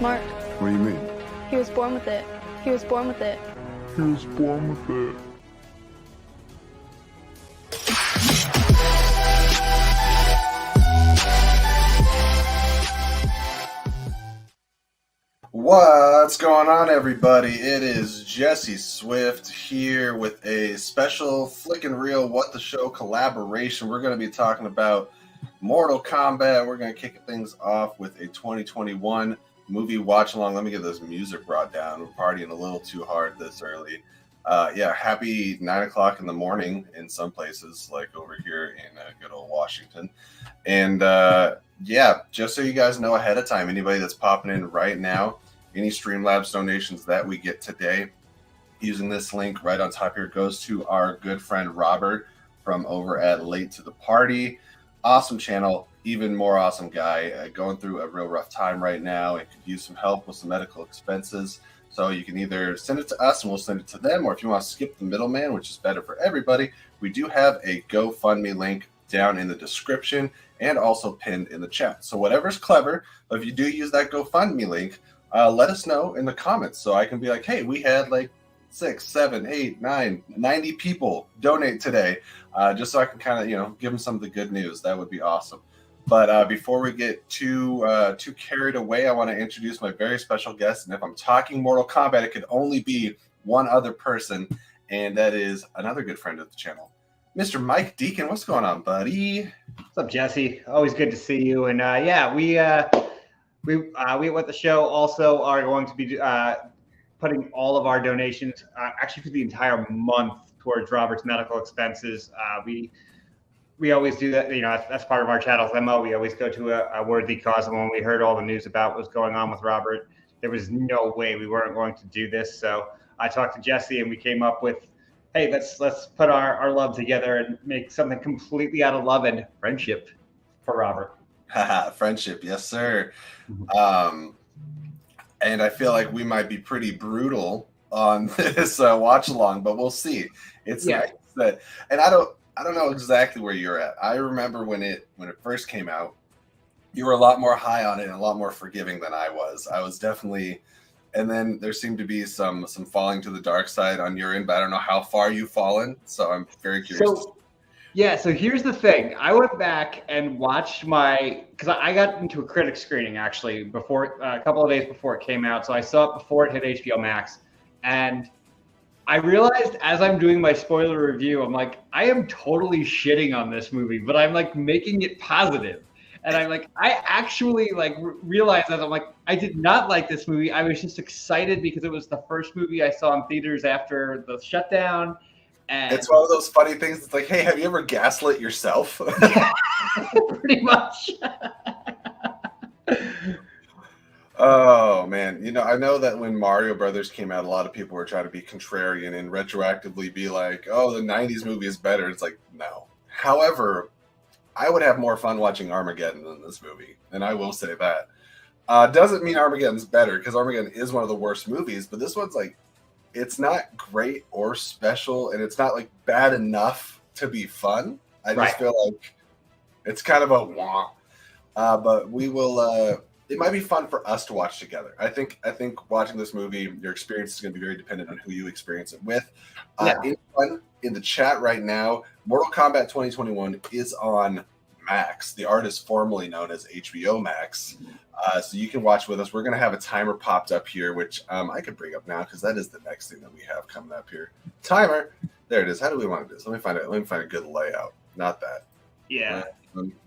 Mark. What do you mean? He was born with it. He was born with it. He was born with it. What's going on, everybody? It is Jesse Swift here with a special Flick and Reel What the Show collaboration. We're going to be talking about Mortal Kombat. We're going to kick things off with a 2021 movie watch-along. Let me get this music brought down. We're partying a little too hard this early. Happy 9 o'clock in the morning in some places, like over here in good old Washington. And just so you guys know ahead of time, anybody that's popping in right now, any Streamlabs donations that we get today, using this link right on top here, goes to our good friend Robert from over at Late to the Party. Awesome channel, even more awesome guy, going through a real rough time right now and could use some help with some medical expenses. So you can either send it to us and we'll send it to them, or if you want to skip the middleman, which is better for everybody, we do have a GoFundMe link down in the description and also pinned in the chat. So whatever's clever, but if you do use that GoFundMe link, let us know in the comments so I can be like, hey, we had like 6, 7, 8, 9, 90 people donate today, just so I can kind of, give them some of the good news. That would be awesome. But before we get too carried away, I want to introduce my very special guest. And if I'm talking Mortal Kombat, it could only be one other person, and that is another good friend of the channel, Mr. Mike Deacon. What's going on, buddy? What's up, Jesse? Always good to see you. And we at the show also are going to be putting all of our donations, actually for the entire month, towards Robert's medical expenses. We always do that. That's part of our channel's MO. We always go to a worthy cause. And when we heard all the news about what was going on with Robert, there was no way we weren't going to do this. So I talked to Jesse and we came up with, hey, let's put our love together and make something completely out of love and friendship for Robert. Friendship, yes, sir. And I feel like we might be pretty brutal on this watch along, but we'll see. It's nice that, and I don't know exactly where you're at. I remember when it first came out, you were a lot more high on it and a lot more forgiving than I was. I was definitely, and then there seemed to be some falling to the dark side on your end, but I don't know how far you've fallen. So I'm very curious. So here's the thing. I went back and watched because I got into a critic screening actually before a couple of days before it came out. So I saw it before it hit HBO Max, and I realized as I'm doing my spoiler review, I'm like, I am totally shitting on this movie, but I'm like making it positive. And I'm like, I actually realized that I'm like, I did not like this movie. I was just excited because it was the first movie I saw in theaters after the shutdown. And it's one of those funny things. It's like, hey, have you ever gaslit yourself? Pretty much. Oh man, I know that when Mario Brothers came out, a lot of people were trying to be contrarian and retroactively be like, oh, the 90s movie is better. It's like, no. However, I would have more fun watching Armageddon than this movie, and I will say that. Doesn't mean Armageddon's better, because Armageddon is one of the worst movies, but this one's like, it's not great or special, and it's not like bad enough to be fun. I just feel like it's kind of a wah. But we will. It might be fun for us to watch together. I think watching this movie, your experience is going to be very dependent on who you experience it with. Anyone in the chat right now, Mortal Kombat 2021 is on Max. The art is formerly known as HBO Max. So you can watch with us. We're going to have a timer popped up here, which I could bring up now because that is the next thing that we have coming up here. Timer. There it is. How do we want to do this? Let me find it. Let me find a good layout. Not that. Yeah.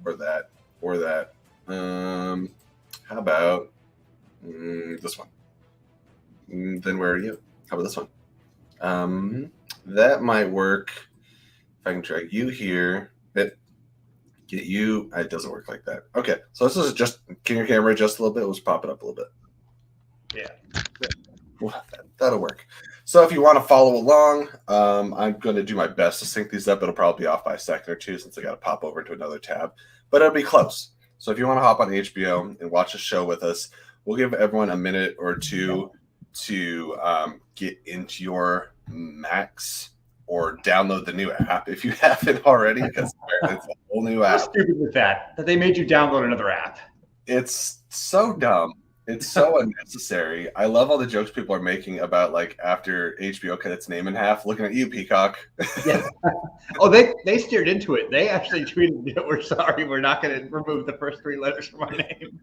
Or that. Or that. How about this one? Then where are you? How about this one? That might work. If I can drag you here. Get you. It doesn't work like that. Okay, so this is just, can your camera adjust a little bit? Let's pop it up a little bit. Yeah. That'll work. So if you want to follow along, I'm going to do my best to sync these up. It'll probably be off by a second or two since I got to pop over into another tab, but it'll be close. So if you want to hop on HBO and watch a show with us, we'll give everyone a minute or two to get into your Max or download the new app if you haven't already, because it's a whole new app. How stupid was that they made you download another app? It's so dumb. It's so unnecessary. I love all the jokes people are making about like after HBO cut its name in half. Looking at you, Peacock. Yeah. Oh, they steered into it. They actually tweeted, "We're sorry, we're not going to remove the first 3 letters from our name."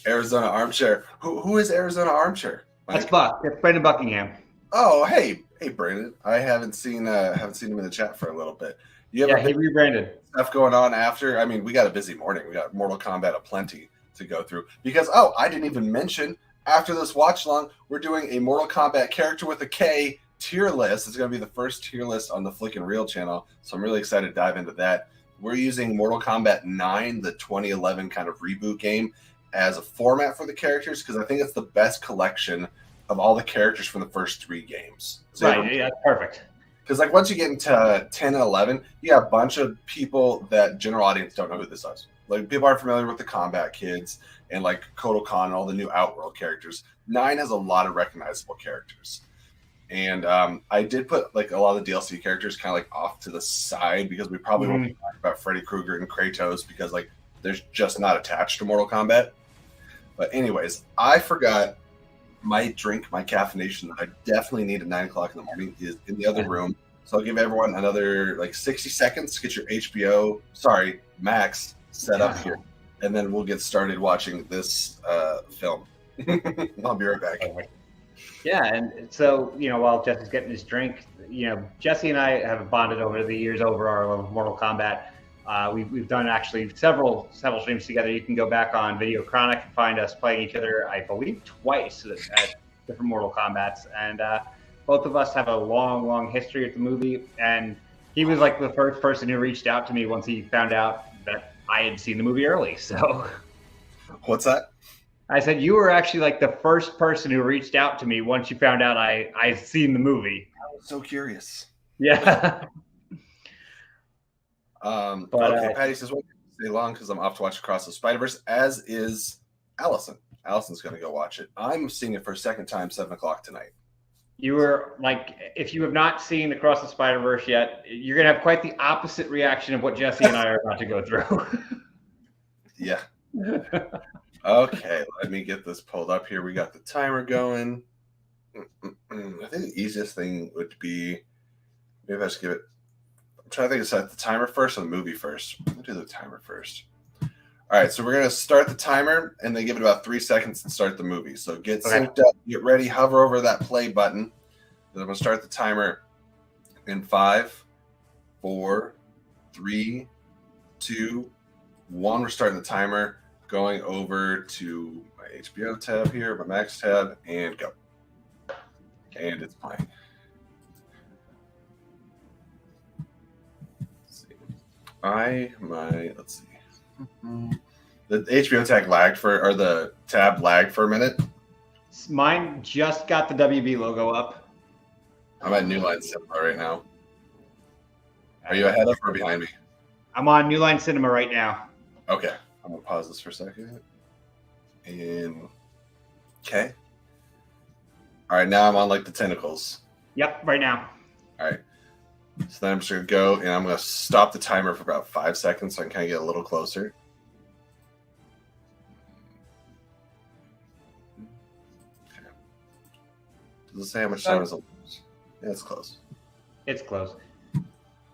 Arizona Armchair. Who is Arizona Armchair? Mike? That's Buck. That's Brendan Buckingham. Oh, hey, Brandon. I haven't seen him in the chat for a little bit. You have He rebranded. Stuff going on after. I mean, we got a busy morning. We got Mortal Kombat aplenty to go through because I didn't even mention after this watch along, we're doing a Mortal Kombat character with a K tier list. It's going to be the first tier list on the Flick and Reel channel, so I'm really excited to dive into that. We're using Mortal Kombat 9, the 2011 kind of reboot game, as a format for the characters because I think it's the best collection of all the characters from the first 3 games. So, Right, yeah, that's perfect. because like once you get into 10 and 11, you got a bunch of people that general audience don't know who this is. Like people aren't familiar with the Combat Kids and like Kotal Khan and all the new Outworld characters. 9 has a lot of recognizable characters. And I did put like a lot of the DLC characters kind of like off to the side because we probably won't be talking about Freddy Krueger and Kratos because like they're just not attached to Mortal Kombat. But anyways, I forgot my drink, my caffeination that I definitely need at 9 o'clock in the morning is in the other room. So I'll give everyone another like 60 seconds to get your Max set up here. And then we'll get started watching this film. I'll be right back. Yeah, and so, while Jesse's getting his drink, Jesse and I have bonded over the years over our love of Mortal Kombat. We've done actually several streams together. You can go back on Video Chronic and find us playing each other, I believe, twice at different Mortal Kombats. And both of us have a long history with the movie. And he was like the first person who reached out to me once he found out that I had seen the movie early. So, what's that? I said you were actually like the first person who reached out to me once you found out I'd seen the movie. I was so curious. Yeah. Okay, Patty says, "Well, stay long because I'm off to watch Across the Spider-Verse." As is Allison. Allison's going to go watch it. I'm seeing it for a second time, 7 o'clock tonight. You were like, if you have not seen Across the Spider-Verse yet, you're going to have quite the opposite reaction of what Jesse and I are about to go through. Yeah. Okay, let me get this pulled up here. We got the timer going. I think the easiest thing would be maybe I should give it. I'm trying to think of set the timer first or the movie first. We'll do the timer first. All right, so we're going to start the timer and then give it about 3 seconds to start the movie. So get synced up, get ready, hover over that play button. Then I'm going to start the timer in 5, 4, 3, 2, 1. We're starting the timer. Going over to my HBO tab here, my Max tab, and go. And it's playing. Let's see. The HBO tag lagged the tab lagged for a minute. Mine just got the WB logo up. I'm at New Line Cinema right now. Are you ahead of or behind me? I'm on New Line Cinema right now. Okay. I'm going to pause this for a second. And okay. All right, now I'm on like the tentacles. Yep, right now. All right. So then I'm just going to go and I'm going to stop the timer for about 5 seconds so I can kind of get a little closer. Okay. Does it say how much time is it? Yeah, it's close. It's close.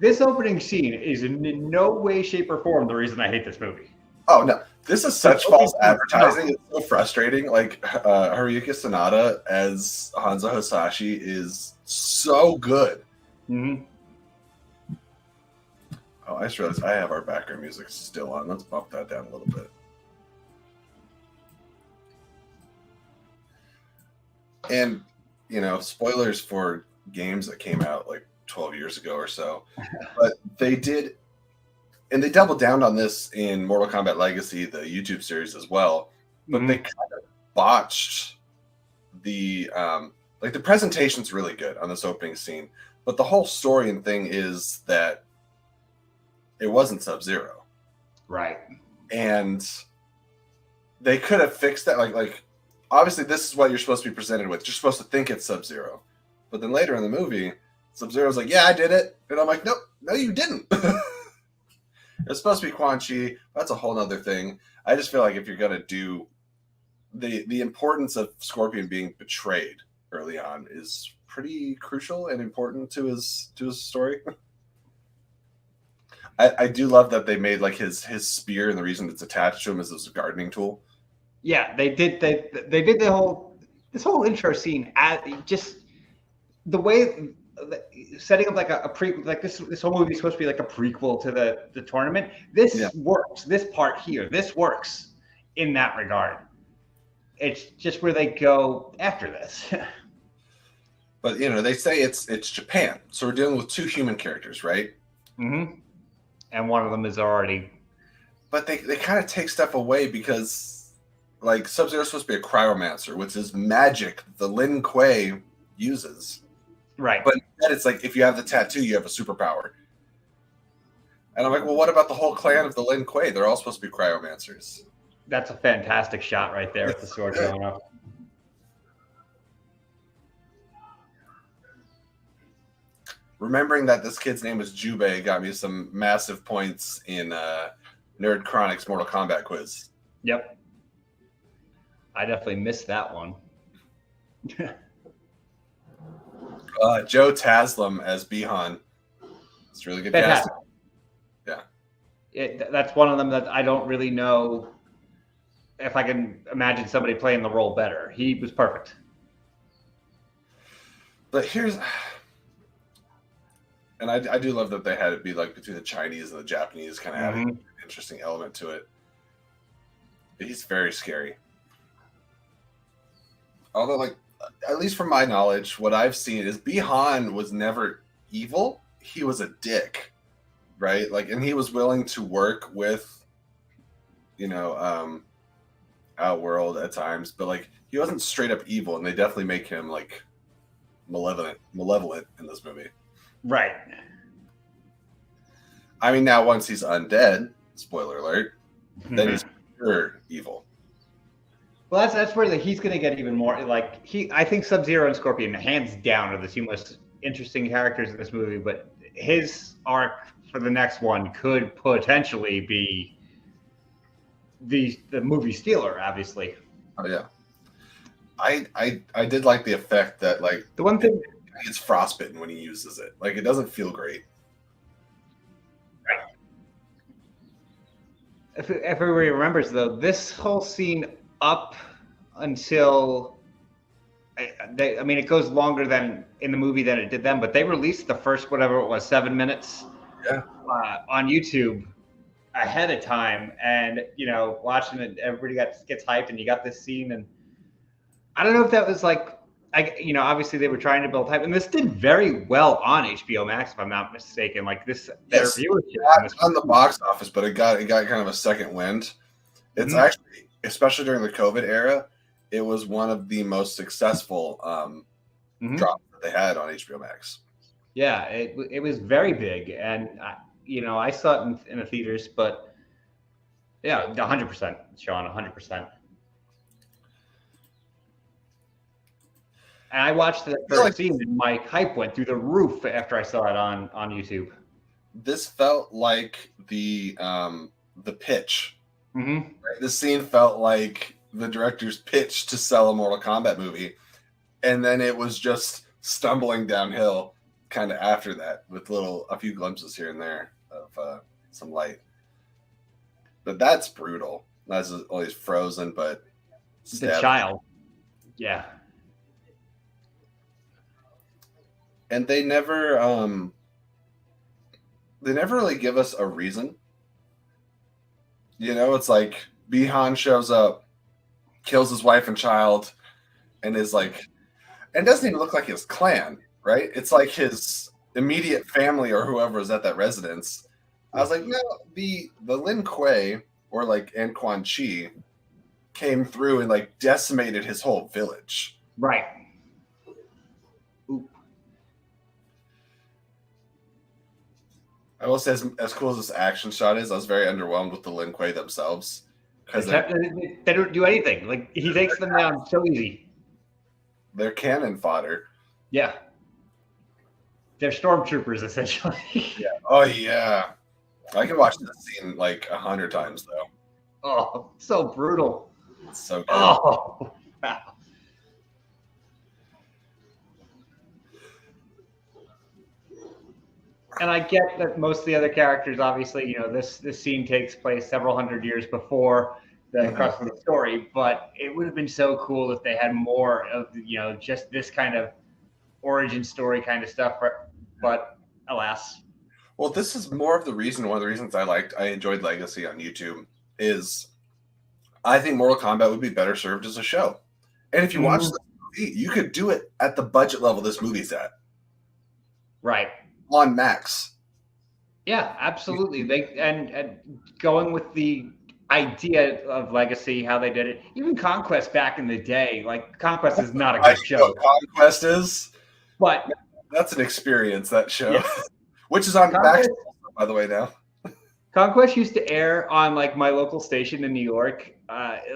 This opening scene is in no way, shape, or form the reason I hate this movie. Oh, no. This is such false advertising. It's so frustrating. Like, Haruki Sanada as Hanzo Hasashi is so good. Mm-hmm. Oh, I just realized I have our background music still on. Let's bump that down a little bit. And, spoilers for games that came out like 12 years ago or so. But they did, and they doubled down on this in Mortal Kombat Legacy, the YouTube series as well. But they kind of botched the the presentation's really good on this opening scene. But the whole story and thing is that it wasn't Sub-Zero. Right. And they could have fixed that. Like obviously this is what you're supposed to be presented with. You're supposed to think it's Sub-Zero. But then later in the movie, Sub-Zero's like, yeah, I did it. And I'm like, no, you didn't. It's supposed to be Quan Chi. That's a whole other thing. I just feel like if you're gonna do the importance of Scorpion being betrayed early on is pretty crucial and important to his story. I do love that they made like his spear, and the reason it's attached to him is as a gardening tool. Yeah, they did this whole intro scene at just the way setting up like a pre like this whole movie is supposed to be like a prequel to the tournament. This works. This part here, this works in that regard. It's just where they go after this. But they say it's Japan, so we're dealing with two human characters, right? Mm-hmm. And one of them is already. But they kind of take stuff away because, like, Sub-Zero is supposed to be a cryomancer, which is magic the Lin Kuei uses. Right. But instead it's like, if you have the tattoo, you have a superpower. And I'm like, well, what about the whole clan of the Lin Kuei? They're all supposed to be cryomancers. That's a fantastic shot right there with the sword going up. Remembering that this kid's name was Jubei got me some massive points in Nerd Chronic's Mortal Kombat quiz. Yep. I definitely missed that one. Joe Taslim as Bihan. It's really good casting. Yeah. That's one of them that I don't really know if I can imagine somebody playing the role better. He was perfect. But and I do love that they had it be like between the Chinese and the Japanese, kind of having an interesting element to it. But he's very scary. Although, like, at least from my knowledge, what I've seen is Bihan was never evil. He was a dick, right? Like, and he was willing to work with, Outworld at times, but like he wasn't straight up evil, and they definitely make him like malevolent in this movie. Right. I mean, now once he's undead, spoiler alert, then he's pure evil. Well, that's where he's going to get even more. Like I think Sub-Zero and Scorpion, hands down, are the two most interesting characters in this movie. But his arc for the next one could potentially be the movie stealer, obviously. Oh yeah, I did like the effect that like the one thing. It's frostbitten when he uses it. Like, it doesn't feel great. Right. If everybody remembers, though, this whole scene up until it goes longer than in the movie than it did then, but they released the first, whatever it was, 7 minutes on YouTube ahead of time. And, watching it, everybody gets hyped, and you got this scene. And I don't know if that was like, obviously they were trying to build hype, and this did very well on HBO Max, if I'm not mistaken. Like their viewership on the box office, but it got kind of a second wind. It's actually, especially during the COVID era, it was one of the most successful drops that they had on HBO Max. Yeah, it was very big, and I saw it in the theaters, but yeah, 100%, Sean, 100%. And I watched the first scene, and my hype went through the roof after I saw it on YouTube. This felt like the pitch. Mm-hmm. Right? This scene felt like the director's pitch to sell a Mortal Kombat movie, and then it was just stumbling downhill kind of after that, with a few glimpses here and there of some light. But that's brutal. That's always frozen, but the child, yeah. And they never really give us a reason. It's like Bihan shows up, kills his wife and child, and is like, and doesn't even look like his clan, right? It's like his immediate family or whoever is at that residence. I was like, no, the Lin Kuei and Quan Chi came through and like decimated his whole village. Right. I will say, as cool as this action shot is, I was very underwhelmed with the Lin Kuei themselves. Because they don't do anything. Like, he takes them down so easy. They're cannon fodder. Yeah. They're stormtroopers, essentially. Yeah. Oh, yeah. I can watch this scene like 100 times though. Oh, so brutal. It's so good. Oh, wow. And I get that most of the other characters, obviously, you know, this scene takes place several hundred years before the crux of the story, but it would have been so cool if they had more of, you know, just this kind of origin story kind of stuff. But alas. Well, this is more of the reason. One of the reasons I enjoyed Legacy on YouTube is I think Mortal Kombat would be better served as a show. And if you watch the movie, you could do it at the budget level this movie's at. Right. On Max. Yeah, absolutely. They and going with the idea of Legacy, how they did it, even Conquest back in the day, like Conquest is not a good show. Conquest is, but that's an experience, that show. Yes. Which is on Max, by the way, now. Conquest used to air on like my local station in New York,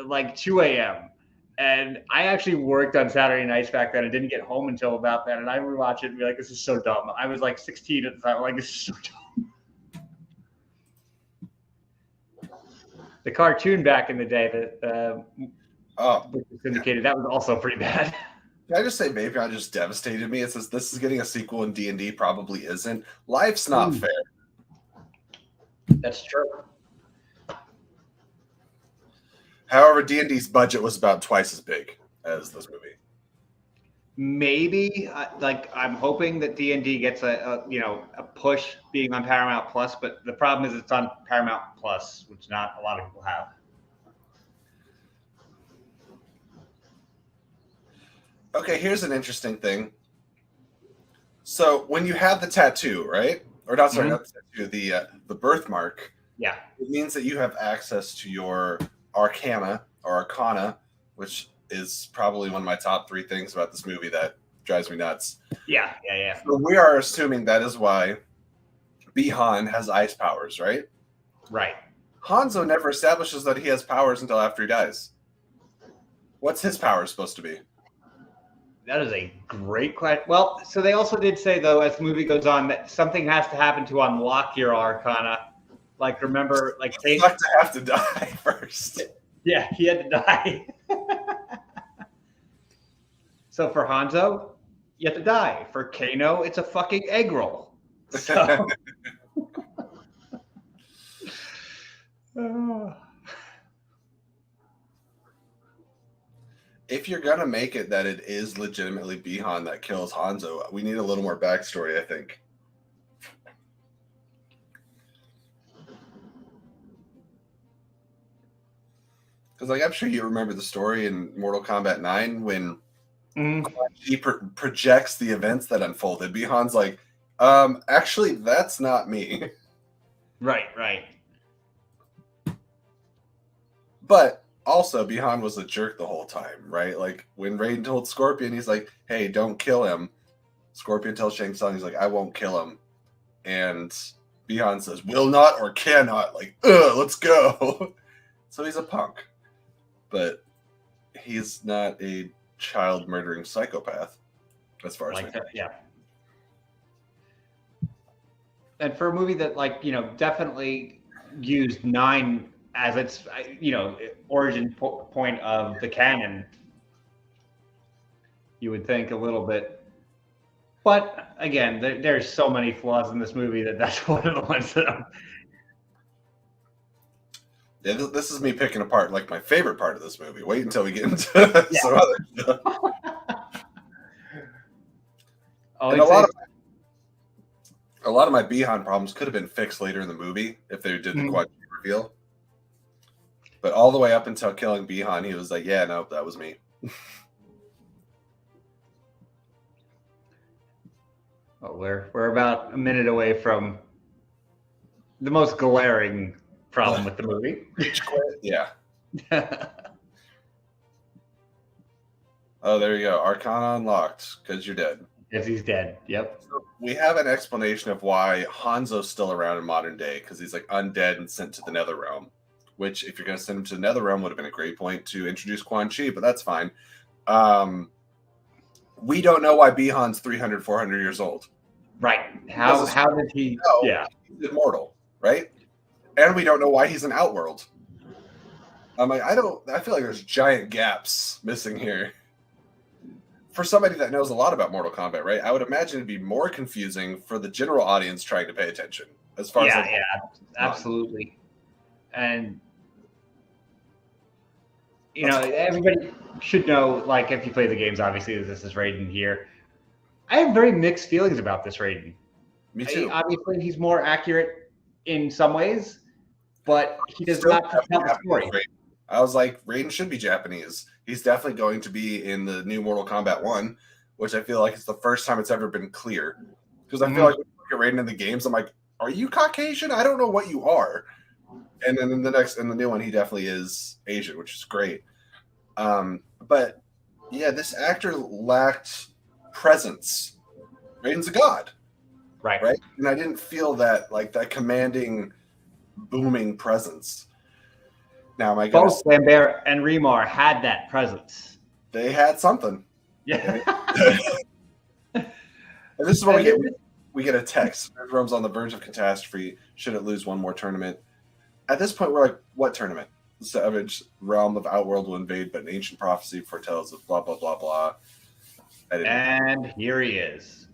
like 2 a.m. And I actually worked on Saturday nights back then and didn't get home until about then. And I would watch it and be like, this is so dumb. I was like 16 at the time. Like, this is so dumb. The cartoon back in the day that which was syndicated, that was also pretty bad. Can I just say Vaporeon just devastated me? It says this is getting a sequel in D&D, probably isn't. Life's not fair. That's true. However, D&D's budget was about twice as big as this movie. Maybe I'm hoping that D&D gets a push being on Paramount Plus, but the problem is it's on Paramount Plus, which not a lot of people have. Okay, here's an interesting thing. So when you have the tattoo, right? Or not, sorry, not the tattoo, the birthmark. Yeah. It means that you have access to your Arcana, which is probably one of my top 3 things about this movie that drives me nuts. Yeah. So we are assuming that is why Bi-Han has ice powers, right? Right. Hanzo never establishes that he has powers until after he dies. What's his power supposed to be? That is a great question. Well, so they also did say, though, as the movie goes on, that something has to happen to unlock your Arcana. Like, remember, like... You have to die first. Yeah, he had to die. So for Hanzo, you have to die. For Kano, it's a fucking egg roll. So... If you're gonna make it that it is legitimately Bi-Han that kills Hanzo, we need a little more backstory, I think. Because, like, I'm sure you remember the story in Mortal Kombat 9 when he projects the events that unfolded. Bi-Han's like, actually, that's not me. Right. But also, Bi-Han was a jerk the whole time, right? Like, when Raiden told Scorpion, he's like, hey, don't kill him. Scorpion tells Shang Tsung, he's like, I won't kill him. And Bi-Han says, will not or cannot. Like, let's go. So he's a punk. But he's not a child-murdering psychopath, as far as like that, yeah. And for a movie that, like, you know, definitely used 9 as its, you know, origin point of the canon, you would think a little bit. But again, there's so many flaws in this movie that's one of the ones that I'm... Yeah, this is me picking apart like my favorite part of this movie. Wait until we get into some other stuff. And a lot of my Bi-Han problems could have been fixed later in the movie if they did the Quan Chi reveal. But all the way up until killing Bi-Han, he was like, yeah, no, that was me. Well, we're about a minute away from the most glaring problem with the movie. Yeah. Oh, there you go. Arcana unlocked because you're dead. Yes, he's dead. Yep. So we have an explanation of why Hanzo's still around in modern day because he's like undead and sent to the Nether Realm. Which, if you're going to send him to the Nether Realm, would have been a great point to introduce Quan Chi, but that's fine. We don't know why Bi-Han's 300, 400 years old. Right. How did he? No, he's immortal, right? And we don't know why he's in Outworld. I'm like, I feel like there's giant gaps missing here. For somebody that knows a lot about Mortal Kombat, right? I would imagine it'd be more confusing for the general audience trying to pay attention. As far as absolutely. And everybody should know, like, if you play the games, obviously this is Raiden here. I have very mixed feelings about this Raiden. Me too. Obviously, he's more accurate in some ways, but he does not tell the story. I was like, Raiden should be Japanese. He's definitely going to be in the new Mortal Kombat 1, which I feel like it's the first time it's ever been clear. Because I feel like when you look at Raiden in the games, I'm like, are you Caucasian? I don't know what you are. And then in the new one, he definitely is Asian, which is great. But yeah, this actor lacked presence. Raiden's a god. Right. And I didn't feel that, like, that commanding, booming presence. Now, my both Lambert and Remar had that presence. They had something. Yeah. And this is when we get a text. Rome's on the verge of catastrophe. Should it lose one more tournament? At this point, we're like, what tournament? The savage realm of Outworld will invade, but an ancient prophecy foretells of blah, blah, blah, blah. And here he is.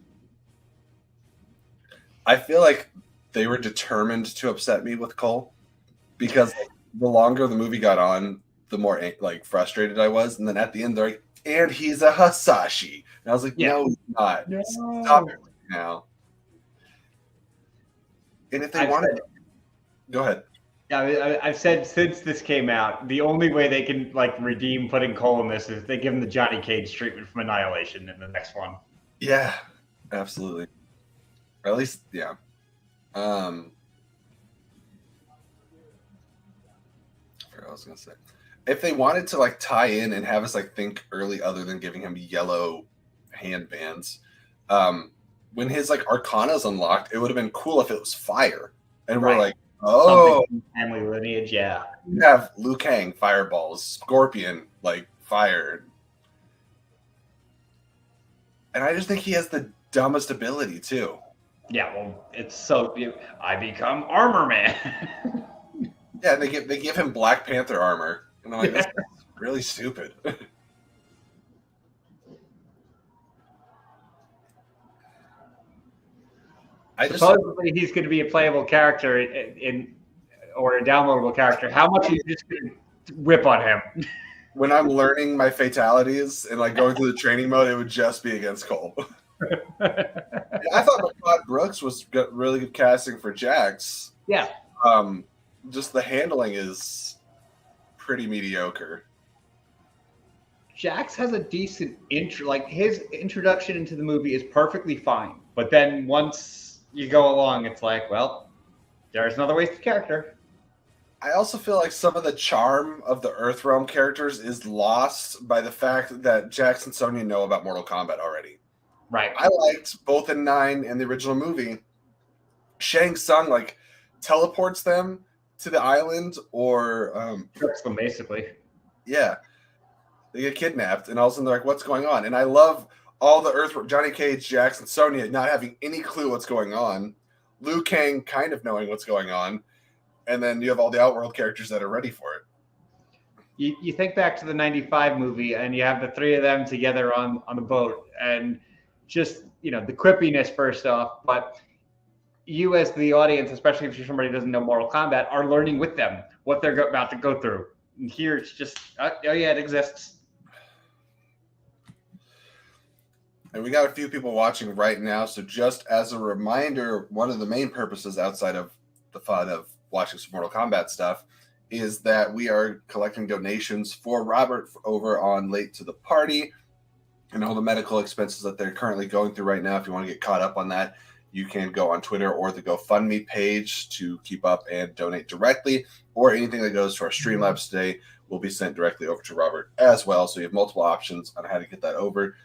I feel like they were determined to upset me with Cole, because the longer the movie got on, the more like frustrated I was. And then at the end, they're like, and he's a Hasashi. And I was like, no, he's not. No. Stop it now. And if they wanted to, go ahead. Yeah, I've said since this came out, the only way they can, like, redeem putting Cole in this is they give him the Johnny Cage treatment from Annihilation in the next one. Yeah, absolutely. Or at least, yeah. I forgot what I was gonna say. If they wanted to, like, tie in and have us, like, think early, other than giving him yellow handbands, when his, like, Arcana's unlocked, it would have been cool if it was fire, and we're like, oh, family lineage, yeah. You have Liu Kang, fireballs, Scorpion, like, fire, and I just think he has the dumbest ability too. Yeah, well, it's so I become Armor Man. Yeah, and they give him Black Panther armor, and I'm like, that's really stupid. Supposedly he's going to be a playable character or a downloadable character. How much are you just going to whip on him? When I'm learning my fatalities and, like, going through the training mode, it would just be against Cole. I thought McLeod Brooks was really good casting for Jax. Yeah. Just the handling is pretty mediocre. Jax has a decent intro. Like, his introduction into the movie is perfectly fine. But then once you go along, it's like, well, there's another wasted character. I also feel like some of the charm of the Earthrealm characters is lost by the fact that Jax and Sonya know about Mortal Kombat already. Right. I liked both in 9 and the original movie. Shang Tsung, like, teleports them to the island, or tricks them, basically. Yeah. They get kidnapped, and all of a sudden they're like, what's going on? And I love all the Earth, Johnny Cage, Jax, and Sonya not having any clue what's going on. Liu Kang kind of knowing what's going on. And then you have all the Outworld characters that are ready for it. You think back to the 95 movie, and you have the three of them together on the boat, and just, the quippiness first off, but you as the audience, especially if you're somebody who doesn't know Mortal Kombat, are learning with them what they're about to go through. And here it's just, oh yeah, it exists. And we got a few people watching right now, so just as a reminder, one of the main purposes outside of the fun of watching some Mortal Kombat stuff is that we are collecting donations for Robert over on Late to the Party and all the medical expenses that they're currently going through right now. If you want to get caught up on that, you can go on Twitter or the GoFundMe page to keep up and donate directly, or anything that goes to our Streamlabs today will be sent directly over to Robert as well. So you have multiple options on how to get that over.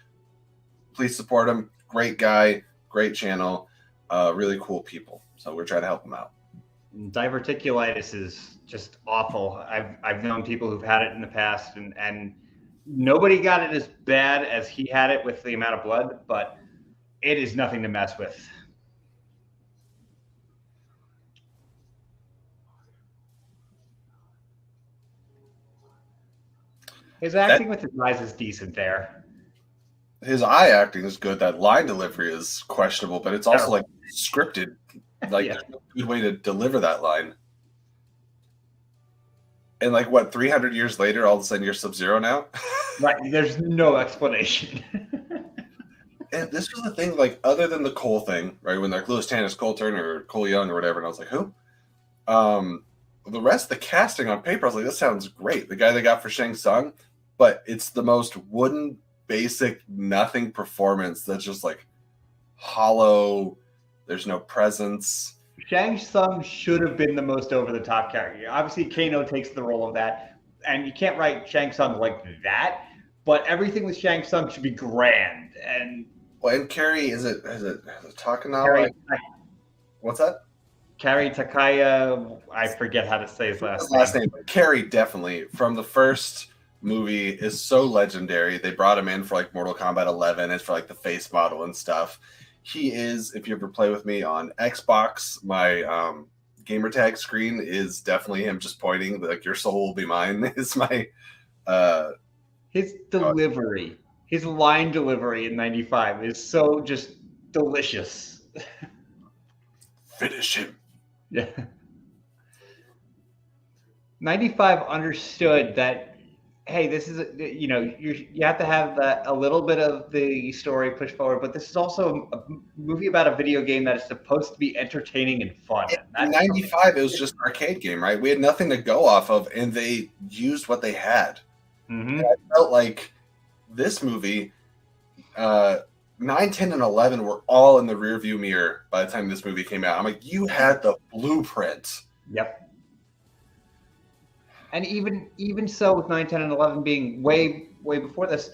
Please support him. Great guy, great channel, really cool people. So we're trying to help him out. Diverticulitis is just awful. I've known people who've had it in the past, and nobody got it as bad as he had it with the amount of blood, but it is nothing to mess with. His acting with his eyes is decent there. His eye acting is good. That line delivery is questionable, but it's also like scripted. Like there's no good way to deliver that line. And like what, 300 years later, all of a sudden you're Sub-Zero now? Right. There's no explanation. And this was the thing, like other than the Cole thing, right? When like Lewis Tannis, Cole Turner, or Cole Young, or whatever, and I was like, who? The rest of the casting on paper, I was like, this sounds great. The guy they got for Shang Tsung, but it's the most wooden, basic, nothing performance that's just like hollow. There's no presence. Shang Tsung should have been the most over-the-top character. Obviously, Kano takes the role of that, and you can't write Shang Tsung like that. But everything with Shang Tsung should be grand. And Carrie, is it Takanawa? What's that? Carrie Takaya, I forget how to say his last name. But Carrie definitely from the first movie is so legendary. They brought him in for like Mortal Kombat 11 and for like the face model and stuff. He is, if you ever play with me on Xbox, my gamer tag screen is definitely him just pointing like your soul will be mine is my his delivery, his line delivery in 95 is so just delicious. Finish him. Yeah. 95 understood that, hey, this is, you have to have a little bit of the story pushed forward, but this is also a movie about a video game that is supposed to be entertaining and fun. In 95, it was just an arcade game, right? We had nothing to go off of, and they used what they had. Mm-hmm. And I felt like this movie, 9, 10, and 11 were all in the rearview mirror by the time this movie came out. I'm like, you had the blueprint. Yep. And even so, with 9, 10, and 11 being way before this,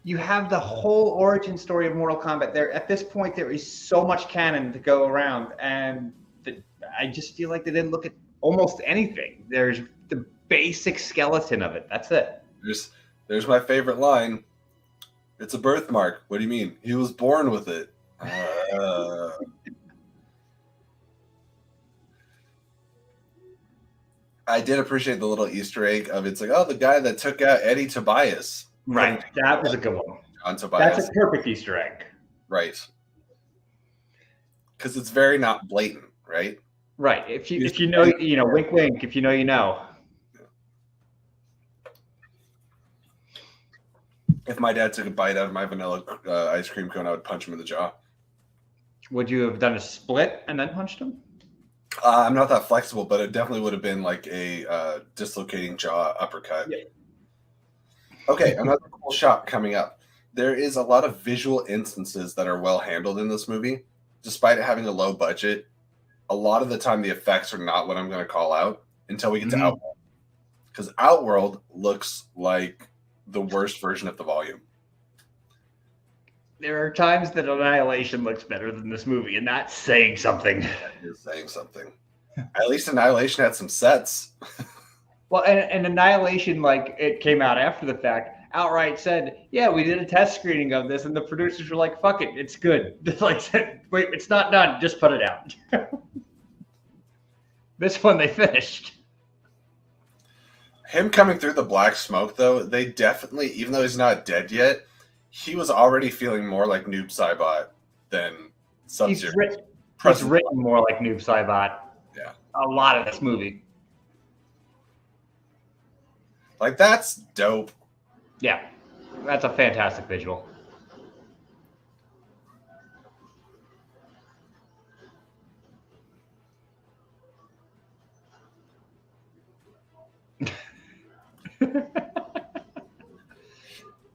you have the whole origin story of Mortal Kombat. There, at this point, there is so much canon to go around, and I just feel like they didn't look at almost anything. There's the basic skeleton of it. That's it. There's my favorite line. It's a birthmark. What do you mean? He was born with it. I did appreciate the little Easter egg of it's like, oh, the guy that took out Eddie Tobias. Right. That was a good one. John Tobias. That's a perfect Easter egg. Right. Because it's very not blatant, right? Right. If you know, wink, wink. If you know, you know. If my dad took a bite out of my vanilla ice cream cone, I would punch him in the jaw. Would you have done a split and then punched him? I'm not that flexible, but it definitely would have been like a dislocating jaw uppercut. Yeah. Okay, another cool shot coming up. There is a lot of visual instances that are well handled in this movie. Despite it having a low budget, a lot of the time the effects are not what I'm going to call out until we get to Outworld. Because Outworld looks like the worst version of the volume. There are times that Annihilation looks better than this movie, and that's saying something. That is saying something. At least Annihilation had some sets. Well, and Annihilation, like, it came out after the fact, outright said, yeah, we did a test screening of this, and the producers were like, fuck it, it's good. Like, wait, it's not done, just put it out. This one they finished. Him coming through the black smoke, though, they definitely, even though he's not dead yet, he was already feeling more like Noob Saibot than Sub-Zero. He's written more like Noob Saibot. Yeah. A lot of this movie. Like, that's dope. Yeah. That's a fantastic visual.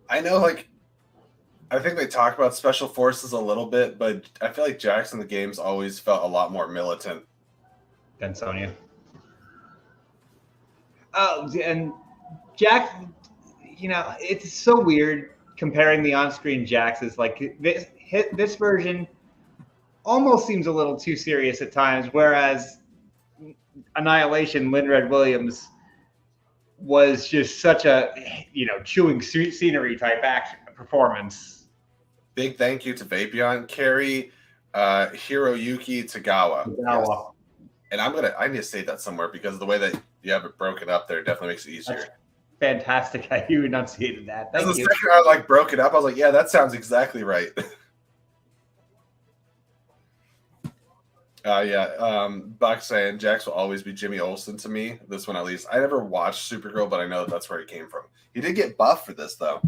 I know, like, I think they talk about special forces a little bit, but I feel like Jax in the games always felt a lot more militant than Sonya. Oh, and Jax, it's so weird comparing the on-screen Jaxes. Like this version almost seems a little too serious at times, whereas Annihilation, Lynn Williams was just such a chewing scenery type action performance. Big thank you to Vapion, Carrie, Hiroyuki Tagawa. Yes. And I need to say that somewhere because the way that you have it broken up there definitely makes it easier. fantastic how you enunciated that. As Thank the you. second I like broke it up, I was like, yeah, that sounds exactly right. Buck saying Jax will always be Jimmy Olsen to me. This one, at least. I never watched Supergirl, but I know that's where he came from. He did get buff for this, though.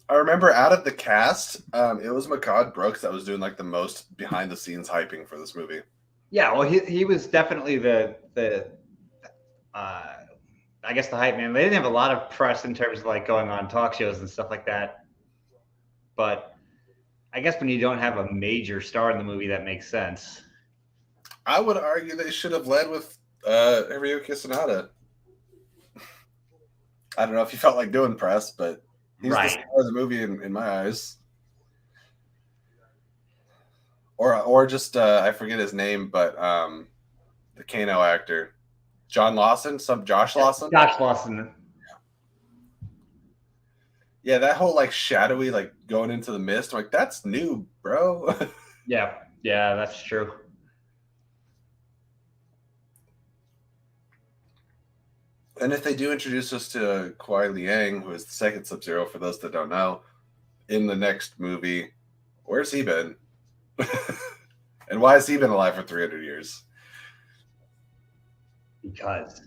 I remember out of the cast, it was Makad Brooks that was doing like the most behind the scenes hyping for this movie. Yeah, well, he was definitely the I guess the hype man. They didn't have a lot of press in terms of like going on talk shows and stuff like that. But I guess when you don't have a major star in the movie, that makes sense. I would argue they should have led with Hiroyuki Sanada. I don't know if he felt like doing press, but he's the star of the movie in my eyes. Or just I forget his name, but the Kano actor, Josh Lawson. Josh Lawson. Yeah, that whole like shadowy, like going into the mist, I'm like, that's new, bro. Yeah, that's true. And if they do introduce us to Kuai Liang, who is the second Sub-Zero, for those that don't know, in the next movie, where's he been? And why has he been alive for 300 years? Because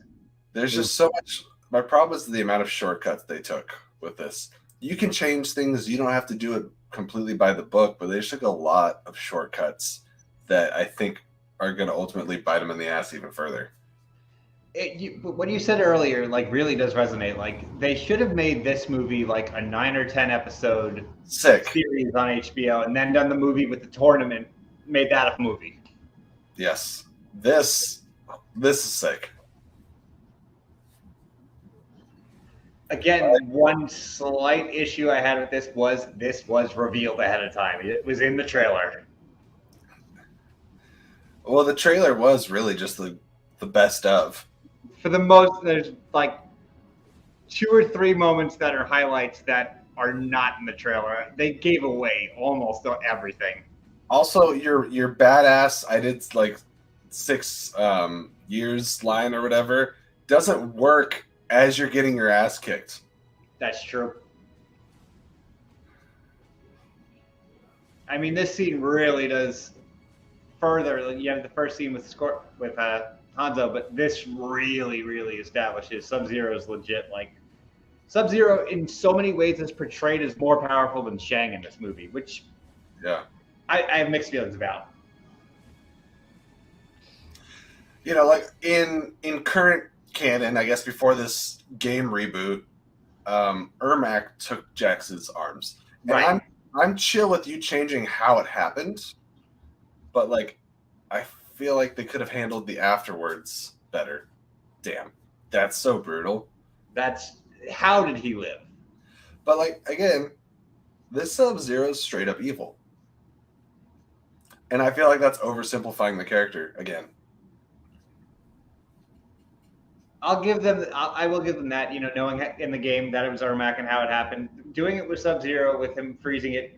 there's just so much. My problem is the amount of shortcuts they took with this. You can change things. You don't have to do it completely by the book, but they took a lot of shortcuts that I think are going to ultimately bite them in the ass even further. What you said earlier, like, really does resonate. Like, they should have made this movie like a 9 or 10 episode series on HBO, and then done the movie with the tournament, made that a movie. Yes, this is sick. Again, one slight issue I had with this was revealed ahead of time. It was in the trailer. Well, the trailer was really just the best of. For the most, there's like 2 or 3 moments that are highlights that are not in the trailer. They gave away almost everything. Also, your badass, I did like 6 years line or whatever, doesn't work as you're getting your ass kicked. That's true. I mean, this scene really does further. You have the first scene with Hanzo, but this really, really establishes Sub-Zero is legit. Like, Sub-Zero in so many ways is portrayed as more powerful than Shang in this movie, which I have mixed feelings about. You know, like in current canon, I guess before this game reboot, Ermac took Jax's arms. And right. I'm chill with you changing how it happened, but like I feel like they could have handled the afterwards better. Damn, that's so brutal. How did he live? But like again, this Sub-Zero is straight up evil. And I feel like that's oversimplifying the character again. I will give them that, knowing in the game that it was Ermac and how it happened. Doing it with Sub-Zero, with him freezing it,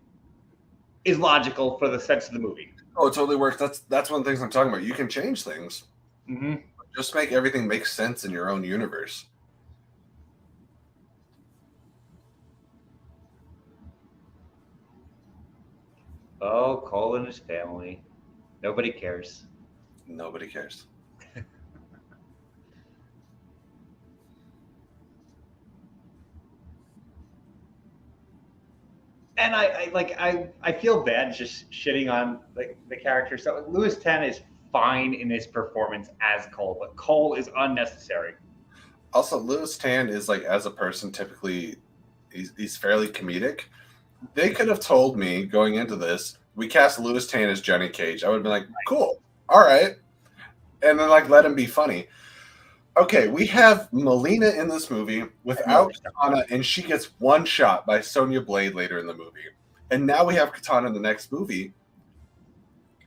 is logical for the sense of the movie. Oh, it totally works. That's one of the things I'm talking about. You can change things. Mm-hmm. Just make everything make sense in your own universe. Oh, Cole and his family. Nobody cares. Nobody cares. And I feel bad just shitting on the character. So Louis Tan is fine in his performance as Cole, but Cole is unnecessary. Also, Louis Tan is like, as a person, typically he's fairly comedic. They could have told me going into this, we cast Louis Tan as Johnny Cage. I would have been like, cool, all right, and then like let him be funny. Okay, we have Melina in this movie without Katana, and she gets one shot by Sonya Blade later in the movie. And now we have Katana in the next movie,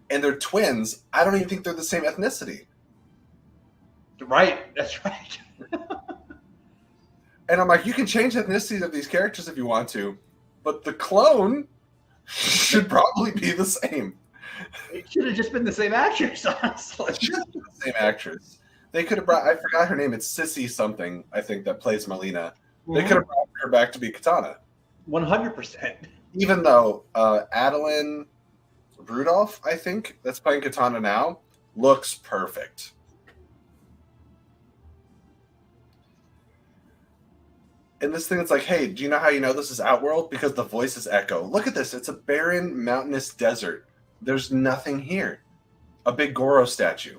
and they're twins. I don't even think they're the same ethnicity. Right, that's right. And I'm like, you can change ethnicities of these characters if you want to, but the clone should probably be the same. It should have just been the same actress, honestly. It should have been the same actress. They could have brought, I forgot her name, it's Sissy something, I think, that plays Melina. They could have brought her back to be Katana. 100%. Even though Adeline Rudolph, I think, that's playing Katana now, looks perfect. And this thing, it's like, hey, do you know how you know this is Outworld? Because the voices echo. Look at this. It's a barren, mountainous desert. There's nothing here. A big Goro statue.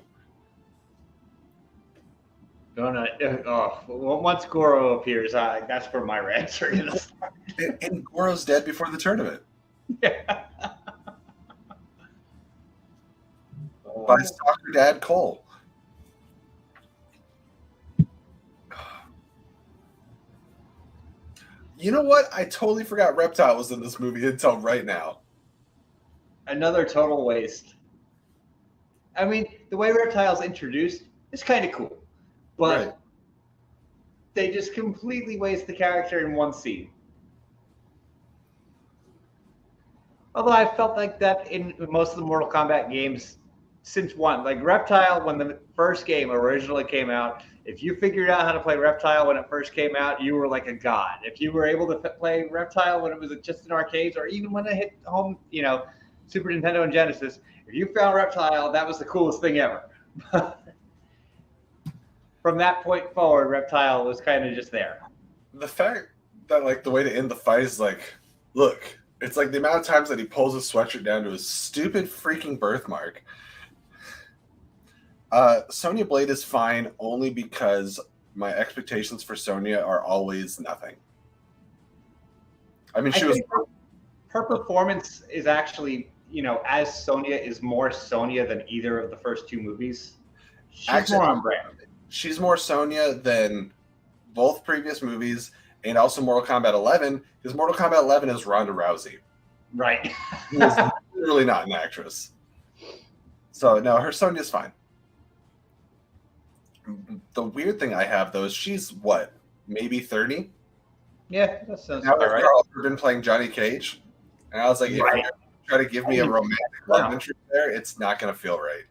Once Goro appears, that's where my rants are going to start. And Goro's dead before the tournament. Yeah. By soccer dad Cole. You know what? I totally forgot Reptile was in this movie until right now. Another total waste. I mean, the way Reptile's introduced is kind of cool, but Right. they just completely waste the character in one scene. Although I felt like that in most of the Mortal Kombat games since one. Like Reptile, when the first game originally came out, if you figured out how to play Reptile when it first came out, you were like a god. If you were able to play Reptile when it was just in arcades, or even when it hit home, Super Nintendo and Genesis, if you found Reptile, that was the coolest thing ever. From that point forward, Reptile was kind of just there. The fact that, like, the way to end the fight is like, look, it's like the amount of times that he pulls his sweatshirt down to his stupid freaking birthmark. Sonya Blade is fine only because my expectations for Sonya are always nothing. I mean, Her performance is actually, as Sonya, is more Sonya than either of the first two movies. She's more on brand. She's more Sonya than both previous movies, and also Mortal Kombat 11, because Mortal Kombat 11 is Ronda Rousey. Right. Who is really not an actress. So, no, her Sonya's fine. The weird thing I have, though, is she's, what, maybe 30? Yeah, that sounds Now about right. Carl been playing Johnny Cage, and I was like, if you're try to give me a romantic love interest there, it's not going to feel right.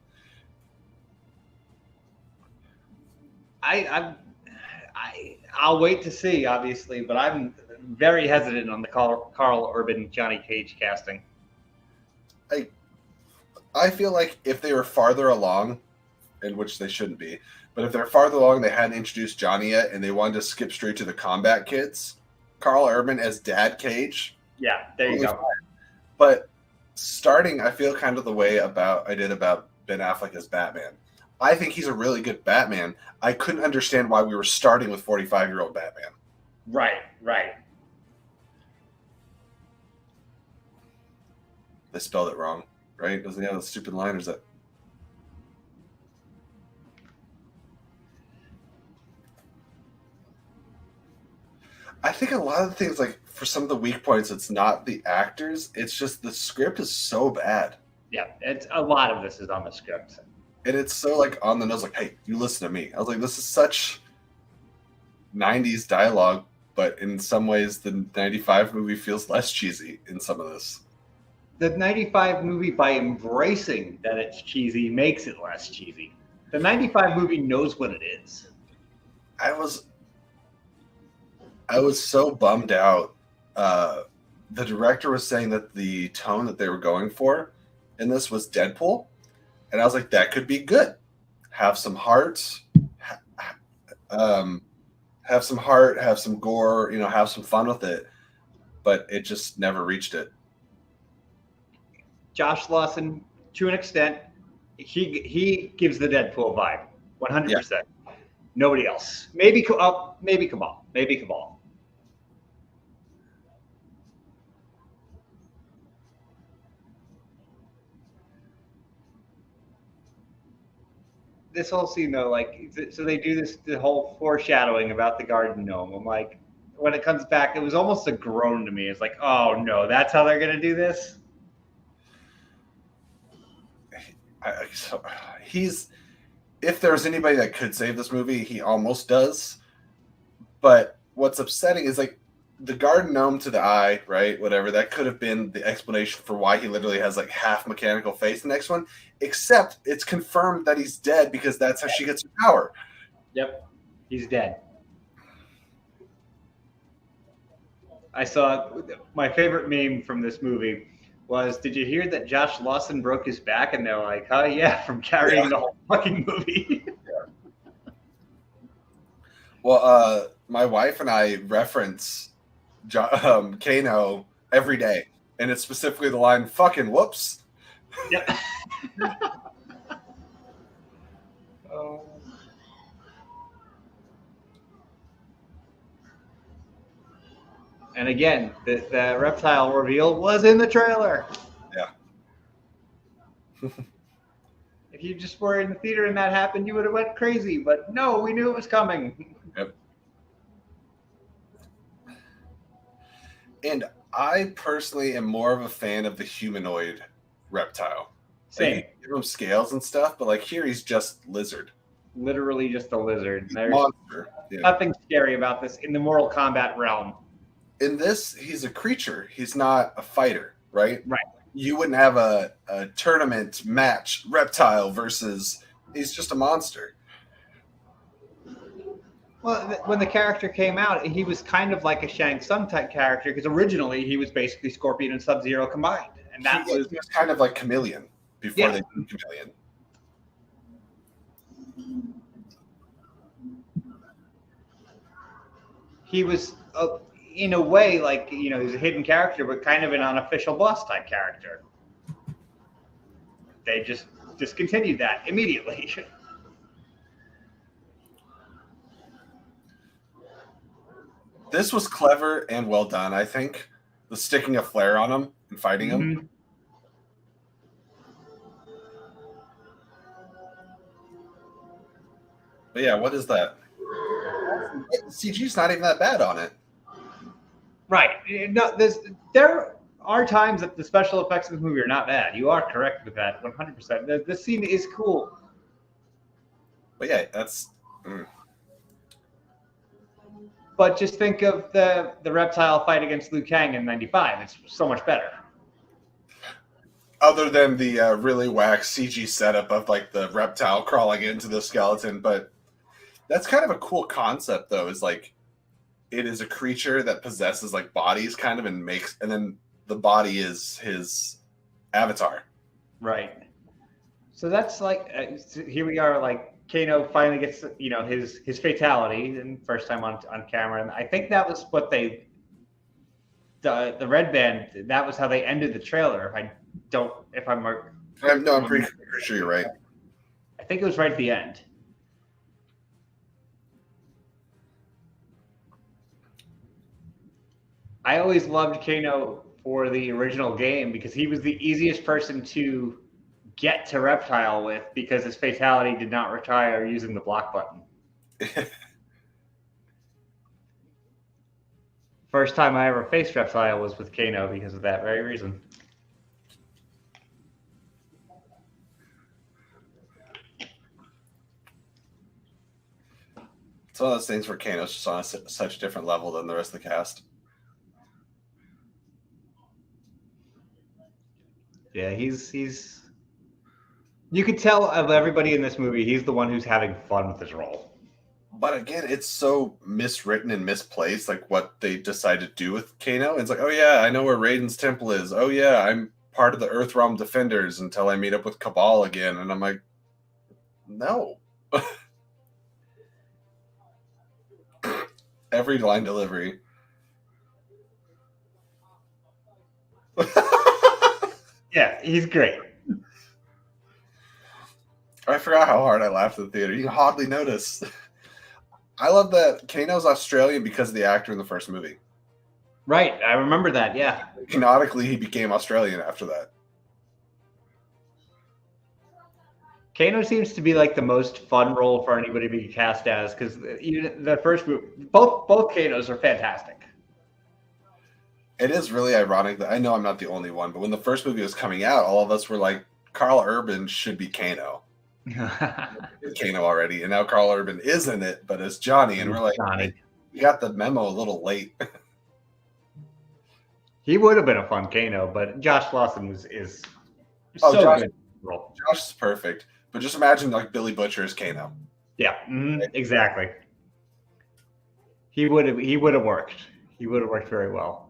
I'll wait to see, obviously, but I'm very hesitant on the Carl Urban Johnny Cage casting. I feel like if they were farther along, in which they shouldn't be, but if they're farther along, they hadn't introduced Johnny yet, and they wanted to skip straight to the combat kids, Carl Urban as Dad Cage. Yeah, there you go. But starting, I feel kind of the way I did about Ben Affleck as Batman. I think he's a really good Batman. I couldn't understand why we were starting with 45-year-old Batman. Right. They spelled it wrong, right? Doesn't he have a stupid line, or is that? I think a lot of the things, like, for some of the weak points, it's not the actors. It's just the script is so bad. Yeah, it's a lot of this is on the script. And it's so, like, on the nose, like, hey, you listen to me. I was like, this is such 90s dialogue, but in some ways the 95 movie feels less cheesy in some of this. The 95 movie, by embracing that it's cheesy, makes it less cheesy. The 95 movie knows what it is. I was so bummed out. The director was saying that the tone that they were going for in this was Deadpool. And I was like, that could be good. Have some heart, have some gore, have some fun with it. But it just never reached it. Josh Lawson, to an extent, he gives the Deadpool vibe, 100%. Yeah. Nobody else. Maybe Cabal. This whole scene, though, so they do the whole foreshadowing about the garden gnome. I'm like, when it comes back, it was almost a groan to me. It's like, oh no, that's how they're gonna do this. If there's anybody that could save this movie, he almost does. But what's upsetting is, like, the garden gnome to the eye, right? Whatever. That could have been the explanation for why he literally has like half mechanical face. The next one, except it's confirmed that he's dead because that's how she gets her power. Yep, he's dead. I saw my favorite meme from this movie was, did you hear that Josh Lawson broke his back? And they're like, oh yeah, from carrying the whole fucking movie. Well, my wife and I reference Kano every day, and it's specifically the line "fucking whoops." Yep. Oh. And again, the reptile reveal was in the trailer. Yeah. If you just were in the theater and that happened, you would have went crazy. But no, we knew it was coming. Yep. And I personally am more of a fan of the humanoid reptile. Same. Like, give him scales and stuff, but like here he's just lizard. Literally just a lizard. There's Monster. Yeah. nothing scary about this in the Mortal Kombat realm. In this, he's a creature. He's not a fighter, right? Right. You wouldn't have a tournament match reptile versus he's just a monster. Well, when the character came out, he was kind of like a Shang Tsung type character because originally he was basically Scorpion and Sub-Zero combined, and that He was kind of like Chameleon before they did Chameleon. He was, in a way, like, he was a hidden character, but kind of an unofficial boss type character. They just discontinued that immediately. This was clever and well done, I think. The sticking a flare on him and fighting him. Mm-hmm. But yeah, what is that? CG's not even that bad on it. Right. No, there are times that the special effects in this movie are not bad. You are correct with that, 100%. This scene is cool. But yeah, that's... But just think of the reptile fight against Liu Kang in '95. It's so much better. Other than the really whack CG setup of like the reptile crawling into the skeleton, but that's kind of a cool concept, though. Is like it is a creature that possesses like bodies, kind of, and then the body is his avatar. Right. So that's like here we are, like Kano finally gets his fatality, and first time on camera, and I think that was what the red band. That was how they ended the trailer. I'm pretty sure you're right. I think it was right at the end. I always loved Kano for the original game because he was the easiest person to get to Reptile with because his fatality did not retire using the block button. First time I ever faced Reptile was with Kano because of that very reason. It's one of those things where Kano's just on such a different level than the rest of the cast. Yeah, he's. You could tell of everybody in this movie, he's the one who's having fun with his role. But again, it's so miswritten and misplaced, like what they decided to do with Kano. It's like, oh yeah, I know where Raiden's temple is. Oh yeah, I'm part of the Earthrealm Defenders until I meet up with Cabal again. And I'm like, no. Every line delivery. Yeah, he's great. I forgot how hard I laughed at the theater. You can hardly notice. I love that Kano's Australian because of the actor in the first movie. Right, I remember that, yeah. Canonically, he became Australian after that. Kano seems to be like the most fun role for anybody to be cast as because the first movie, both Kanos are fantastic. It is really ironic that I know I'm not the only one, but when the first movie was coming out, all of us were like, Carl Urban should be Kano. Kano already, and now Carl Urban is in it, but it's Johnny, and we're like, Johnny. We got the memo a little late. He would have been a fun Kano, but Josh Lawson is Oh, so Josh- good. Role. Josh is perfect, but just imagine like Billy Butcher as Kano. Yeah, exactly. He would have worked. He would have worked very well.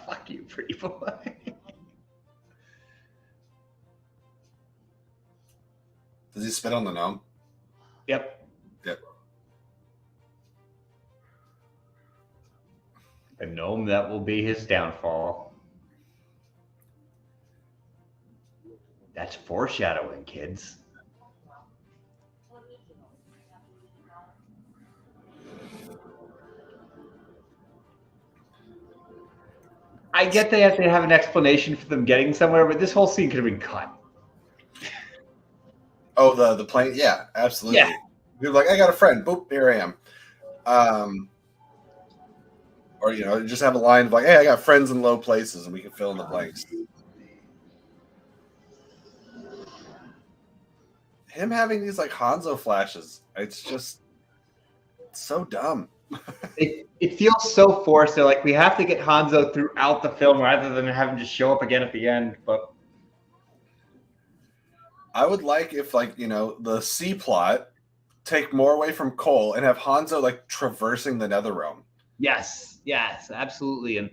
Fuck you, pretty boy. Does he spit on the gnome? Yep. Yep. The gnome that will be his downfall. That's foreshadowing, kids. I get they have to have an explanation for them getting somewhere, but this whole scene could have been cut. Oh, the plane? Yeah, absolutely. Yeah. You're like, I got a friend. Boop, here I am. Or, just have a line of like, hey, I got friends in low places, and we can fill in the blanks. Him having these like Hanzo flashes, it's just so dumb. It feels so forced. They're like, we have to get Hanzo throughout the film rather than have him just show up again at the end. But I would like if, like, the C plot take more away from Cole and have Hanzo like traversing the Nether Realm. yes, absolutely. And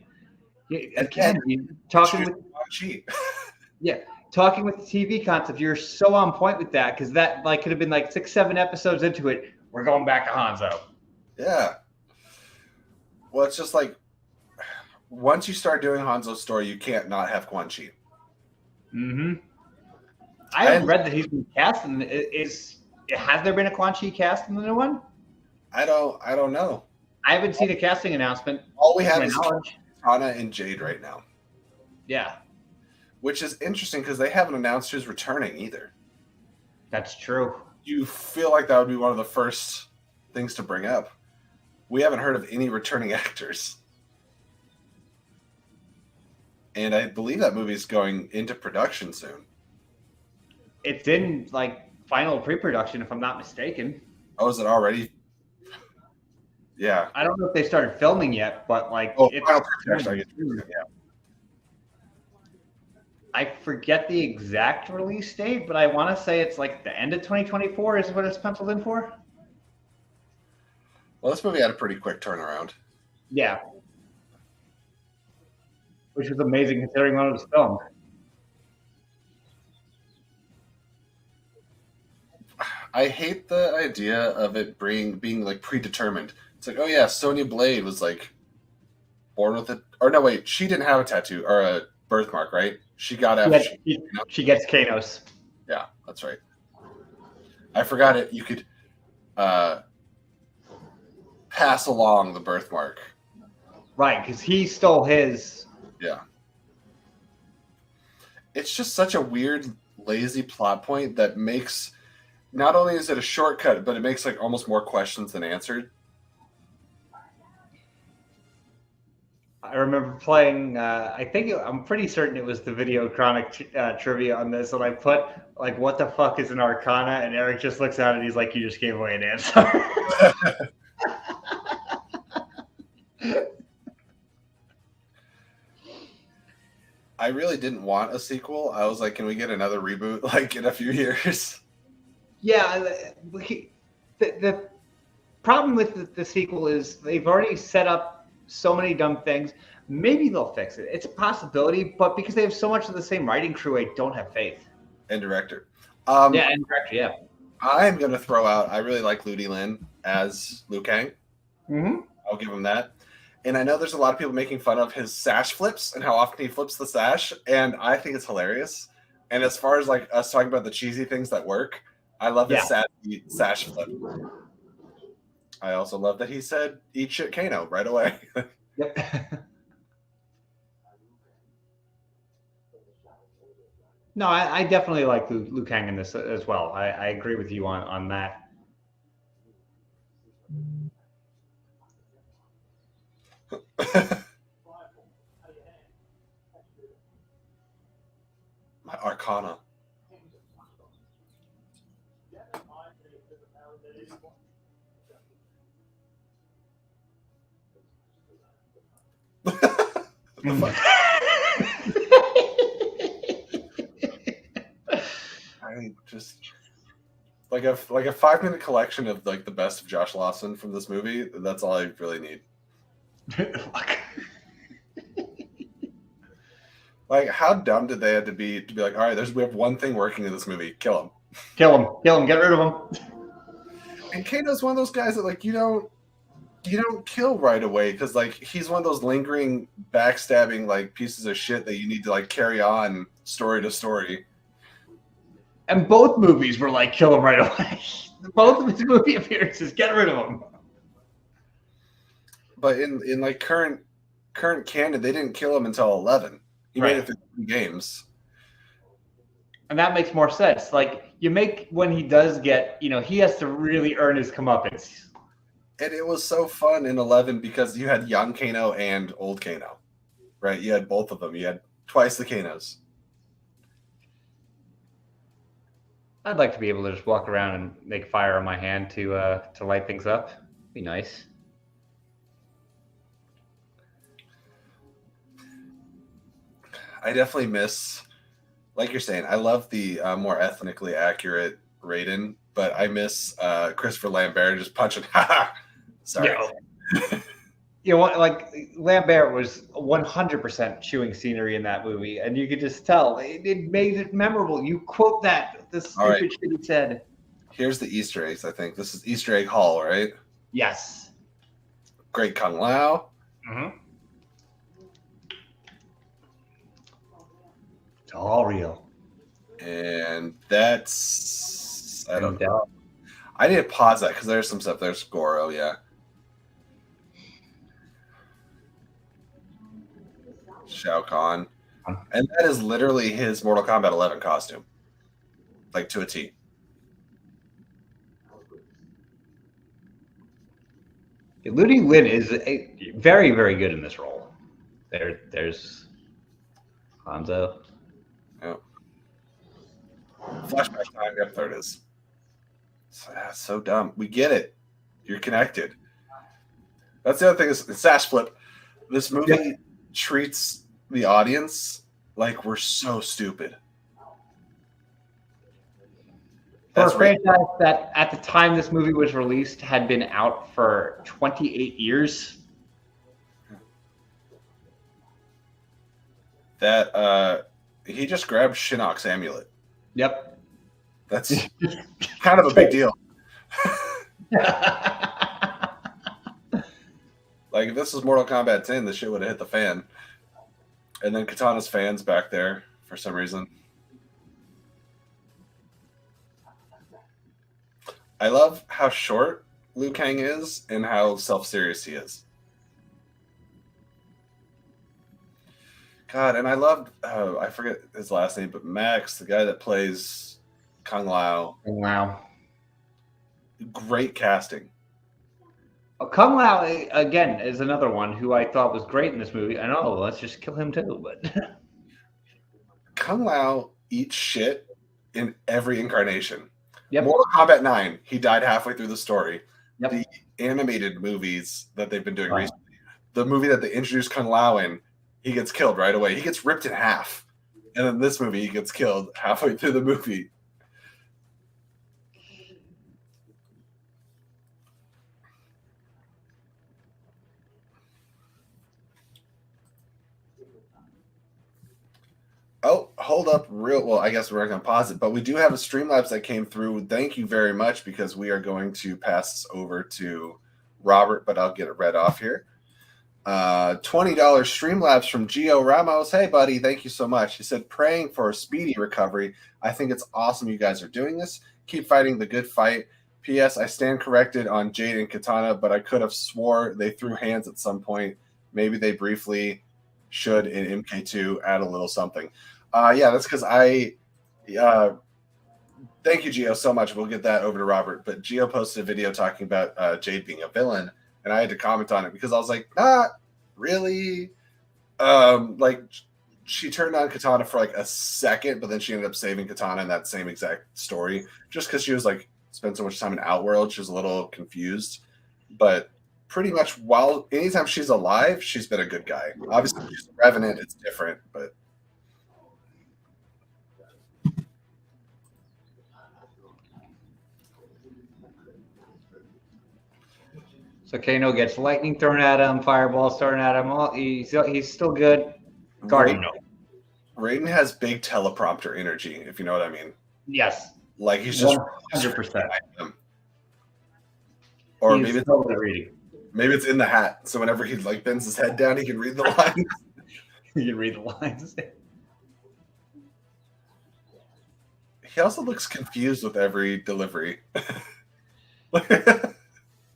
again, talking with talking with the TV concept, you're so on point with that because that like could have been like 6-7 episodes into it. We're going back to Hanzo. Yeah. Well, it's just like once you start doing Hanzo's story, you can't not have Quan Chi. Mm-hmm. I haven't read that he's been cast in. Has there been a Quan Chi cast in the new one? I don't know. I haven't seen a casting announcement. All we have is Tana and Jade right now. Yeah. Which is interesting because they haven't announced who's returning either. That's true. You feel like that would be one of the first things to bring up. We haven't heard of any returning actors. And I believe that movie is going into production soon. It's in like final pre-production, if I'm not mistaken. Oh, is it already? Yeah. I don't know if they started filming yet, but like final pre-production. Yeah. I forget the exact release date, but I want to say it's like the end of 2024 is what it's penciled in for. Well, this movie had a pretty quick turnaround. Yeah. Which was amazing considering when it was filmed. I hate the idea of it being like predetermined. It's like, oh yeah, Sonya Blade was like born with it. Or no, wait, she didn't have a tattoo or a birthmark, right? She got after she gets Kanos. Yeah, that's right. I forgot it. You could pass along the birthmark. Right, because he stole his. Yeah. It's just such a weird, lazy plot point that makes, not only is it a shortcut, but it makes like almost more questions than answered. I remember playing, I'm pretty certain it was the Video Chronic trivia on this, and I put, like, what the fuck is an Arcana? And Eric just looks at it and he's like, you just gave away an answer. I really didn't want a sequel. I was like, can we get another reboot, like, in a few years? Yeah, the problem with the sequel is they've already set up so many dumb things. Maybe they'll fix it. It's a possibility, but because they have so much of the same writing crew, I don't have faith. And director. And director, yeah. I'm going to throw out, I really like Ludi Lin as Liu Kang. Mm-hmm. I'll give him that. And I know there's a lot of people making fun of his sash flips and how often he flips the sash, and I think it's hilarious. And as far as like us talking about the cheesy things that work, I love his sash flip. I also love that he said, eat shit Kano right away. Yep. No, I definitely like Liu Kang in this as well. I agree with you on that. Arcana. The fuck? I just like a 5-minute collection of like the best of Josh Lawson from this movie. That's all I really need. Fuck. Like, how dumb did they have to be like, all right, we have one thing working in this movie, kill him. Kill him, get rid of him. And Kano's one of those guys that like you don't kill right away because like he's one of those lingering, backstabbing like pieces of shit that you need to like carry on story to story. And both movies were like, kill him right away. Both of his movie appearances, get rid of him. But in like current canon, they didn't kill him until 11. He made it through 3 games. And that makes more sense. Like, you make when he does get, he has to really earn his comeuppance. And it was so fun in 11 because you had young Kano and old Kano, right? You had both of them. You had twice the Kanos. I'd like to be able to just walk around and make fire on my hand to light things up. Be nice. I definitely miss, like you're saying, I love the more ethnically accurate Raiden, but I miss Christopher Lambert just punching. Sorry. Yeah. Like Lambert was 100% chewing scenery in that movie, and you could just tell it made it memorable. You quote the stupid shit he said. Here's the Easter eggs. I think this is Easter egg Hall, right? Yes. Great Kung Lao. Mm-hmm. It's all real. And that's I don't know. know. I need to pause that because there's some stuff. There's Goro, yeah. Shao Kahn. And that is literally his Mortal Kombat 11 costume. Like to a T. Ludi Lin is very, very good in this role. There's Hanzo. Yep. Flashback time. Yep, there it is. So dumb. We get it. You're connected. That's the other thing is Sash Flip. This movie treats the audience like we're so stupid. For a franchise that at the time this movie was released had been out for 28 years. That he just grabbed Shinnok's amulet. Yep. That's kind of a big deal. Like if this was Mortal Kombat 10, the shit would have hit the fan. And then Katana's fans back there for some reason. I love how short Liu Kang is and how self-serious he is. God, and I loved, I forget his last name, but Max, the guy that plays Kung Lao. Wow. Great casting. Kung Lao, again, is another one who I thought was great in this movie. I know, let's just kill him too, but... Kung Lao eats shit in every incarnation. Yep. Mortal Kombat 9, he died halfway through the story. Yep. The animated movies that they've been doing recently, the movie that they introduced Kung Lao in, he gets killed right away. He gets ripped in half. And then this movie, he gets killed halfway through the movie. Oh, hold up well, I guess we're going to pause it, but we do have a Streamlabs that came through. Thank you very much because we are going to pass this over to Robert, but I'll get it read off here. $20 Streamlabs from Gio Ramos. Hey, buddy, thank you so much. He said, praying for a speedy recovery. I think it's awesome you guys are doing this. Keep fighting the good fight. P.S. I stand corrected on Jade and Katana, but I could have swore they threw hands at some point. Maybe they briefly should in MK2 add a little something. Yeah, that's because thank you, Gio, so much. We'll get that over to Robert. But Gio posted a video talking about Jade being a villain, and I had to comment on it because I was like, not really. Like, she turned on Katana for like a second, but then she ended up saving Katana in that same exact story, just because she was like spent so much time in Outworld. She was a little confused, but pretty much anytime she's alive, she's been a good guy. Obviously, she's a Revenant; it's different, but. So Kano gets lightning thrown at him, fireballs thrown at him. He's still good. Guardian. Raiden has big teleprompter energy, if you know what I mean. Yes. Like he's just 100%. Or maybe it's totally reading. Maybe it's in the hat, so whenever he like bends his head down, he can read the lines. He can read the lines. He also looks confused with every delivery.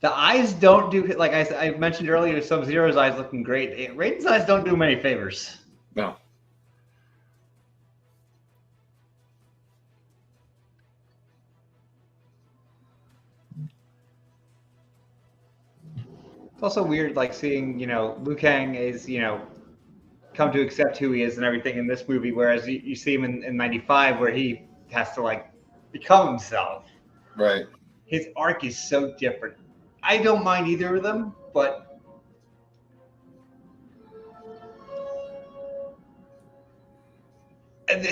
The eyes don't do, like I mentioned earlier, Sub-Zero's eyes looking great. Raiden's eyes don't do many favors. No. It's also weird, like seeing, Liu Kang is, come to accept who he is and everything in this movie, whereas you see him in 95 where he has to, like, become himself. Right. His arc is so different. I don't mind either of them, but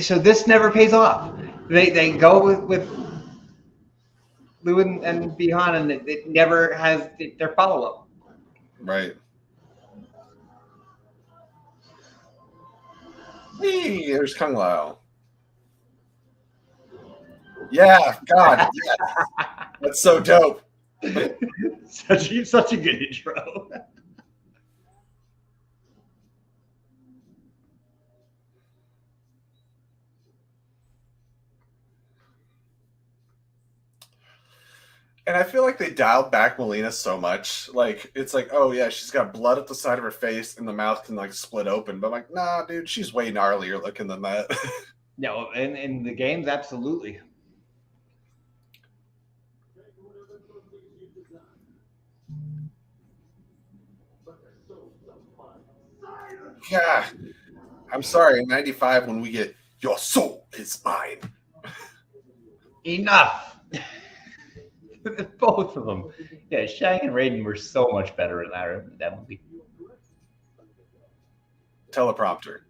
so this never pays off. They go with Liu and Bihan, and it never has their follow-up. Right. Hey, there's Kung Lao. Yeah, God, yes. That's so dope. such a good intro. And I feel like they dialed back Melina so much. Like, it's like, oh yeah, she's got blood at the side of her face and the mouth can like split open. But I'm like, nah, dude, she's way gnarlier looking than that. No, in the games, absolutely. Yeah. I'm sorry, in 95 when we get your soul is mine. Enough. Both of them. Yeah, Shang and Raiden were so much better in that movie. Teleprompter.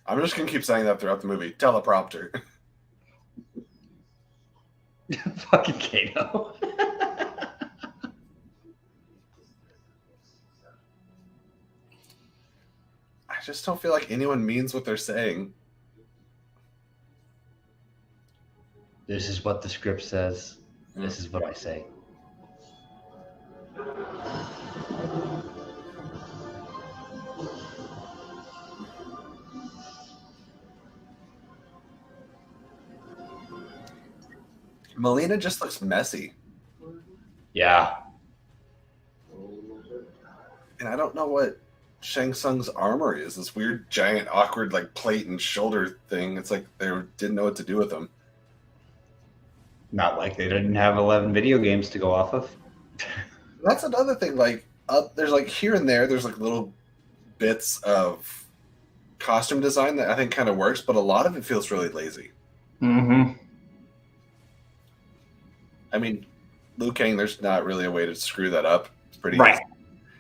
I'm just gonna keep saying that throughout the movie. Teleprompter. Fucking Kano. I just don't feel like anyone means what they're saying. This is what the script says. This is what I say. Melina just looks messy. Yeah. And I don't know what Shang Tsung's armor is. This weird, giant, awkward, like plate and shoulder thing. It's like they didn't know what to do with them. Not like they didn't have 11 video games to go off of. That's another thing. Like, there's like here and there's like little bits of costume design that I think kind of works, but a lot of it feels really lazy. Mm-hmm. I mean, Liu Kang, there's not really a way to screw that up. It's pretty right.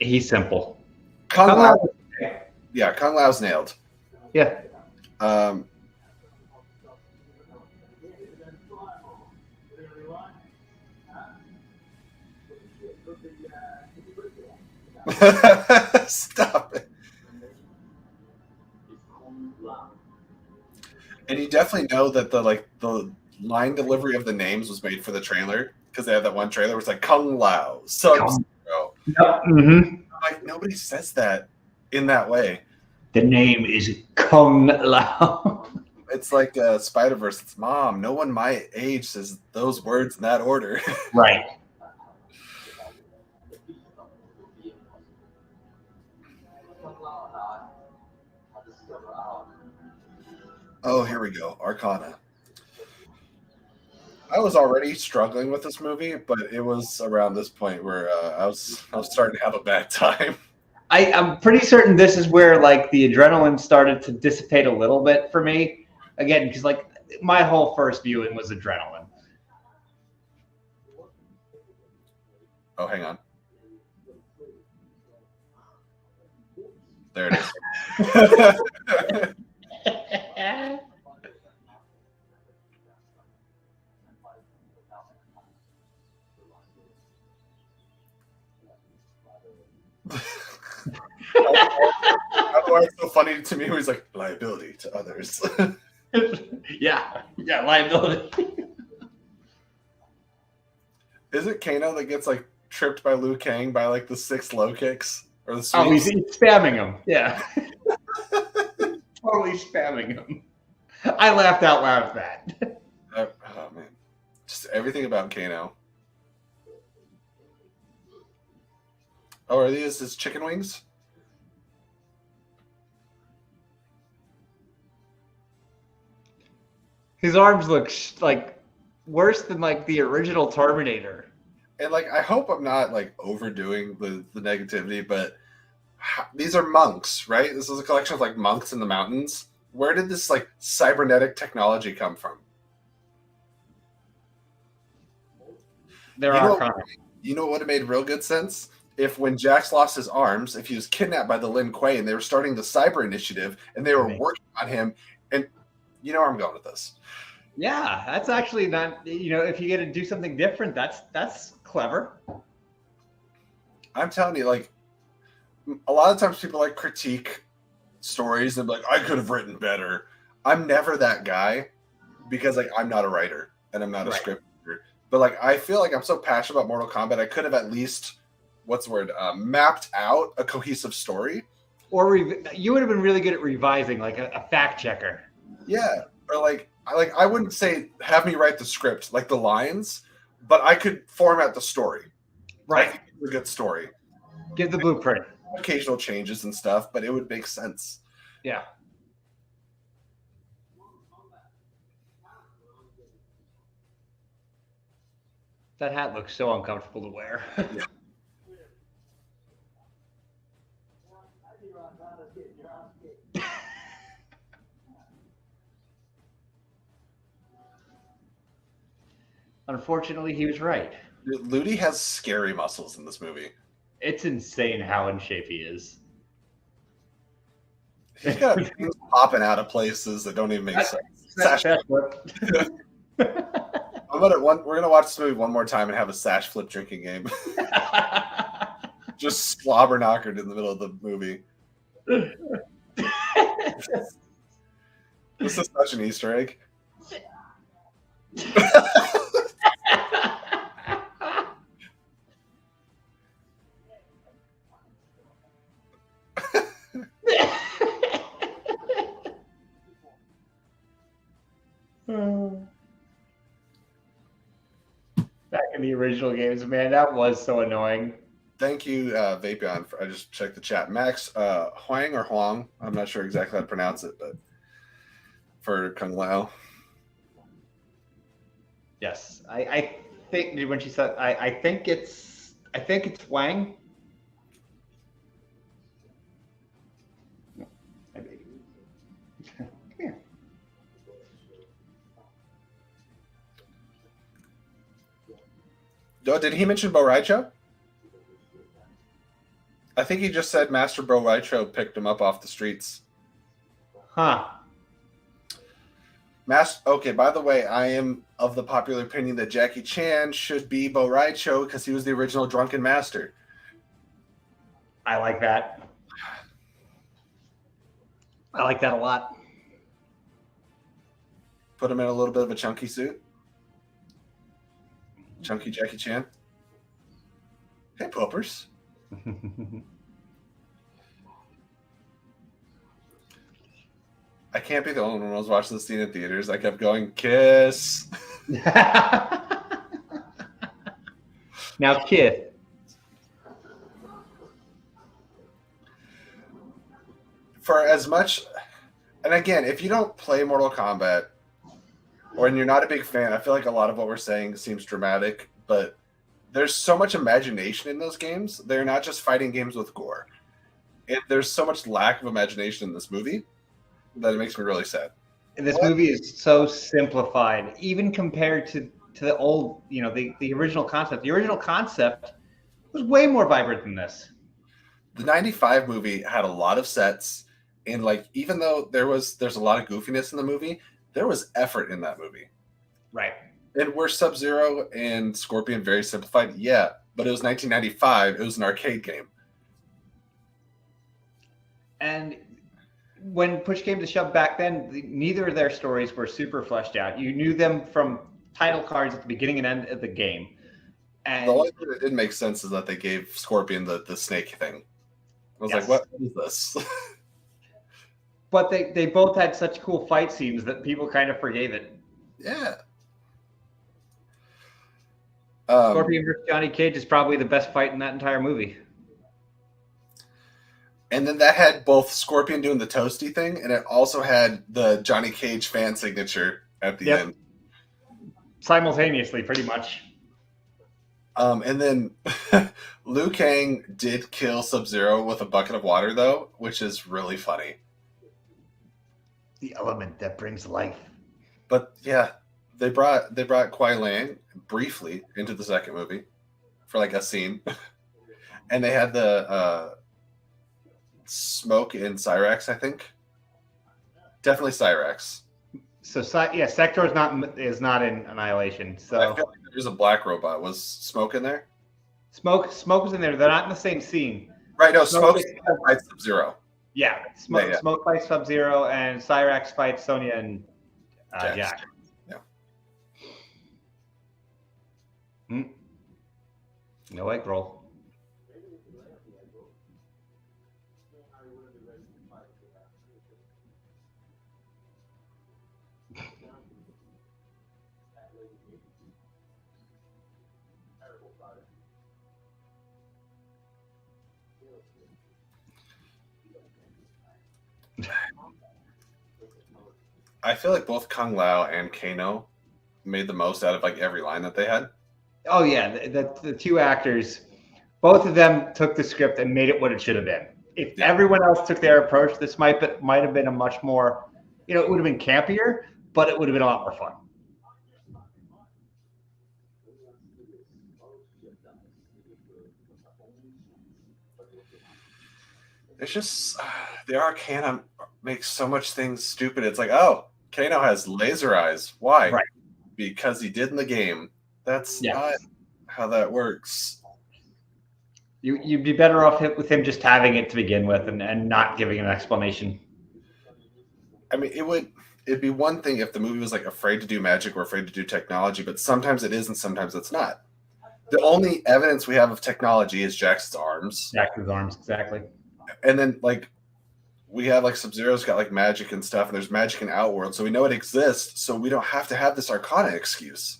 easy. He's simple. Kung Lao, yeah, Kung Lao's nailed. Yeah. Stop it. And you definitely know that the line delivery of the names was made for the trailer because they had that one trailer where it's like Kung Lao, Sub-Zero. Yep. Mm-hmm. Like nobody says that in that way. The name is Kung Lao. It's like Spider-Verse. It's Mom. No one my age says those words in that order. Right. Oh, here we go. Arcana. I was already struggling with this movie, but it was around this point where I was starting to have a bad time. I'm pretty certain this is where like the adrenaline started to dissipate a little bit for me. Again, because like my whole first viewing was adrenaline. Oh, hang on. There it is. That's why it's so funny to me. He's like, liability to others. yeah, liability. Is it Kano that gets like tripped by Liu Kang by like the 6 low kicks or the sweeps? Oh, he's spamming him. Yeah, totally spamming him. I laughed out loud at that. Oh man, just everything about Kano. Oh, are these his chicken wings? His arms look like worse than like the original Terminator. And like, I hope I'm not like overdoing the negativity, but these are monks, right? This is a collection of like monks in the mountains. Where did this like cybernetic technology come from? There You know what would have made real good sense? If when Jax lost his arms, if he was kidnapped by the Lin Kuei and they were starting the cyber initiative and they were working on him, and you know where I'm going with this. Yeah, that's actually not, if you get to do something different, that's clever. I'm telling you, like, a lot of times people like critique stories and be like, I could have written better. I'm never that guy because like I'm not a writer and I'm not a script writer. But like I feel like I'm so passionate about Mortal Kombat, I could have at least mapped out a cohesive story. Or you would have been really good at revising, like a fact checker. Yeah, or I wouldn't say have me write the script, like the lines, but I could format the story. Right, I think it's a good story. Give the blueprint. Occasional changes and stuff, but it would make sense. Yeah. That hat looks so uncomfortable to wear. Yeah. Unfortunately, he was right. Ludi has scary muscles in this movie. It's insane how in shape he is. He's got things popping out of places that don't even make sense. We're gonna watch this movie one more time and have a sash flip drinking game. Just slobber knockered in the middle of the movie. This is such an Easter egg. Back in the original games, man, that was so annoying. Thank you, Vapion. I just checked the chat. Max Huang or Huang, I'm not sure exactly how to pronounce it, but for Kung Lao. Yes, I think when she said, I think it's Wang. Oh, did he mention Bo Raicho? I think he just said Master Bo Raicho picked him up off the streets. Huh. Okay, by the way, I am of the popular opinion that Jackie Chan should be Bo Raicho because he was the original Drunken Master. I like that. I like that a lot. Put him in a little bit of a chunky suit. Chunky Jackie Chan. Hey, poopers. I can't be the only one who was watching this scene in theaters. I kept going, kiss. Now, kiss. For as much, and again, if you don't play Mortal Kombat, or you're not a big fan, I feel like a lot of what we're saying seems dramatic, but there's so much imagination in those games. They're not just fighting games with gore. And there's so much lack of imagination in this movie that it makes me really sad. And this movie is so simplified, even compared to the old, the original concept. The original concept was way more vibrant than this. The 95 movie had a lot of sets, and like even though there's a lot of goofiness in the movie, there was effort in that movie. Right. And were Sub-Zero and Scorpion very simplified? Yeah, but it was 1995. It was an arcade game. And when push came to shove back then, neither of their stories were super fleshed out. You knew them from title cards at the beginning and end of the game. And the only thing that didn't make sense is that they gave Scorpion the snake thing. I was like, what is this? But they both had such cool fight scenes that people kind of forgave it. Yeah. Scorpion versus Johnny Cage is probably the best fight in that entire movie. And then that had both Scorpion doing the toasty thing, and it also had the Johnny Cage fan signature at the end. Simultaneously, pretty much. And then Liu Kang did kill Sub-Zero with a bucket of water, though, which is really funny. The element that brings life. But yeah, they brought Kuai Liang briefly into the second movie for like a scene, and they had the Smoke in Cyrax, I think. Definitely Cyrax. So Sector is not in Annihilation. So I feel like there's a black robot. Was Smoke in there? Smoke was in there. They're not in the same scene. Right. No, Smoke fights Sub-Zero. Yeah, Smoke fights Sub-Zero, and Cyrax fights Sonya and Jack. Yeah. No egg roll. I feel like both Kung Lao and Kano made the most out of like every line that they had. Oh yeah, the two actors, both of them took the script and made it what it should have been. If everyone else took their approach, this might have been a much more, it would have been campier, but it would have been a lot more fun. It's just the Arcana makes so much things stupid. It's like, oh, Kano has laser eyes. Why? Right. Because he did in the game. That's not how that works. You'd be better off with him just having it to begin with and not giving an explanation. I mean, it'd be one thing if the movie was like afraid to do magic or afraid to do technology, but sometimes it is and sometimes it's not. The only evidence we have of technology is Jax's arms. Jax's arms, exactly. And then like we have like Sub-Zero's got like magic and stuff, and there's magic in Outworld, so we know it exists, so we don't have to have this Arcana excuse.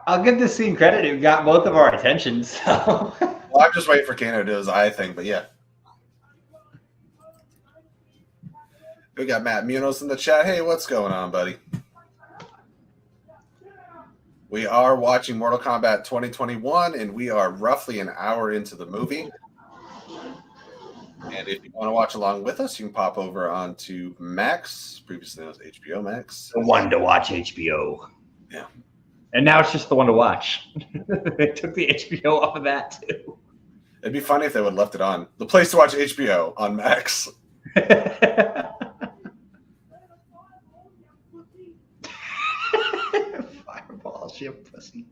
I'll give this scene credit. It got both of our attention. So. Well, I'm just waiting for Kano to do his eye thing, but yeah. We got Matt Munoz in the chat. Hey, what's going on, buddy? We are watching Mortal Kombat 2021, and we are roughly an hour into the movie. And if you want to watch along with us, you can pop over onto Max, previously known as HBO Max. The one to watch HBO. Yeah. And now it's just the one to watch. They took the HBO off of that, too. It'd be funny if they would have left it on. The place to watch HBO on Max. Fireball, shit, pussy.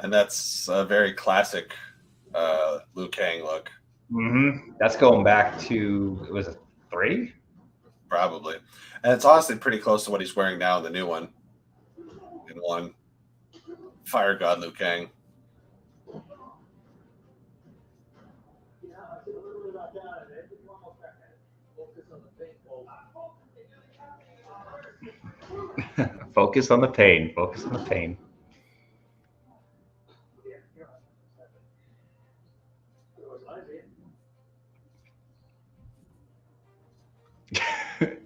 And that's a very classic Liu Kang look. Mm-hmm. That's going back to, was it 3? Probably. And it's honestly pretty close to what he's wearing now in the new one. In 1. Fire God Liu Kang. Focus on the pain. Focus on the pain.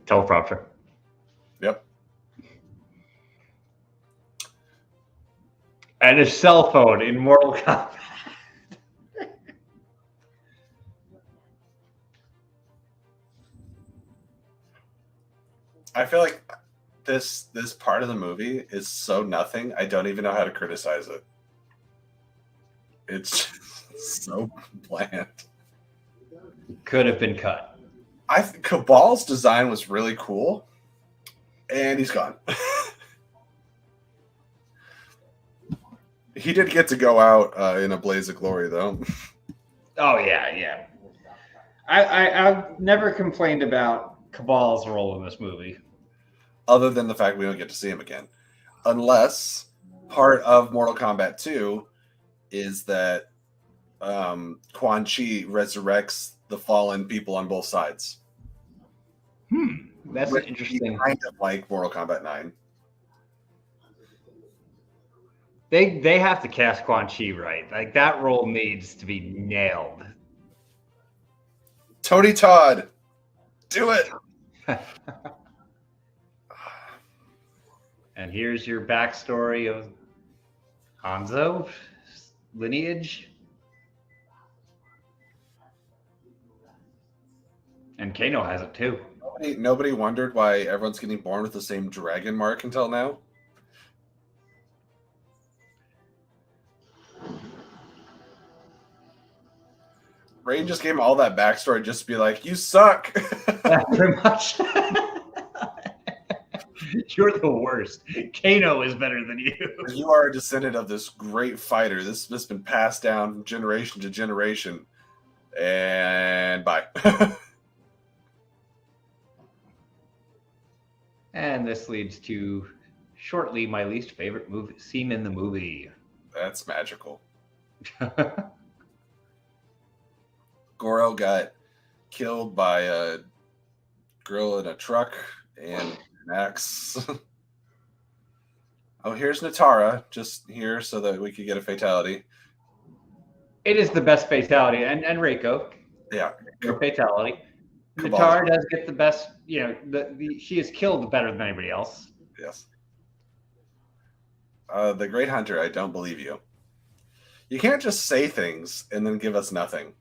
Teleprompter. Yep. And a cell phone in Mortal Kombat. I feel like this part of the movie is so nothing. I don't even know how to criticize it. It's just so bland. Could have been cut. I think Cabal's design was really cool, and he's gone. He did get to go out in a blaze of glory, though. Oh yeah. I've never complained about Cabal's role in this movie. Other than the fact we don't get to see him again. Unless part of Mortal Kombat 2 is that Quan Chi resurrects the fallen people on both sides. That's interesting. Kind of like Mortal Kombat 9. They have to cast Quan Chi right. Like that role needs to be nailed. Tony Todd, do it. And here's your backstory of Hanzo lineage. And Kano has it too. Nobody wondered why everyone's getting born with the same dragon mark until now. Rain just gave him all that backstory just to be like, you suck. Yeah, pretty much. You're the worst. Kano is better than you. You are a descendant of this great fighter. This has been passed down from generation to generation. And bye. And this leads to shortly my least favorite scene in the movie. That's magical. Goro got killed by a girl in a truck and an axe. Oh, here's Natara, just here so that we could get a fatality. It is the best fatality, and Reiko. Yeah, Her fatality. Cabal. Natara does get the best. You know, she is killed better than anybody else. Yes. The Great Hunter, I don't believe you. You can't just say things and then give us nothing.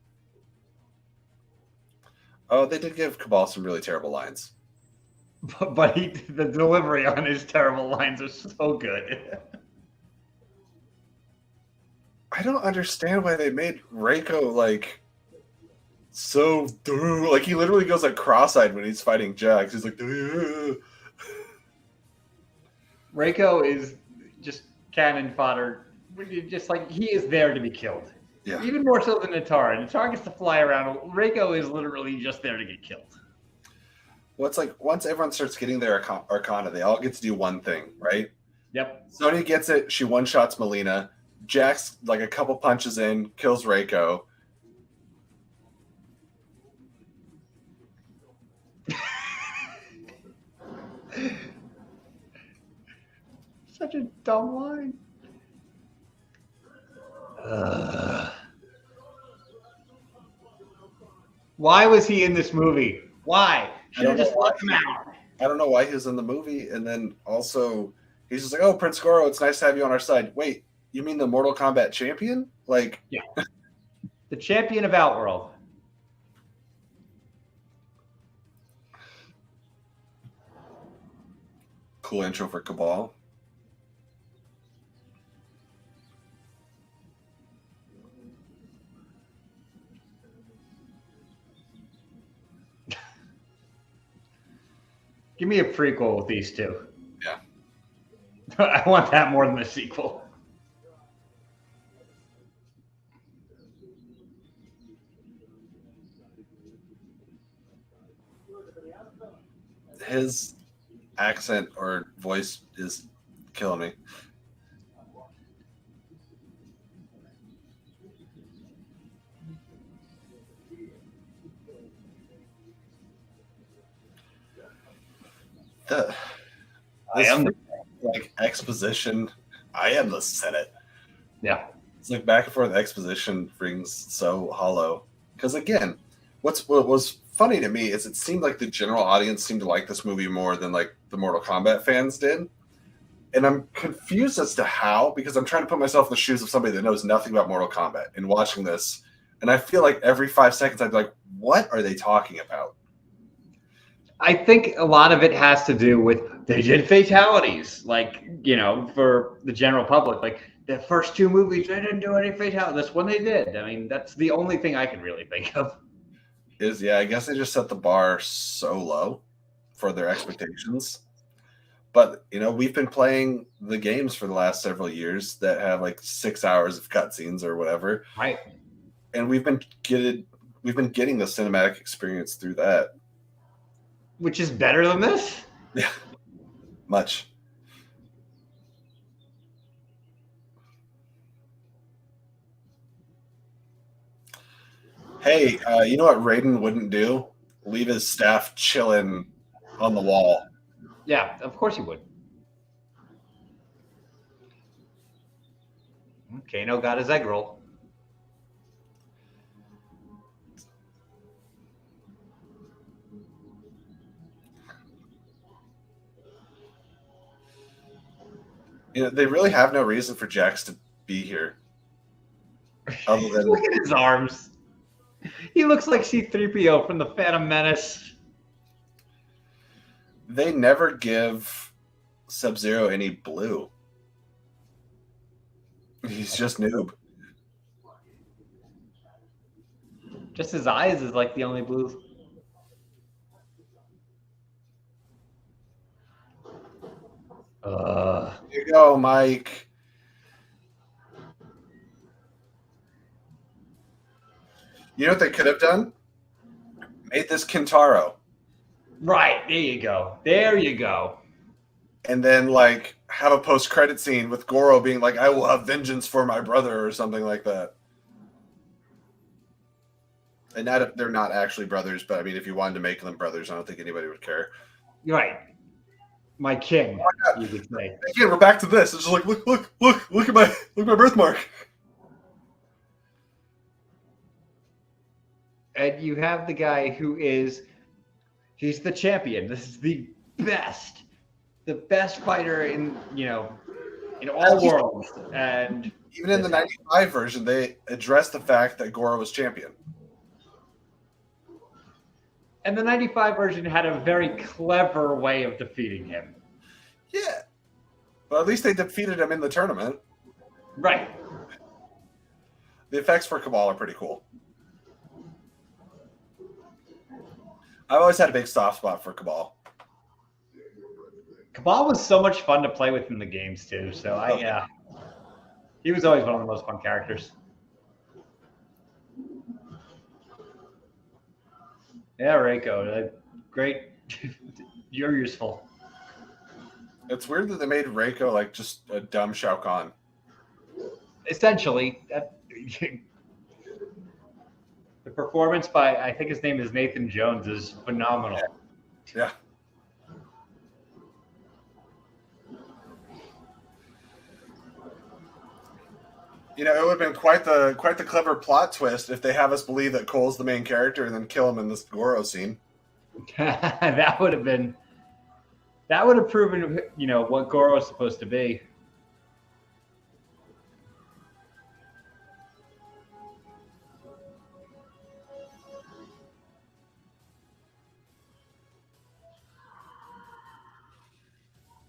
Oh, they did give Cabal some really terrible lines. But the delivery on his terrible lines are so good. I don't understand why they made Reiko like so like he literally goes like cross-eyed when he's fighting Jax. He's like Reiko is just cannon fodder. Just like he is there to be killed. Yeah. Even more so than Natara. Natara gets to fly around. Reiko is literally just there to get killed. Well, it's like once everyone starts getting their Arcana, they all get to do one thing, right? Yep. Sonya gets it. She one-shots Melina. Jax, like a couple punches in, kills Reiko. Such a dumb line. Why was he in this movie? Why? Should have just left him out. I don't know why he was in the movie, and then also he's just like, "Oh, Prince Goro, it's nice to have you on our side." Wait, you mean the Mortal Kombat champion? Like, yeah, the champion of Outworld. Cool intro for Cabal. Give me a prequel with these two. Yeah. I want that more than a sequel. His accent or voice is killing me. The I this am. like exposition. I am the Senate. Yeah. It's like back and forth exposition rings so hollow. Because again, what was funny to me is it seemed like the general audience seemed to like this movie more than like the Mortal Kombat fans did. And I'm confused as to how, because I'm trying to put myself in the shoes of somebody that knows nothing about Mortal Kombat and watching this. And I feel like every 5 seconds I'd be like, what are they talking about? I think a lot of it has to do with they did fatalities, like, for the general public. Like the first 2 movies, they didn't do any fatalities. This one they did. I mean, that's the only thing I can really think of. I guess they just set the bar so low for their expectations. But we've been playing the games for the last several years that have like 6 hours of cutscenes or whatever, Right. and we've been getting the cinematic experience through that. Which is better than this? Yeah, much. Hey, you know what Raiden wouldn't do? Leave his staff chilling on the wall. Yeah, of course he would. Kano got his egg roll. They really have no reason for Jax to be here. Other than Look at his arms. He looks like C-3PO from the Phantom Menace. They never give Sub-Zero any blue. He's just noob. Just his eyes is like the only blue. Here you go, Mike. You know what they could have done? Made this Kintaro. Right, there you go. There you go. And then, like, have a post-credit scene with Goro being like, I will have vengeance for my brother or something like that. And they're not actually brothers, but I mean, if you wanted to make them brothers, I don't think anybody would care. Right. My king, Oh, you could say. Again, we're back to this. It's just like, look at my birthmark. And you have the guy who he's the champion. This is the best fighter in all worlds. And even in the 95 version, they addressed the fact that Goro was champion. And the 95 version had a very clever way of defeating him. Yeah. But at least they defeated him in the tournament. Right. The effects for Cabal are pretty cool. I've always had a big soft spot for Cabal. Cabal was so much fun to play with in the games too. So he was always one of the most fun characters. Yeah, Reiko, great. You're useful. It's weird that they made Reiko like just a dumb Shao Kahn. Essentially, the performance by, I think his name is Nathan Jones, is phenomenal. Yeah. It would have been quite the clever plot twist if they have us believe that Cole's the main character and then kill him in this Goro scene. That would have proven, what Goro is supposed to be.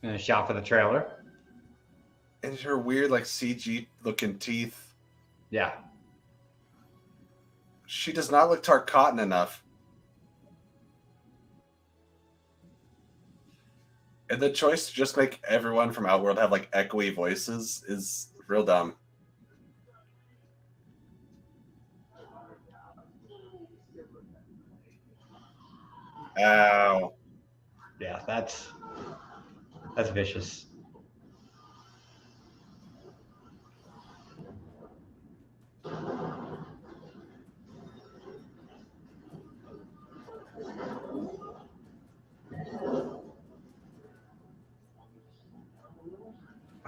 And a shot for the trailer. And her weird, like, CG-looking teeth. Yeah. She does not look Tarkatan enough. And the choice to just make everyone from Outworld have, like, echoey voices is real dumb. Ow. Yeah, that's vicious.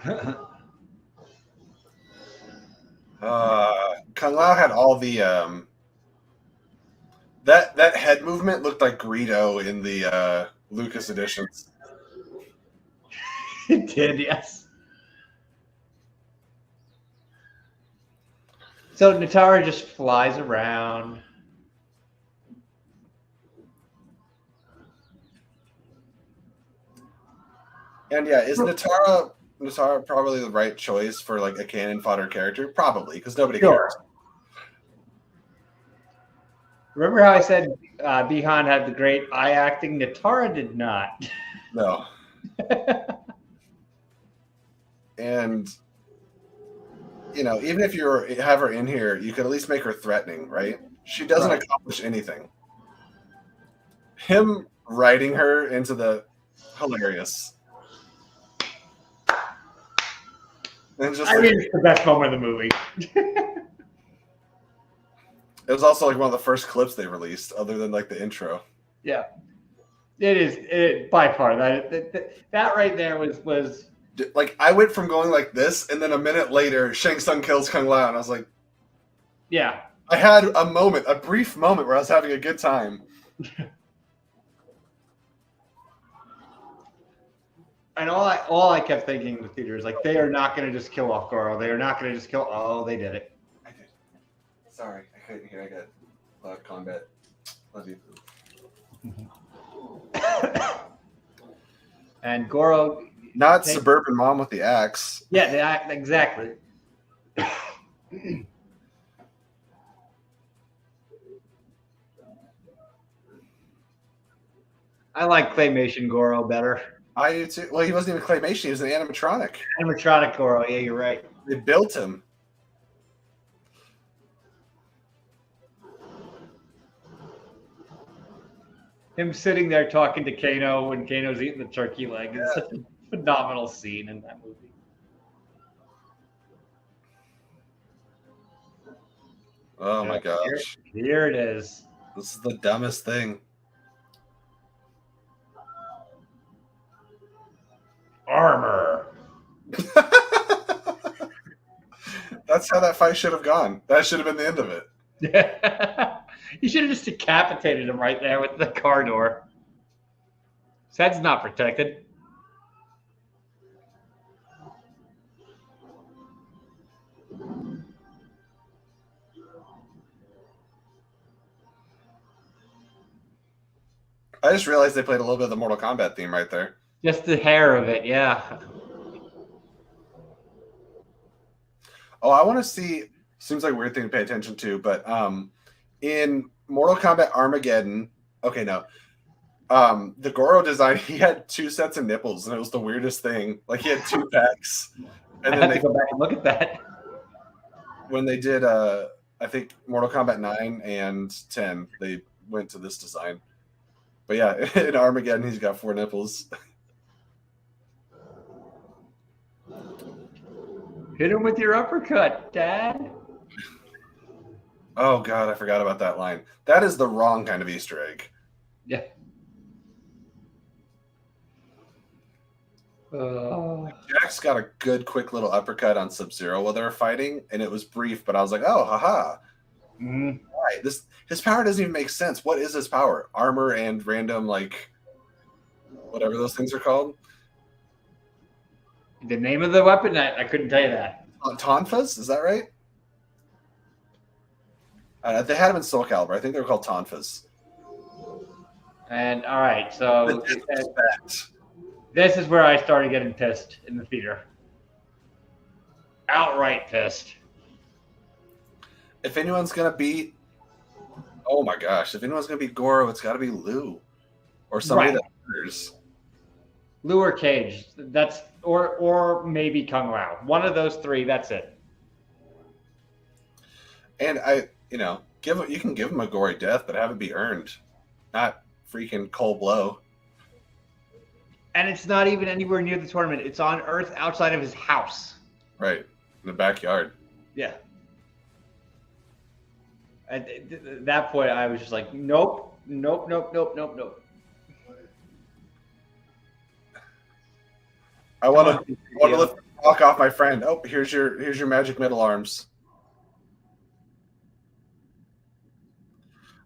Kung Lao had all the that head movement looked like Greedo in the Lucas editions. It did, yes. So Natara just flies around. And yeah, is Natara probably the right choice for like a cannon fodder character? Probably, because nobody cares. Remember how I said Bihan had the great eye acting? Natara did not. No. And you know, even if you have her in here, you could at least make her threatening, right? She doesn't accomplish anything. Him riding her into the hilarious. And just I mean, it's the best moment of the movie. It was also like one of the first clips they released, other than like the intro. Yeah, it is. It by far that right there was like I went from going like this, and then a minute later, Shang Tsung kills Kung Lao, and I was like, yeah. I had a brief moment where I was having a good time. And all I kept thinking in the theater is like, they are not going to just kill off Goro. They are not going to just kill. Oh, they did it. I did. Sorry, I couldn't hear. I got loud combat. Love you. And Goro. Not suburban mom with the axe. Yeah, exactly. I like claymation Goro better. I do too. Well, he wasn't even claymation; he was an animatronic. Animatronic Goro. Yeah, you're right. They built him. Him sitting there talking to Kano when Kano's eating the turkey leg is such a phenomenal scene in that movie. Oh my gosh. Here it is. This is the dumbest thing. Armor. That's how that fight should have gone. That should have been the end of it. You should have just decapitated him right there with the car door. His head's not protected. I just realized they played a little bit of the Mortal Kombat theme right there. Just the hair of it, yeah. Oh, I want to see. Seems like a weird thing to pay attention to, but in Mortal Kombat Armageddon, okay, no, the Goro design, he had 2 sets of nipples, and it was the weirdest thing. Like he had 2 pecs, and then they go back and look at that. When they did, I think Mortal Kombat 9 and 10, they went to this design. But yeah, in Armageddon, he's got 4 nipples. Hit him with your uppercut, Dad. Oh God, I forgot about that line. That is the wrong kind of Easter egg. Yeah. Jax got a good, quick little uppercut on Sub-Zero while they were fighting, and it was brief, but I was like, oh, haha. Right. His power doesn't even make sense. What is his power? Armor and random, like, whatever those things are called? The name of the weapon, I couldn't tell you that. Tonfas? Is that right? They had them in Soul Calibur. I think they were called Tonfas. And all right, so this is where I started getting pissed in the theater. Outright pissed. If anyone's gonna beat, oh my gosh, if anyone's gonna beat Goro, it's got to be Liu or somebody that matters. Liu or Cage. That's or maybe Kung Lao. One of those 3. That's it. And you can give him a gory death, but have it be earned, not freaking cold blow. And it's not even anywhere near the tournament. It's on Earth outside of his house. Right, in the backyard. Yeah. At that point, I was just like, nope. I want to lift Walk off, my friend. Oh, here's your magic middle arms.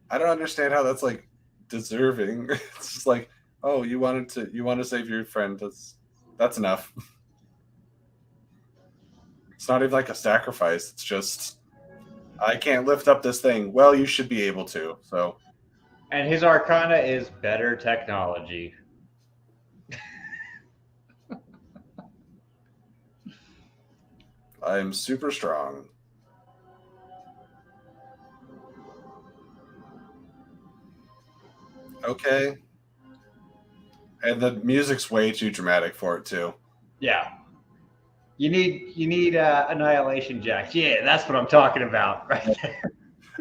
I don't understand how that's like deserving. It's just like, oh, you want to save your friend. That's enough. It's not even like a sacrifice. It's just I can't lift up this thing. Well, you should be able to. So, And his arcana is better technology. I'm super strong. Okay. And the music's way too dramatic for it too. Yeah. You need Annihilation Jack. Yeah, that's what I'm talking about right there.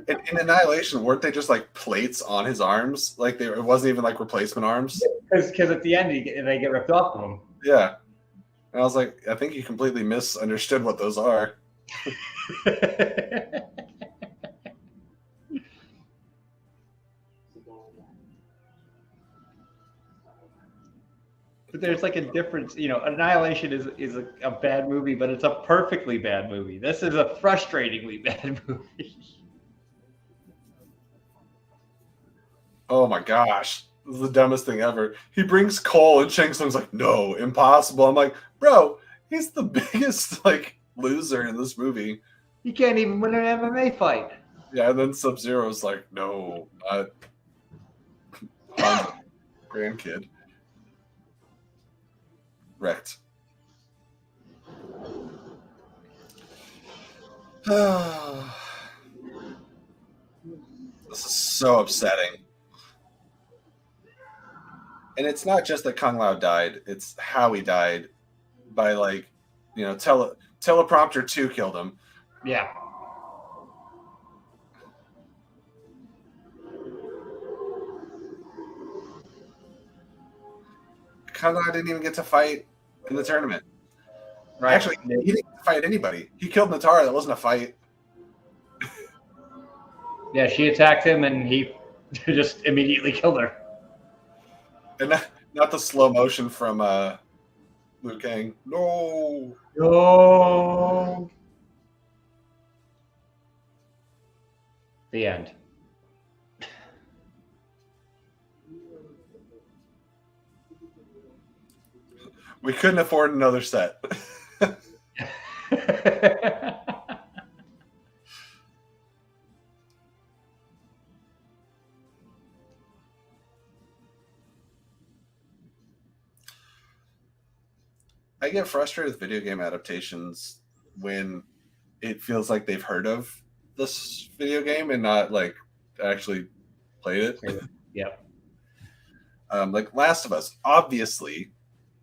In Annihilation, weren't they just like plates on his arms? Like it wasn't even like replacement arms. Because at the end they get ripped off of him. Yeah. And I was like, I think you completely misunderstood what those are. But there's like a difference, Annihilation is a bad movie, but it's a perfectly bad movie. This is a frustratingly bad movie. Oh my gosh. This is the dumbest thing ever. He brings Cole and Shang Tsung's like, no, impossible. I'm like, bro, he's the biggest like loser in this movie. He can't even win an MMA fight. Yeah, and then Sub-Zero's like, no, grandkid. Wrecked. This is so upsetting. And it's not just that Kung Lao died, it's how he died by like, teleprompter 2 killed him. Yeah. Kung Lao didn't even get to fight in the tournament. Right. Actually, he didn't fight anybody. He killed Natara. That wasn't a fight. Yeah, she attacked him and he just immediately killed her. And not the slow motion from Liu Kang. No. No. The end. We couldn't afford another set. I get frustrated with video game adaptations when it feels like they've heard of this video game and not like actually played it. Yep. Like Last of Us, obviously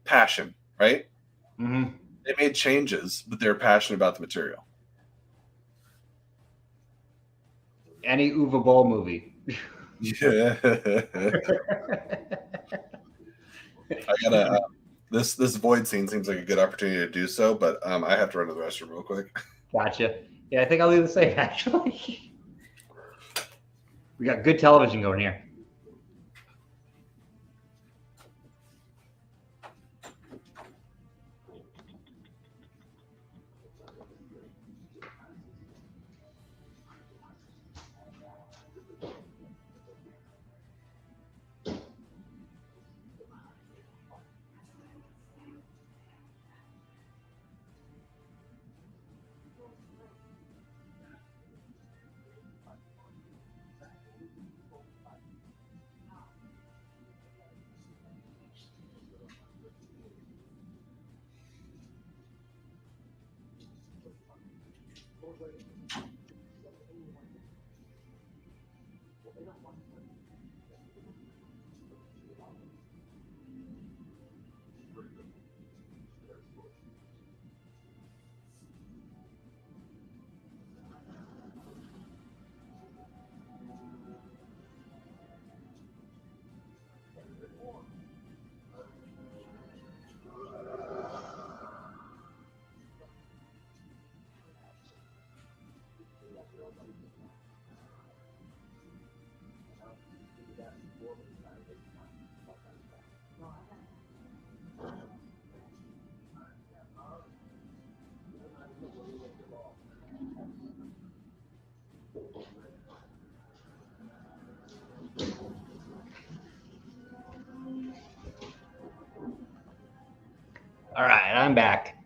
passion, right? Mm-hmm. They made changes, but they're passionate about the material. Any Uwe Boll movie. Yeah. I gotta. This void scene seems like a good opportunity to do so, but I have to run to the restroom real quick. Gotcha. Yeah, I think I'll do the same, actually. We got good television going here. right, I'm back.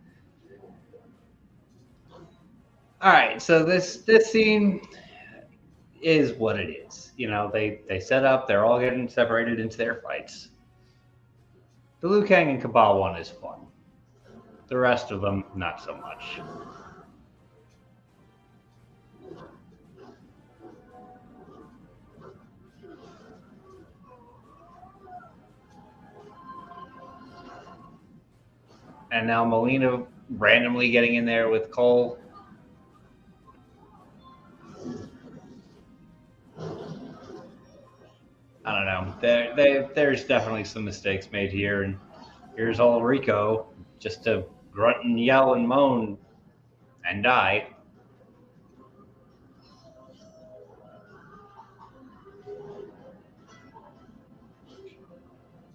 All right, so this scene is what it is. You know, they set up. They're all getting separated into their fights. The Liu Kang and Cabal one is fun. The rest of them, not so much. And now Melina randomly getting in there with Cole. I don't know. There's definitely some mistakes made here, and here's old Rico just to grunt and yell and moan and die.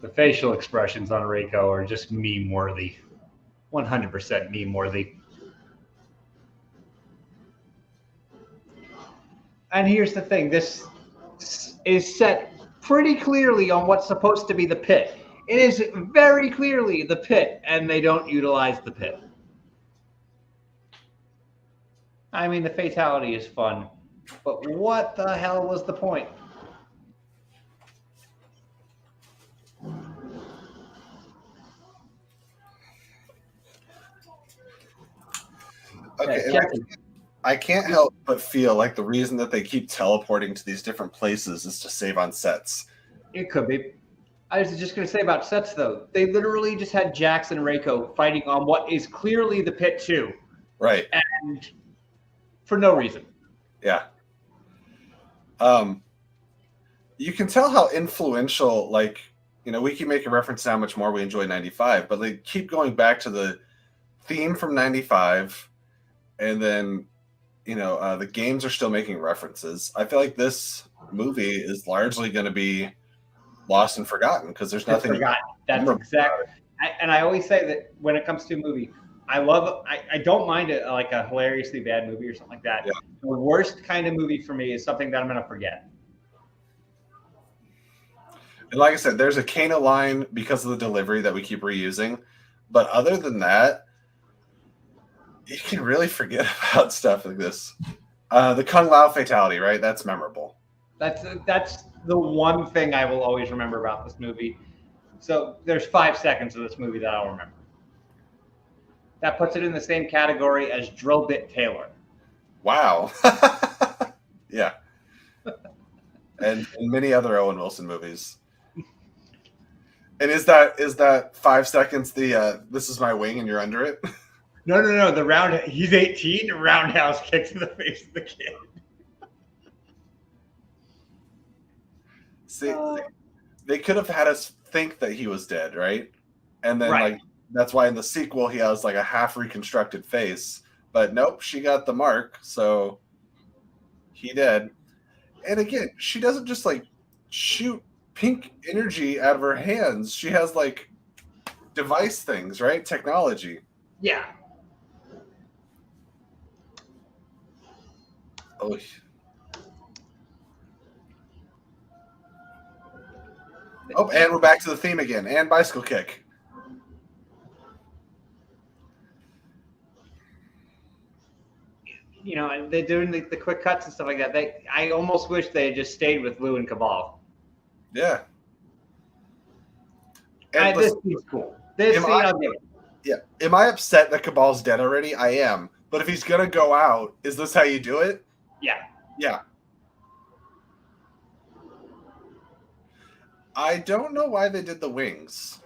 The facial expressions on Rico are just meme-worthy. 100% meme-worthy. And here's the thing. This is set pretty clearly on what's supposed to be the pit. It is very clearly the pit, and they don't utilize the pit. I mean, the fatality is fun, but what the hell was the point? Okay, I can't help but feel like the reason that they keep teleporting to these different places is to save on sets. It could be. I was just going to say about sets, though. They literally just had Jax and Reiko fighting on what is clearly the pit, too. Right. And for no reason. Yeah. You can tell how influential, like, you know, we keep making reference to how much more we enjoy 95, but they keep going back to the theme from 95, and then, you know, the games are still making references. I feel like this movie is largely going to be lost and forgotten because there's nothing. That's exactly. And I always say that when it comes to a movie, I don't mind it like a hilariously bad movie or something like that. Yeah. The worst kind of movie for me is something that I'm going to forget. And like I said, there's a Kano line because of the delivery that we keep reusing. But other than that, you can really forget about stuff like this. The Kung Lao fatality, right? That's memorable. That's the one thing I will always remember about this movie. So there's 5 seconds of this movie that I'll remember. That puts it in the same category as Drill Bit Taylor. Wow. Yeah. And many other Owen Wilson movies. And is that 5 seconds the this is my wing and you're under it? No. He's 18. The roundhouse kicks in the face of the kid. See, they could have had us think that he was dead, right? And then like that's why in the sequel he has like a half reconstructed face. But nope, she got the mark, so he dead. And again, she doesn't just like shoot pink energy out of her hands. She has like device things, right? Technology. Yeah. Oh. Oh, and we're back to the theme again. And bicycle kick. You know, they're doing the quick cuts and stuff like that. I almost wish they had just stayed with Lou and Cabal. Yeah. And This is cool. Am I upset that Cabal's dead already? I am. But if he's gonna go out, is this how you do it? Yeah. Yeah. I don't know why they did the wings.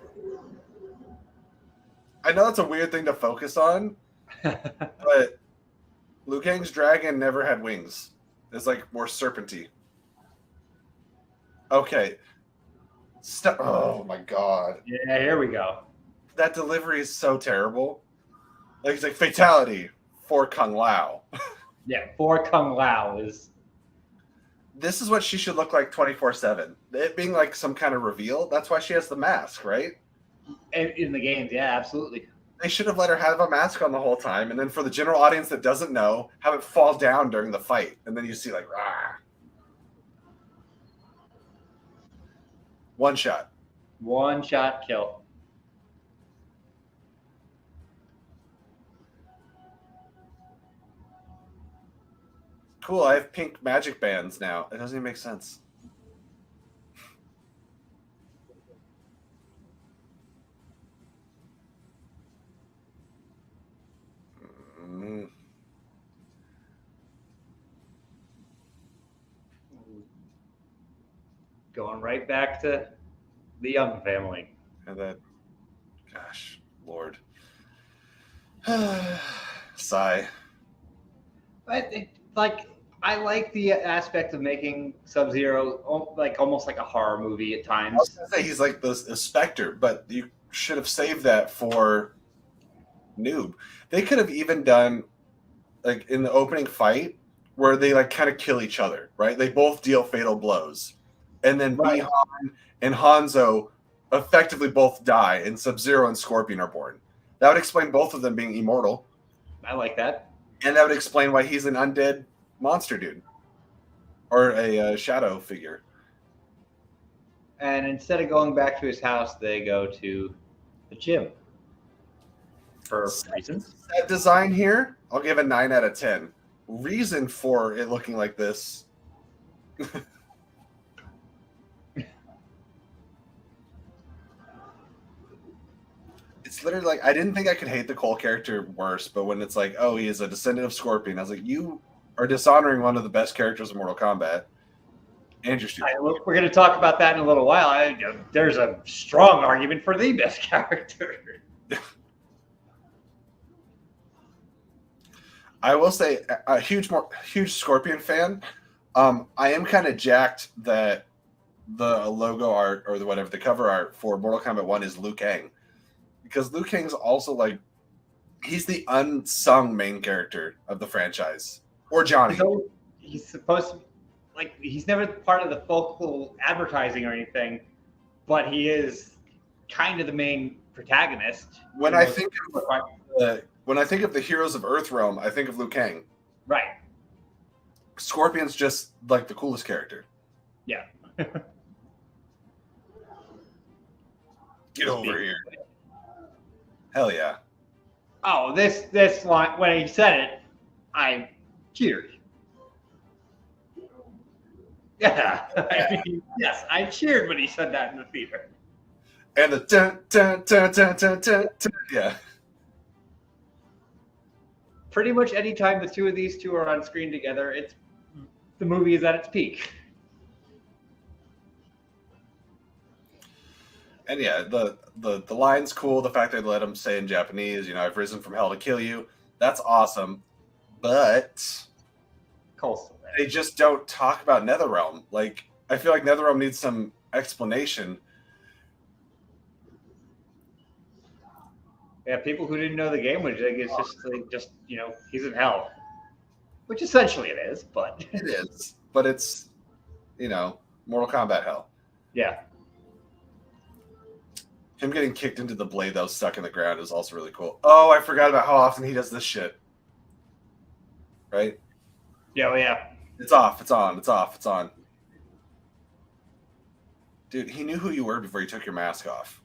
I know that's a weird thing to focus on, but Liu Kang's dragon never had wings. It's like more serpenty. Okay. Oh my god. Yeah, here we go. That delivery is so terrible. Like it's like fatality for Kung Lao. Yeah, for Kung Lao is. This is what she should look like 24/7. It being like some kind of reveal. That's why she has the mask, right? In the games, yeah, absolutely. They should have let her have a mask on the whole time, and then for the general audience that doesn't know, have it fall down during the fight, and then you see like, rah. One shot kill. Cool, I have pink magic bands now. It doesn't even make sense. Mm. Going right back to the Young family. And that, gosh, Lord. Sigh. I like the aspect of making Sub-Zero like almost like a horror movie at I was times. gonna say he's like the Spectre, but you should have saved that for Noob. They could have even done like in the opening fight where they like kind of kill each other, right? They both deal fatal blows, and then Right. Bihan and Hanzo effectively both die, and Sub-Zero and Scorpion are born. That would explain both of them being immortal, I like that. and that would explain why he's an undead monster dude or a shadow figure. And instead of going back to his house, they go to the gym for reasons. That design here, I'll give a 9 out of 10. Reason for it looking like this. It's literally like I didn't think I could hate the Cole character worse, but when it's like, oh, he is a descendant of Scorpion, I was like, you are dishonoring one of the best characters in Mortal Kombat. And you're stupid. We're going to talk about that in a little while. There's a strong argument for the best character. I will say, a huge Scorpion fan. I am kind of jacked that the logo art or the cover art for Mortal Kombat 1 is Liu Kang, because Liu Kang's also like he's the unsung main character of the franchise, or Johnny. He's supposed to like he's never part of the focal advertising or anything, but he is kind of the main protagonist. When I think of the heroes of Earthrealm, I think of Liu Kang. Right. Scorpion's just like the coolest character. Yeah. Get over here. Hell yeah. Oh, this line, when he said it, I cheered. Yeah. I mean, yes, I cheered when he said that in the theater. And the dun, dun, dun, dun, dun, dun, dun, yeah. Pretty much any time the two of these two are on screen together, the movie is at its peak. And yeah, the line's cool. The fact they let him say in Japanese, I've risen from hell to kill you. That's awesome. But Kause. They just don't talk about Netherrealm. Like, I feel like Netherrealm needs some explanation. Yeah, people who didn't know the game would think it's just he's in hell, which essentially it is. But it is, but it's Mortal Kombat hell. Yeah. Him getting kicked into the blade that was stuck in the ground is also really cool. Oh, I forgot about how often he does this shit. Right? Yeah, well, yeah. It's off. It's on. It's off. It's on. Dude, he knew who you were before you took your mask off.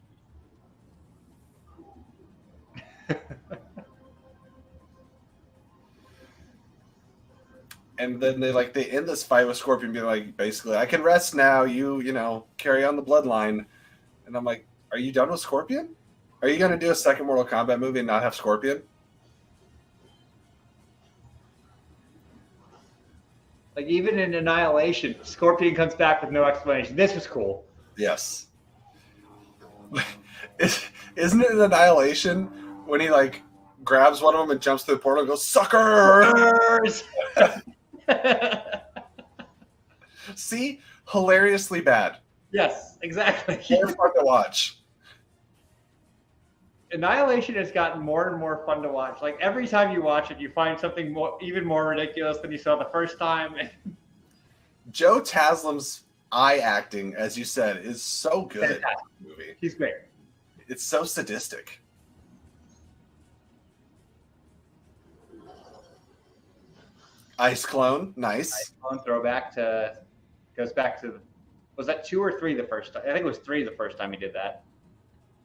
And then they end this fight with Scorpion being like, basically, I can rest now. You carry on the bloodline. And I'm like, are you done with Scorpion? Are you going to do a second Mortal Kombat movie and not have Scorpion? Like, even in Annihilation, Scorpion comes back with no explanation. This was cool. Yes. Isn't it an Annihilation when he grabs one of them and jumps through the portal and goes, suckers! See? Hilariously bad. Yes, exactly. More fun to watch. Annihilation has gotten more and more fun to watch. Like, every time you watch it, you find something even more ridiculous than you saw the first time. Joe Taslim's eye acting, as you said, is so good in this movie. He's great. It's so sadistic. Ice Clone, nice. Ice Clone throwback goes back to, was that 2 or 3 the first time? I think it was 3 the first time he did that.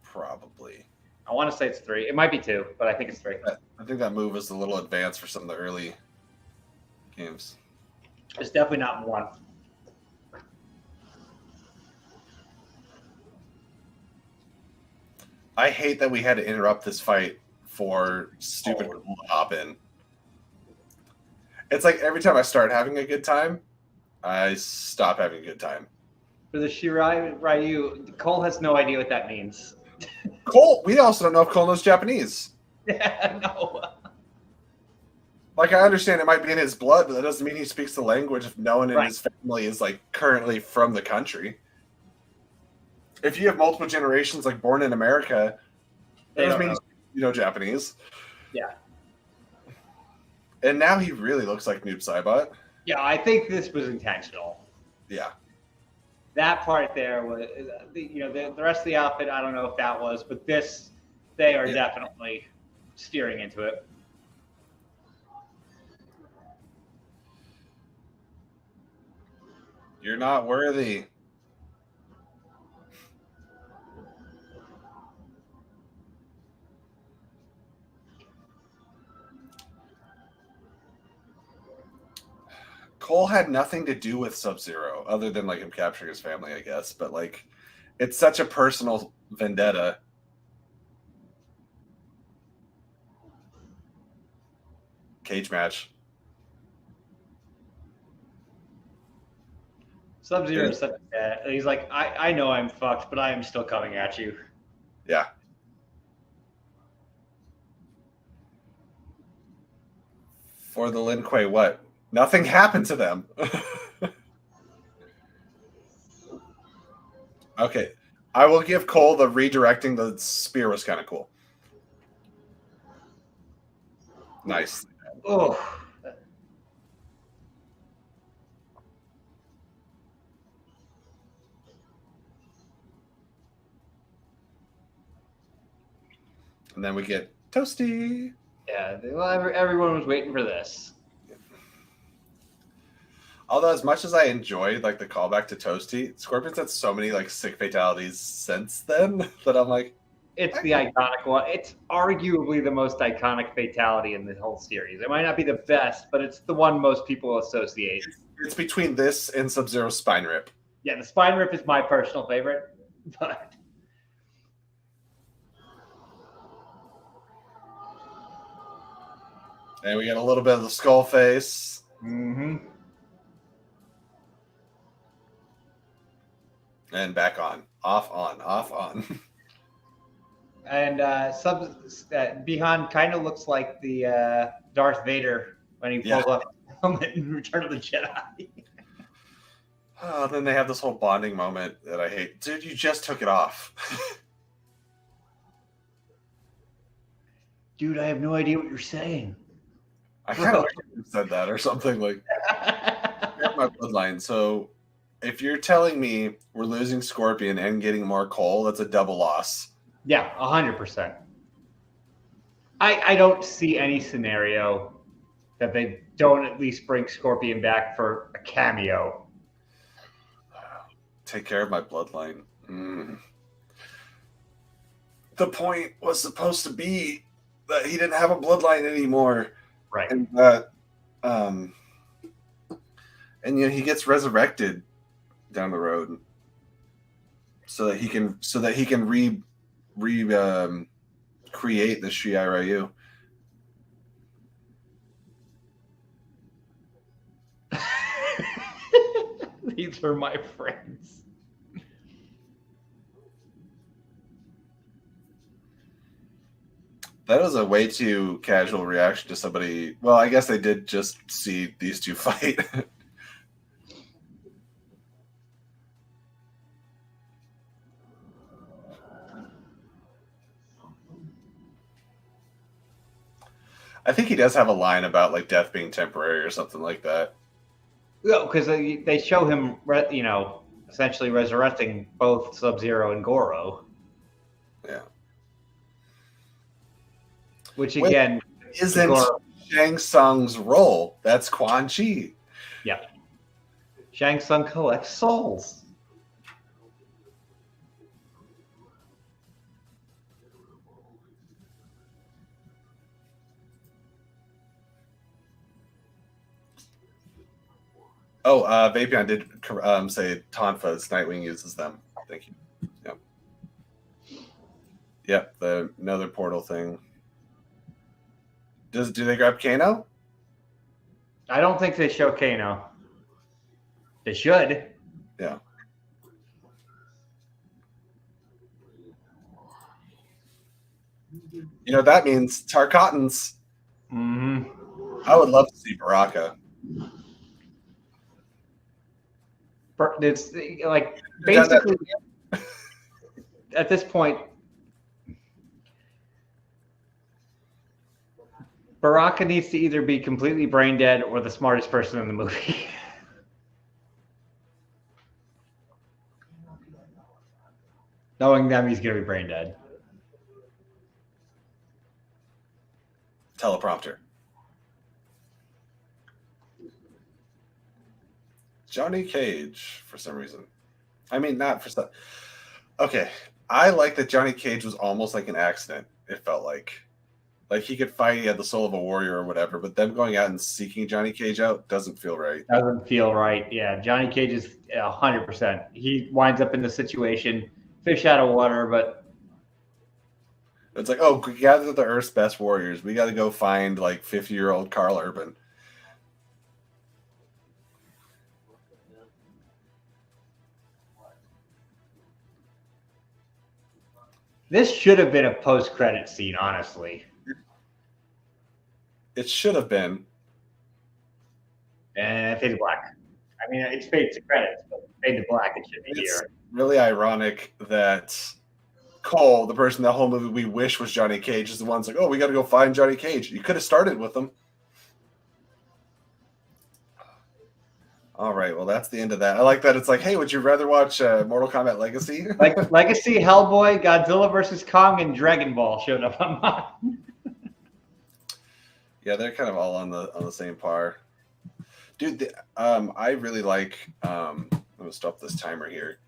Probably. I want to say it's 3. It might be 2, but I think it's 3. I think that move is a little advanced for some of the early games. It's definitely not one. I hate that we had to interrupt this fight for stupid hop-in. It's like every time I start having a good time, I stop having a good time. For the Shirai Ryu, Cole has no idea what that means. Cole, we also don't know if Cole knows Japanese. Yeah, no. Like, I understand it might be in his blood, but that doesn't mean he speaks the language if no one in his family is, like, currently from the country. If you have multiple generations, like, born in America, that doesn't mean you know Japanese. Yeah. And now he really looks like Noob Saibot. Yeah, I think this was intentional. Yeah. That part there was, the rest of the outfit, I don't know if that was, but this, they are definitely steering into it. You're not worthy. Cole had nothing to do with Sub-Zero other than like him capturing his family, I guess. But like, it's such a personal vendetta. Cage match. Sub-Zero is such a, he's like, I know I'm fucked, but I am still coming at you. Yeah. For the Lin Kuei, what? Nothing happened to them. Okay. I will give Cole the redirecting the spear was kind of cool. Nice. Oh. And then we get Toasty. Yeah, well, everyone was waiting for this. Although, as much as I enjoyed like the callback to Toasty, Scorpion's had so many like sick fatalities since then that I'm like, it's the iconic one. It's arguably the most iconic fatality in the whole series. It might not be the best, but it's the one most people associate. It's between this and Sub-Zero spine rip. Yeah, the spine rip is my personal favorite, but. And we get a little bit of the skull face. Mm-hmm. And back on. Off on. Off on. And Bihan kind of looks like the Darth Vader when he pulls off the helmet in Return of the Jedi. Oh, then they have this whole bonding moment that I hate. Dude, you just took it off. Dude, I have no idea what you're saying. I kind of wish you said that or something like my bloodline. So if you're telling me we're losing Scorpion and getting more Cole, that's a double loss. Yeah, 100%. I don't see any scenario that they don't at least bring Scorpion back for a cameo. Take care of my bloodline. The point was supposed to be that he didn't have a bloodline anymore. Right. And that and he gets resurrected down the road so that he can create the Shirai Ryu. These are my friends. That was a way too casual reaction to somebody. Well, I guess they did just see these two fight. I think he does have a line about like death being temporary or something like that. No, because they show him, essentially resurrecting both Sub-Zero and Goro. Yeah. Which again isn't Shang Tsung's role. That's Quan Chi. Yeah. Shang Tsung collects souls. Oh, Vapion did say Tonfa's Nightwing uses them. Thank you. Yep. Yep, the another portal thing. Do they grab Kano? I don't think they show Kano. They should. Yeah. You know, that means Tarkatans. Mm-hmm. I would love to see Baraka. It's like basically at this point, Baraka needs to either be completely brain dead or the smartest person in the movie. Knowing them, he's going to be brain dead. Teleprompter. Johnny Cage, for some reason. I mean, not for some. Okay, I like that Johnny Cage was almost like an accident. It felt like he could fight. He had the soul of a warrior or whatever. But them going out and seeking Johnny Cage out doesn't feel right. Doesn't feel right. Yeah, Johnny Cage is 100%. He winds up in the situation, fish out of water, but it's like, oh, gather the Earth's best warriors. We got to go find like 50-year-old Carl Urban. This should have been a post-credit scene, honestly. It should have been. And fade to black. I mean, it's fade to credits, but fade to black, it should be It's here. really ironic that Cole, the person that whole movie we wish was Johnny Cage, is the one's like, oh, we got to go find Johnny Cage. You could have started with him. All right, well, that's the end of that. I like that. It's like, hey, would you rather watch Mortal Kombat Legacy? Like Legacy, Hellboy, Godzilla vs. Kong, and Dragon Ball showed up on mine. Yeah, they're kind of all on the same par. Dude, I really like, I'm going to stop this timer here,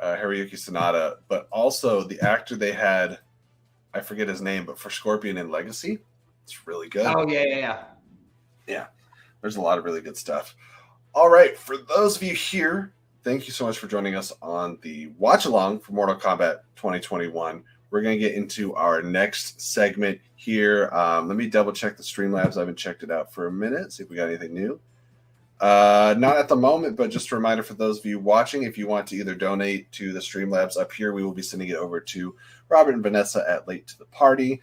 Hiroyuki Sanada, but also the actor they had, I forget his name, but for Scorpion in Legacy, it's really good. Oh, yeah. Yeah, there's a lot of really good stuff. All right, for those of you here, thank you so much for joining us on the watch along for Mortal Kombat 2021. We're going to get into our next segment here. Let me double check the Streamlabs. I haven't checked it out for a minute, see if we got anything new. Not at the moment, but just a reminder for those of you watching, if you want to either donate to the Streamlabs up here, we will be sending it over to Robert and Vanessa at Late to the Party.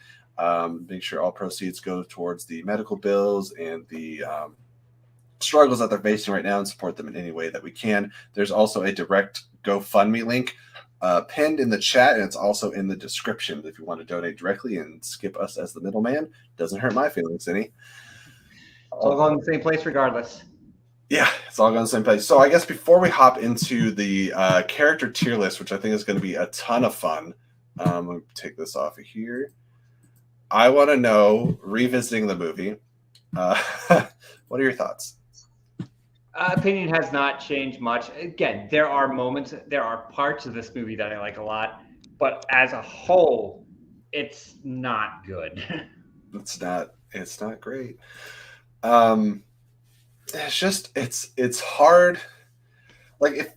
Make sure all proceeds go towards the medical bills and the struggles that they're facing right now and support them in any way that we can. There's also a direct GoFundMe link pinned in the chat, and it's also in the description if you want to donate directly and skip us as the middleman. Doesn't hurt my feelings any. It's all going in the same place regardless. Yeah, it's all going the same place. So I guess before we hop into the character tier list, which I think is going to be a ton of fun, let me take this off of here. I want to know, revisiting the movie, what are your thoughts? Opinion has not changed much. Again, there are moments, there are parts of this movie that I like a lot, but as a whole, it's not good. It's not great. It's just it's hard. Like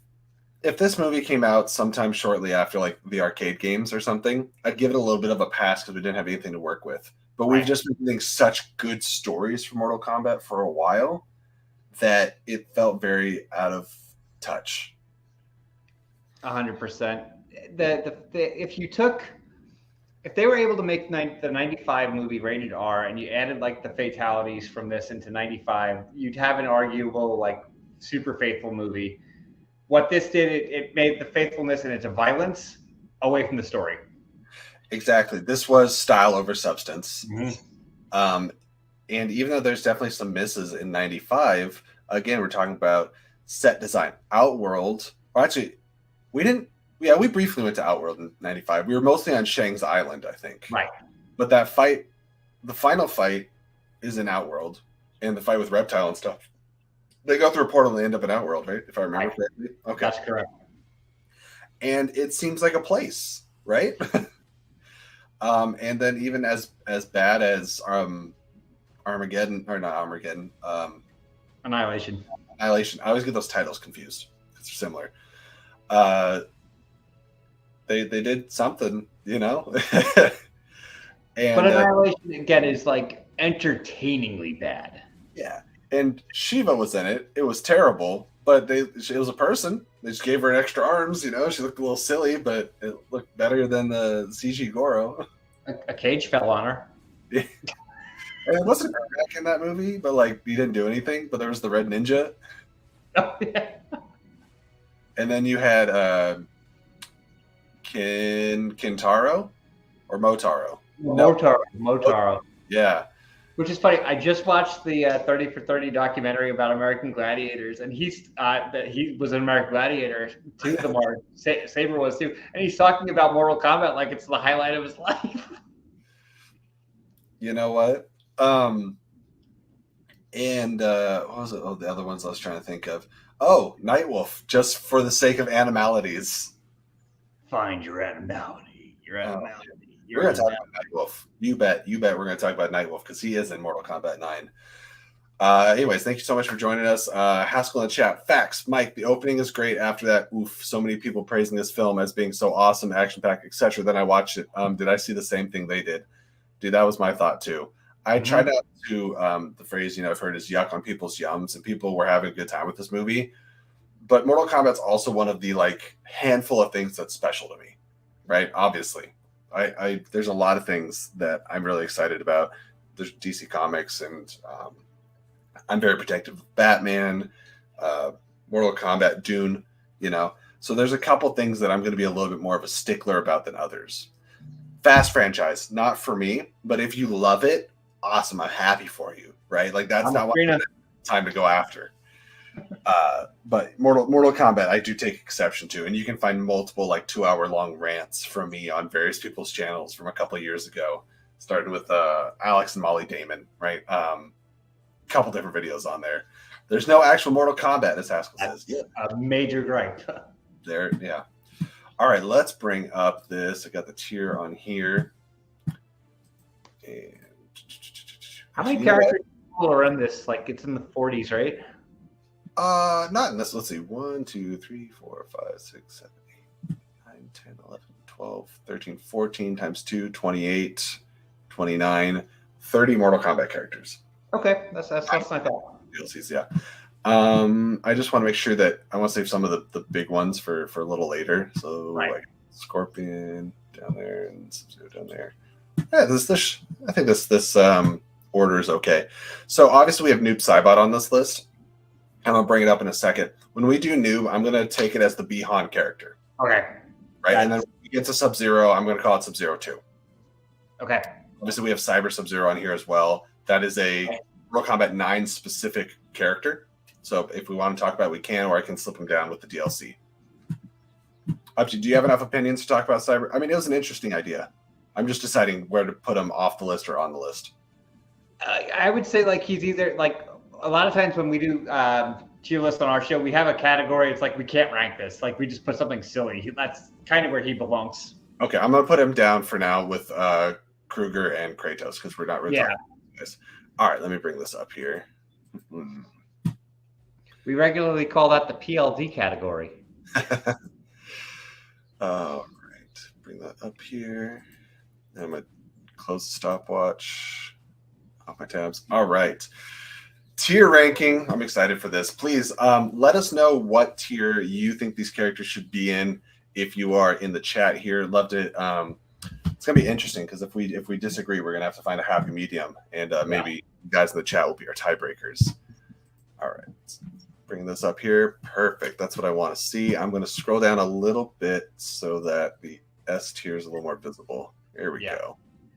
if this movie came out sometime shortly after like the arcade games or something, I'd give it a little bit of a pass because we didn't have anything to work with. But we've just been getting such good stories for Mortal Kombat for a while that it felt very out of touch. 100%. If they were able to make the 95 movie rated R and you added like the fatalities from this into 95, you'd have an arguable like super faithful movie. What this did, it made the faithfulness and its violence away from the story. Exactly. This was style over substance. Mm-hmm. And even though there's definitely some misses in 95, again, we're talking about set design. Outworld, or actually, we briefly went to Outworld in 95. We were mostly on Shang's Island, I think. Right. But that fight, the final fight, is in Outworld. And the fight with Reptile and stuff. They go through a portal and they end up in Outworld, right? If I remember correctly. Okay. That's correct. And it seems like a place, right? And then even as bad as Armageddon, or not Armageddon, Annihilation. Annihilation. I always get those titles confused. It's similar. They did something, you know. And but Annihilation again is like entertainingly bad. yeah, and Shiva was in it. It was terrible, but it was a person. They just gave her extra arms, you know. She looked a little silly, but it looked better than the CG Goro. A cage fell on her. Yeah. And it wasn't Ermac in that movie, but like he didn't do anything. But there was the Red Ninja. Oh, yeah. And then you had Kintaro or Motaro. Motaro. Yeah. Which is funny. I just watched the 30 for 30 documentary about American gladiators, and he was an American gladiator. Two of them are. Saber was too, and he's talking about Mortal Kombat like it's the highlight of his life. You know what? And what was it? Oh, the other ones I was trying to think of. Oh, Nightwolf, just for the sake of animalities. Find your animality. Your animality. We're going to talk about Nightwolf. You bet. We're going to talk about Nightwolf because he is in Mortal Kombat 9. Anyways, thank you so much for joining us. Haskell in the chat. Facts. Mike, the opening is great. After that, oof, so many people praising this film as being so awesome, action-packed, etc. Then I watched it. Did I see the same thing they did? Dude, that was my thought too. I tried out to the phrase, you know, I've heard is yuck on people's yums, and people were having a good time with this movie. But Mortal Kombat's also one of the like handful of things that's special to me, right? Obviously. There's a lot of things that I'm really excited about. There's DC Comics, and I'm very protective of Batman, Mortal Kombat, Dune, you know. So there's a couple things that I'm going to be a little bit more of a stickler about than others. Fast franchise, not for me, but if you love it, awesome. I'm happy for you, right? Like that's not what time to go after. But Mortal Kombat, I do take exception to, and you can find multiple like 2-hour long rants from me on various people's channels from a couple of years ago, starting with Alex and Molly Damon, right? Couple different videos on there. There's no actual Mortal Kombat, as Haskell says. Yeah, a major gripe. There, yeah. All right, let's bring up this. I got the tier on here. And how many characters are in this? Like it's in the 40s, right? Not in this. Let's see. 1, 2, 3, 4, 5, 6, 7, 8, 9, 10, 11, 12, 13, 14 times 2, 28, 29, 30 Mortal Kombat characters. Okay, that's not bad. DLCs, yeah. I just want to make sure that I want to save some of the big ones for a little later. So like Scorpion down there and Sub-Zero down there. Yeah, this I think this order is okay. So obviously we have Noob Saibot on this list. And I'll bring it up in a second. When we do Noob, I'm going to take it as the Bihan character. Okay. Right? And then when we get to Sub-Zero, I'm going to call it Sub-Zero 2. Okay. Obviously, we have Cyber Sub-Zero on here as well. That is a Mortal Kombat 9 specific character. So if we want to talk about it, we can, or I can slip him down with the DLC. Up to you. Do you have enough opinions to talk about Cyber? I mean, it was an interesting idea. I'm just deciding where to put him off the list or on the list. I would say like he's either like a lot of times when we do tier list on our show, we have a category. It's like we can't rank this. Like we just put something silly. That's kind of where he belongs. Okay, I'm gonna put him down for now with Kruger and Kratos because we're not really talking about this. All right, let me bring this up here. We regularly call that the PLD category. All right, bring that up here. And I'm gonna close the stopwatch off my tabs. All right. Tier ranking. I'm excited for this. Please let us know what tier you think these characters should be in. If you are in the chat here, love to. It's gonna be interesting because if we disagree, we're gonna have to find a happy medium, and maybe you guys in the chat will be our tiebreakers. All right, let's bring this up here. Perfect. That's what I want to see. I'm gonna scroll down a little bit so that the S tier is a little more visible. Here we go.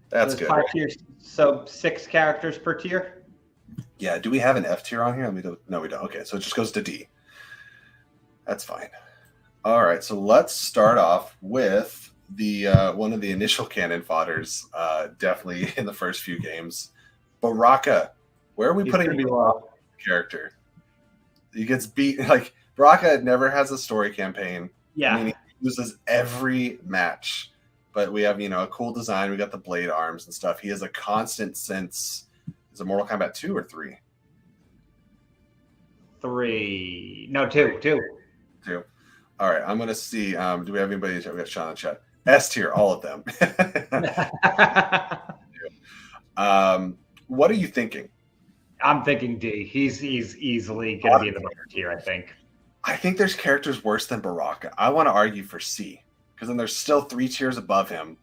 That's good. 5 tiers. So 6 characters per tier. Yeah, do we have an F tier on here? No, we don't. Okay, so it just goes to D. That's fine. All right, so let's start off with the one of the initial canon fodders, definitely in the first few games. Baraka, where are we putting the character? He gets beat. Like, Baraka never has a story campaign. Yeah. I mean, he loses every match. But we have, a cool design. We got the blade arms and stuff. He is a constant since... Is it Mortal Kombat 2 or 3? 3. No, 2. 2. 2. All right, I'm gonna see. Do we have anybody? We got Sean in chat. S tier, all of them. What are you thinking? I'm thinking D. He's easily going to be in the bottom tier, I think. I think there's characters worse than Baraka. I want to argue for C, because then there's still 3 tiers above him,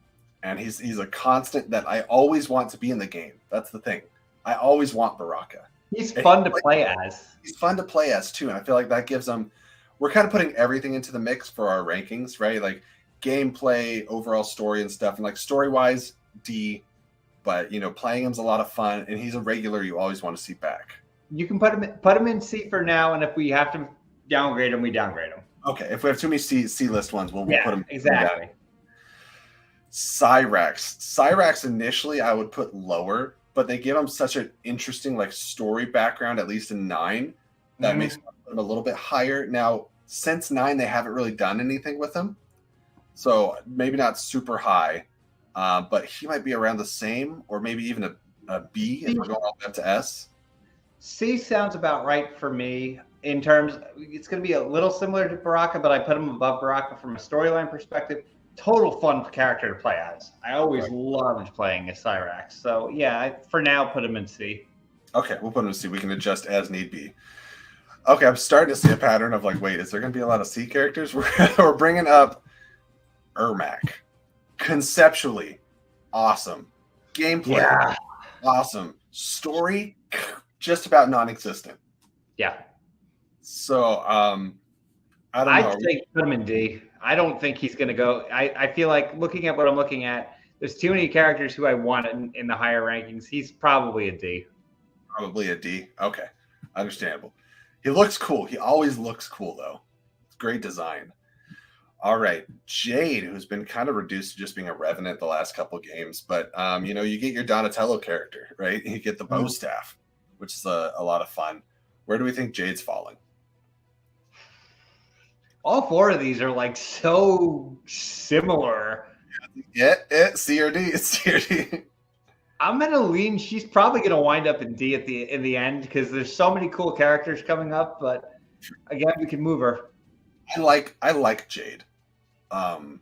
and he's a constant that I always want to be in the game. That's the thing. I always want Baraka. He's fun to play as. He's fun to play as too, and I feel like that gives him. We're kind of putting everything into the mix for our rankings, right? Like gameplay, overall story, and stuff. And like story-wise, D. But playing him's a lot of fun, and he's a regular you always want to see back. You can put him in C for now, and if we have to downgrade him, we downgrade him. Okay, if we have too many C list ones, we'll put him exactly. Down. Cyrax initially I would put lower, but they give him such an interesting like story background, at least in 9, that makes him a little bit higher. Now, since 9, they haven't really done anything with him, so maybe not super high. But he might be around the same, or maybe even a B if we're going all the way up to S. C sounds about right for me. In terms, it's going to be a little similar to Baraka, but I put him above Baraka from a storyline perspective. Total fun character to play as. I always loved playing as Cyrax. So yeah, for now, put him in C. Okay, we'll put him in C. We can adjust as need be. Okay, I'm starting to see a pattern of like, wait, is there going to be a lot of C characters? We're bringing up Ermac. Conceptually, awesome. Gameplay, awesome. Story, just about non-existent. Yeah. So, I don't know. I'd say put him in D. I don't think he's going to go. I feel like looking at what I'm looking at, there's too many characters who I want in the higher rankings. He's probably a D. Probably a D. Okay, understandable. He looks cool. He always looks cool, though. It's great design. All right, Jade, who's been kind of reduced to just being a revenant the last couple games, but you get your Donatello character, right? You get the bow staff, which is a lot of fun. Where do we think Jade's falling? All 4 of these are like so similar. Yeah, C or D. It's C or D. I'm gonna lean. She's probably gonna wind up in D in the end because there's so many cool characters coming up. But again, we can move her. I like Jade. And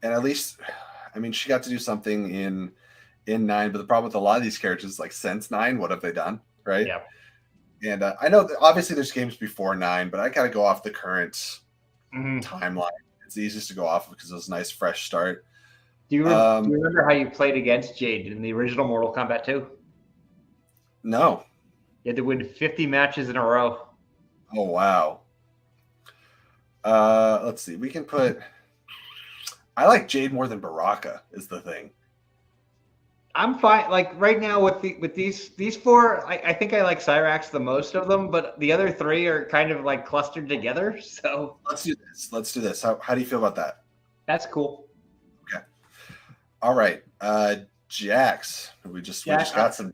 at least, I mean, she got to do something in 9, but the problem with a lot of these characters is like since 9, what have they done, right? Yeah. And I know that obviously there's games before 9, but I gotta go off the current timeline. It's easiest to go off because it was a nice fresh start. Do you remember how you played against Jade in the original Mortal Kombat 2? No. You had to win 50 matches in a row. Oh wow. Let's see. We can put. I like Jade more than Baraka. Is the thing. I'm fine. Like right now with these 4, I think I like Cyrax the most of them, but the other 3 are kind of like clustered together. So let's do this. How do you feel about that? That's cool. Okay. All right. Jax. We just got some.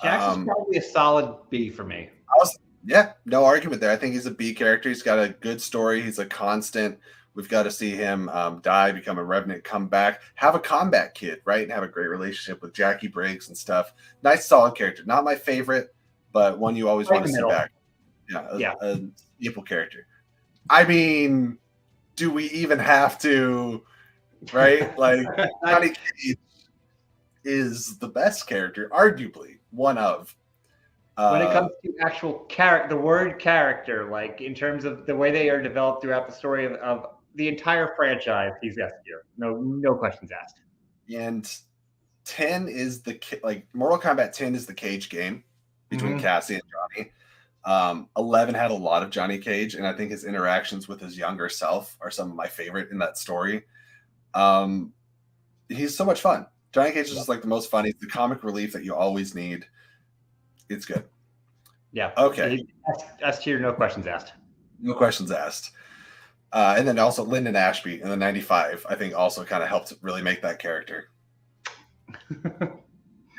Jax is probably a solid B for me. Yeah, no argument there. I think he's a B character. He's got a good story. He's a constant. We've got to see him die, become a revenant, come back, have a combat kid, right? And have a great relationship with Jackie Briggs and stuff. Nice, solid character. Not my favorite, but one you always want to see back. Yeah, a staple character. I mean, do we even have to, right? Like, Johnny Cage is the best character, arguably, one of. When it comes to actual character, the word character, like in terms of the way they are developed throughout the story of the entire franchise, he's S tier. No questions asked. And 10 is Mortal Kombat 10 is the Cage game between Cassie and Johnny. 11 had a lot of Johnny Cage, and I think his interactions with his younger self are some of my favorite in that story. He's so much fun. Johnny Cage is just like the most fun. He's the comic relief that you always need. It's good. Yeah. Okay. S tier, no questions asked. No questions asked. And then also Lyndon Ashby in the 95, I think also kind of helped really make that character.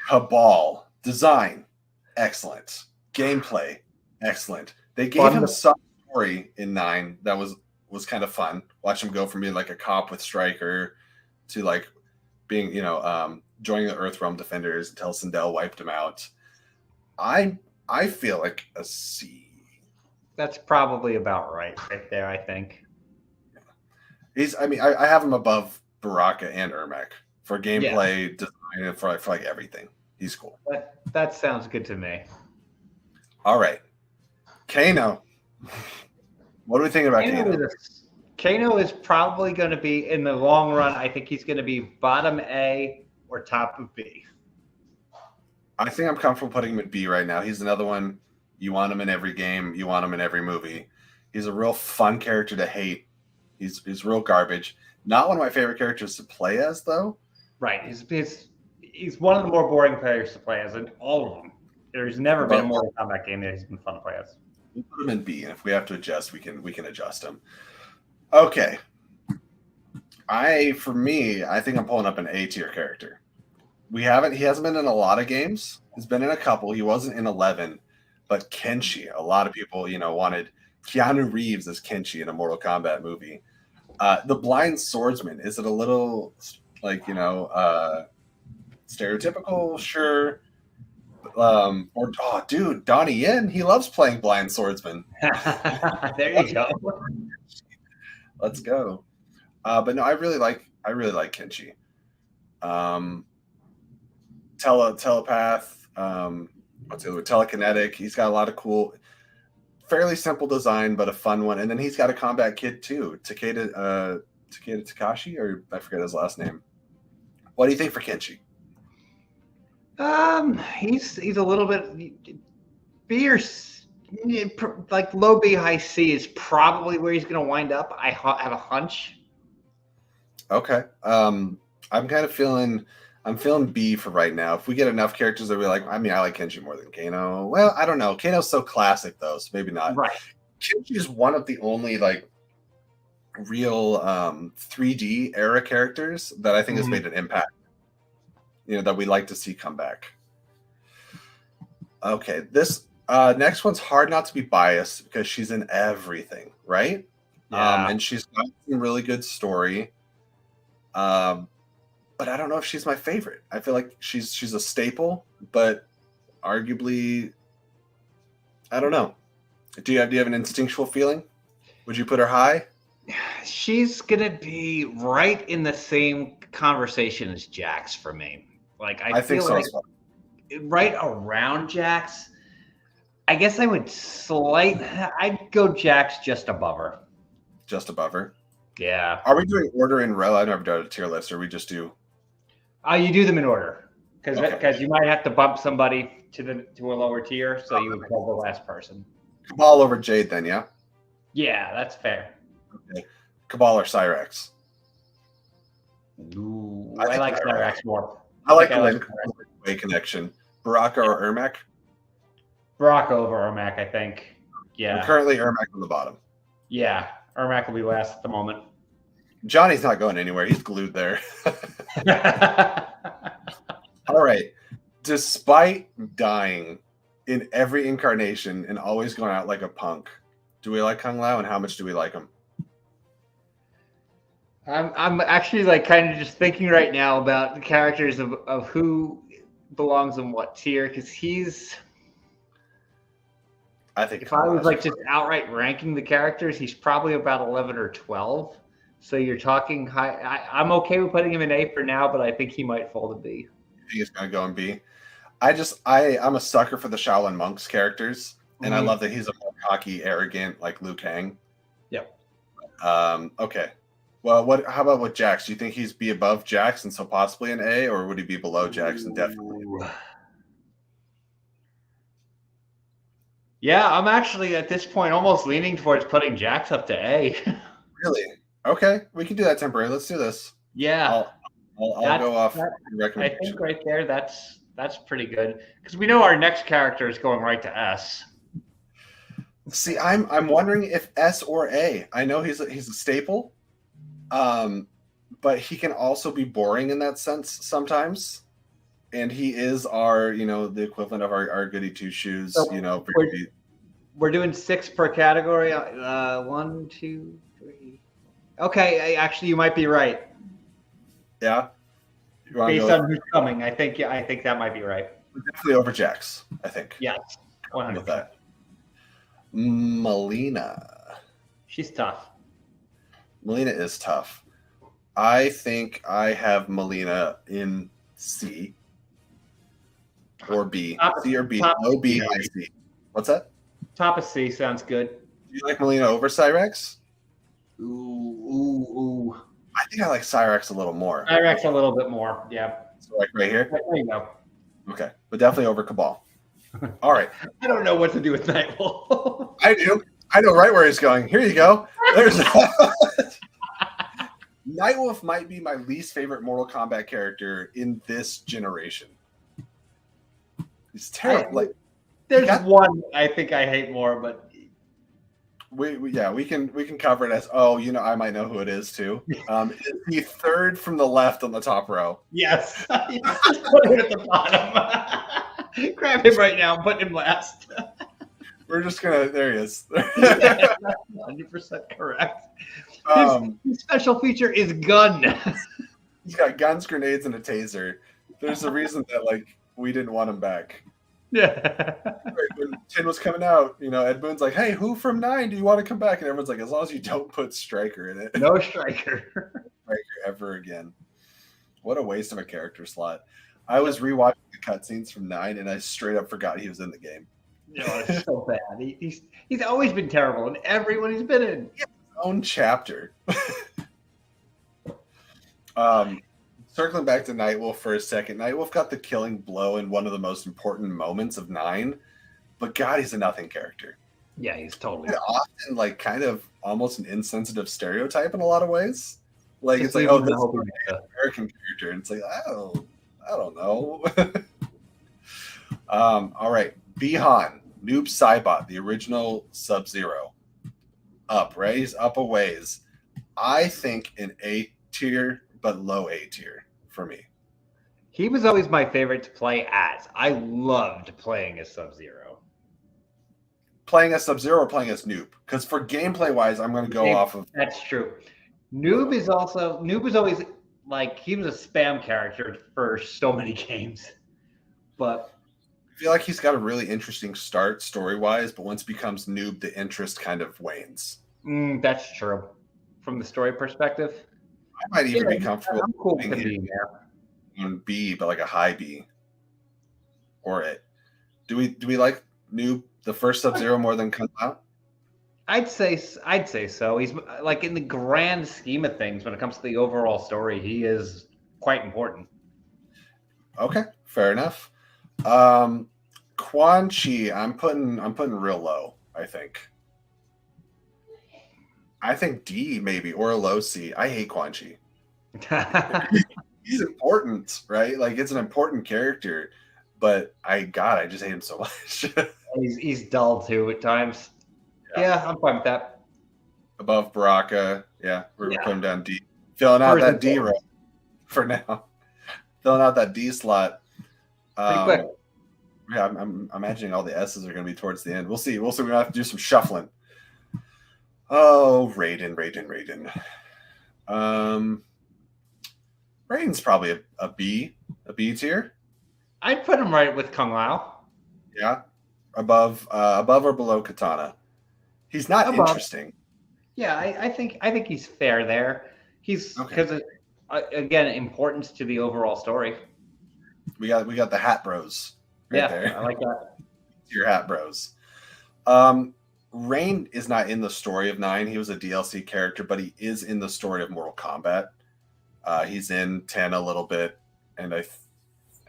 Cabal. Design. Excellent. Gameplay. Excellent. They gave him some story in 9 that was kind of fun. Watch him go from being like a cop with Stryker to like being, joining the Earthrealm Defenders until Sindel wiped him out. I feel like a C. That's probably about right there, I think. I have him above Baraka and Ermac for Yeah. gameplay, design, and for like everything. He's cool. That sounds good to me. All right. Kano. What do we think about Kano? Kano is probably going to be, in the long run, I think he's going to be bottom A or top of B. I think I'm comfortable putting him at B right now. He's another one. You want him in every game. You want him in every movie. He's a real fun character to hate. He's real garbage. Not one of my favorite characters to play as, though. Right. He's one of the more boring players to play as in all of them. There's never been a Mortal Kombat game that he's been fun to play as. We'll put him in B, and if we have to adjust, we can adjust him. Okay. For me, I think I'm pulling up an A tier character. He hasn't been in a lot of games. He's been in a couple. He wasn't in 11, but Kenshi. A lot of people, wanted Keanu Reeves as Kenshi in a Mortal Kombat movie. The Blind Swordsman, is it a little stereotypical? Sure. Dude, Donnie Yen, he loves playing Blind Swordsman. There you go. Let's go. But no, I really like Kenshi. Telepath, telekinetic. He's got a lot of cool, fairly simple design, but a fun one. And then he's got a combat kit too. Takeda Takashi, or I forget his last name. What do you think for Kenshi? He's a little bit B or like low B, high C is probably where he's going to wind up. I have a hunch. Okay. I'm feeling B for right now. If we get enough characters that we like, I like Kenshi more than Kano. Well, I don't know. Kano's so classic though, so maybe not. Right. Kenshi is one of the only real 3D era characters that I think has made an impact. That we like to see come back. Okay, this next one's hard not to be biased because she's in everything, right? Yeah. And she's got some really good story. But I don't know if she's my favorite. I feel like she's a staple, but arguably, I don't know. Do you have an instinctual feeling? Would you put her high? She's gonna be right in the same conversation as Jax for me. I think feel so. Like right around Jax. I guess I'd go Jax just above her. Just above her. Yeah. Are we doing order in row? I've never done a tier list, or we just do. You do them in order because you might have to bump somebody to a lower tier, so you would call the last person. Cabal over Jade, then, yeah. Yeah, that's fair. Okay. Cabal or Cyrax? Ooh, I like Cyrax more. I like the way connection. Baraka or Ermac? Baraka over Ermac, I think. Yeah. We're currently Ermac on the bottom. Yeah, Ermac will be last at the moment. Johnny's not going anywhere. He's glued there. All right. Despite dying in every incarnation and always going out like a punk, do we like Kung Lao, and how much do we like him? I'm actually kind of just thinking right now about the characters of who belongs in what tier, because I think if I was just outright ranking the characters, he's probably about 11 or 12. So you're talking high. I'm okay with putting him in A for now, but I think he might fall to B. He's going to go in B. I'm a sucker for the Shaolin monks characters, and I love that he's a more cocky, arrogant, like Liu Kang. Yep. Okay. Well, how about with Jax? Do you think he's be above Jax and so possibly an A, or would he be below Jax and definitely? Yeah, I'm actually at this point almost leaning towards putting Jax up to A. Really? Okay, we can do that temporarily. Let's do this. Yeah. I'll go off recommendation. I think right there, that's pretty good, because we know our next character is going right to S. See, I'm wondering if S or A. I know he's a staple, but he can also be boring in that sense sometimes. And he is our, the equivalent of our goody two shoes. So we're doing 6 per category. 1, 2, 3. Okay, actually, you might be right. Yeah. Based on who's coming, I think that might be right. Definitely over Jax, I think. Yes, 100%. Melina. She's tough. Melina is tough. I think I have Melina in C or B. C or B. No B, high C. What's that? Top of C sounds good. Do you like Melina over Cyrex? Ooh. I think I like Cyrex a little more. Cyrex a little bit more. Yeah. So like right here? There you go. Okay. But definitely over Cabal. All right. I don't know what to do with Nightwolf. I do. I know right where he's going. Here you go. There's Nightwolf might be my least favorite Mortal Kombat character in this generation. He's terrible. There's one I think I hate more, but we can cover it as I might know who it is too. Is he third from the left on the top row? Yes. Just put him at the bottom. Grab him right now and put him last. We're just gonna. There he is. 100% correct. His special feature is gun. He's got guns, grenades, and a taser. There's a reason that we didn't want him back. Yeah. When 10 was coming out, Ed Boon's like, "Hey, who from 9 do you want to come back?" And everyone's like, "As long as you don't put Stryker in it." No Stryker. Stryker ever again. What a waste of a character slot. I was rewatching the cutscenes from 9, and I straight up forgot he was in the game. No, it's so bad. He's always been terrible in everyone he's been in. His own chapter. Circling back to Nightwolf for a second, Nightwolf got the killing blow in one of the most important moments of 9, but God, he's a nothing character. Yeah, he's totally often kind of almost an insensitive stereotype in a lot of ways. It's like, this is an American character, and it's like, I don't know. All right, Bihan, Noob Saibot, the original Sub-Zero, up, right? He's up a ways. I think an A tier, but low A tier for me. He was always my favorite to play as. I loved playing as Sub-Zero. Playing as Sub-Zero or playing as Noob? Because for gameplay-wise, I'm going to go off of... That's true. Noob was always he was a spam character for so many games. But I feel like he's got a really interesting start story-wise, but once he becomes Noob, the interest kind of wanes. That's true. From the story perspective. I might even be comfortable I'm cool with being there. On B, but a high B. Or it. Do we like Noob, the first Sub-Zero, more than Kung Lao? I'd say so. He's in the grand scheme of things, when it comes to the overall story, he is quite important. Okay, fair enough. Quan Chi, I'm putting real low, I think. I think D maybe, or a low C. I hate Quan Chi. He's important, right? It's an important character, but I just hate him so much. He's dull too at times. Yeah, I'm fine with that. Above Baraka, we're gonna put him down D. Filling out that D row for now. Filling out that D slot. Pretty quick. Yeah, I'm imagining all the S's are gonna be towards the end. We'll see. We're gonna have to do some shuffling. Oh, Raiden. Raiden's probably a B tier. I'd put him right with Kung Lao. Yeah, above or below Katana. He's not interesting. Yeah, I think he's fair there. He's because again, importance to the overall story. We got the Hat Bros right there. I like that. Your Hat Bros. Rain is not in the story of 9. He was a DLC character, but he is in the story of Mortal Kombat. He's in 10 a little bit, and I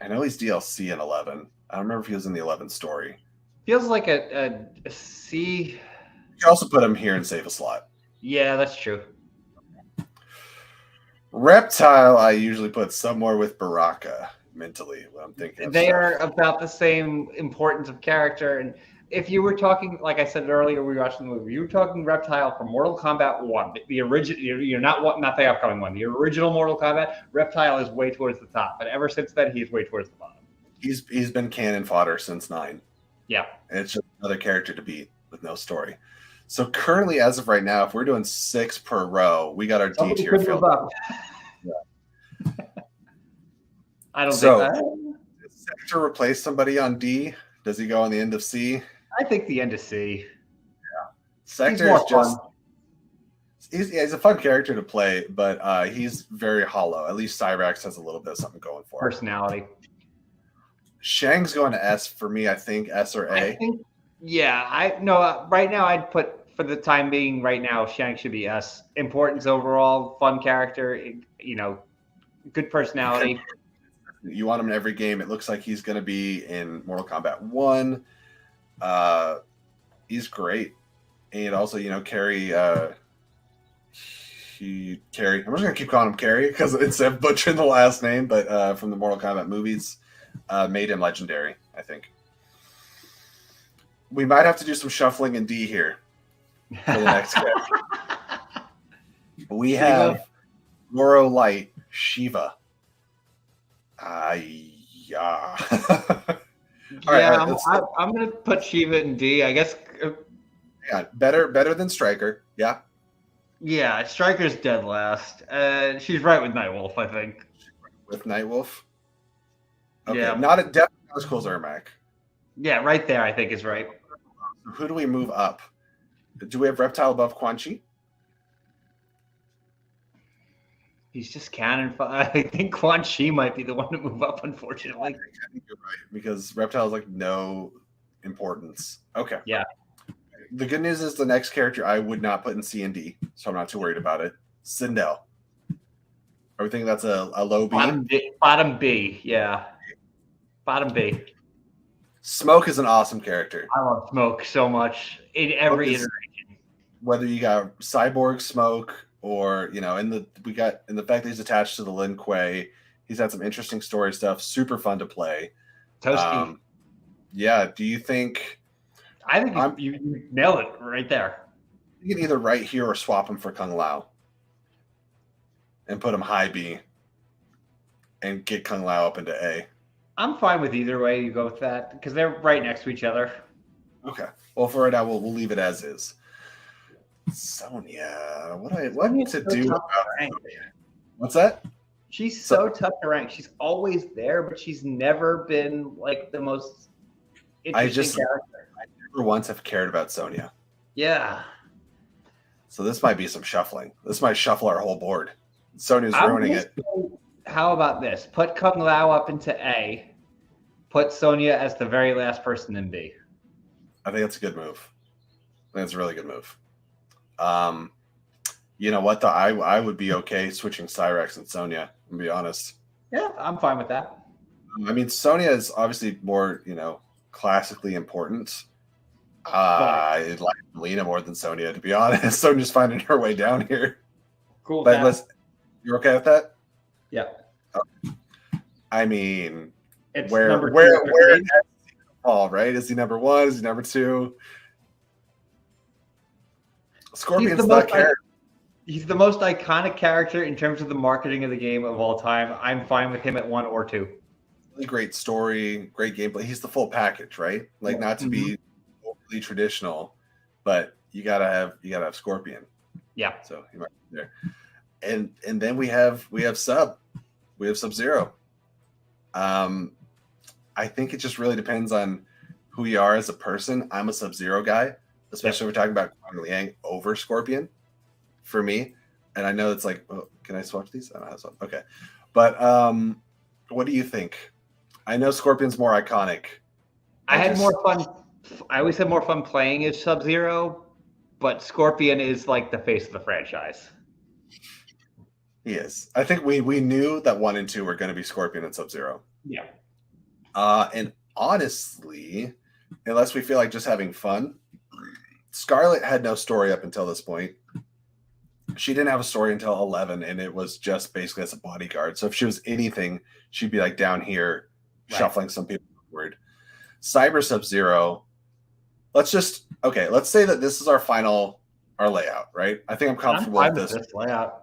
know he's DLC in 11. I don't remember if he was in the 11 story. Feels like a C. You can also put him here and save a slot. Yeah, that's true. Reptile, I usually put somewhere with Baraka mentally when I'm thinking. They are about the same importance of character. And if you were talking, like I said earlier, we were watching the movie, you were talking Reptile from Mortal Kombat 1. The original, you're not the upcoming one. The original Mortal Kombat, Reptile is way towards the top. But ever since then, he's way towards the bottom. He's been cannon fodder since 9. Yeah. And it's just another character to beat with no story. So currently, as of right now, if we're doing 6 per row, we got our D tier filled up. Yeah. I don't think that. Does Sector replace somebody on D? Does he go on the end of C? I think the end of C. Sector is just he's a fun character to play, but he's very hollow. At least Cyrax has a little bit of something going for him. Personality. Shang's going to S for me, I think, S or A. I think, right now I'd put, for the time being, right now, Shang should be S. Importance overall, fun character, good personality. You want him in every game. It looks like he's going to be in Mortal Kombat 1. He's great. And also, Carrie, I'm just going to keep calling him Carrie because instead of butchering the last name, but from the Mortal Kombat movies, made him legendary, I think. We might have to do some shuffling in D here for the next character. We have Goro Light Shiva. Yeah. I'm going to put Shiva in D, I guess. Yeah, better than Striker. Yeah. Yeah, Striker's dead last. She's right with Nightwolf, I think. With Nightwolf? Okay, yeah. Definitely not as cool as Ermac. Yeah, right there, I think is right. Who do we move up? Do we have Reptile above Quan Chi? He's just canon. I think Quan Chi might be the one to move up, unfortunately. I think you're right, because Reptile is like no importance. Okay. Yeah. The good news is the next character I would not put in C and D, so I'm not too worried about it. Sindel. Are we thinking that's a low B? Bottom B, yeah. Bottom B. Smoke is an awesome character. I love Smoke so much in every iteration. Whether you got Cyborg Smoke or, in the fact that he's attached to the Lin Kuei, he's had some interesting story stuff, super fun to play. Toasty. Yeah, do you think... I think you nailed it right there. You can either right here or swap him for Kung Lao and put him high B and get Kung Lao up into A. I'm fine with either way you go with that because they're right next to each other. Okay. Well, for right now, we'll leave it as is. Sonya, what to do about Sonya? What's that? She's so tough to rank. She's always there, but she's never been like the most interesting character. I never once have cared about Sonya. Yeah. So this might be some shuffling. This might shuffle our whole board. Sonya's ruining it. How about this? Put Kung Lao up into A. Put Sonya as the very last person in B. I think that's a good move. I think it's a really good move. You know what, though? I would be okay switching Cyrax and Sonya, to be honest. Yeah, I'm fine with that. I mean, Sonya is obviously more, classically important. I like Melina more than Sonya, to be honest. Sonya's finding her way down here. Cool. But you're okay with that? Yeah. I mean, it's where is he fall, right? Is he number 1? Is he number 2? Scorpion's not character. He's the most iconic character in terms of the marketing of the game of all time. I'm fine with him at 1 or 2. Really great story, great gameplay. He's the full package, right? Like not to be overly traditional, but you gotta have Scorpion. Yeah. So he might be there. And then we have Sub-Zero. I think it just really depends on who you are as a person. I'm a Sub-Zero guy, especially if we're talking about Guang Liang over Scorpion for me. And I know it's like, oh, can I swap these? I don't have swap. Okay. But what do you think? I know Scorpion's more iconic. I always had more fun playing as Sub-Zero, but Scorpion is like the face of the franchise. He is. I think we knew that 1 and 2 were going to be Scorpion and Sub-Zero. Yeah. And honestly, unless we feel like just having fun, Scarlet had no story up until this point. She didn't have a story until 11, and it was just basically as a bodyguard. So if she was anything, she'd be like down here, shuffling some people forward. Cyber Sub-Zero. Let's say that this is our layout, right? I think I'm comfortable with this layout.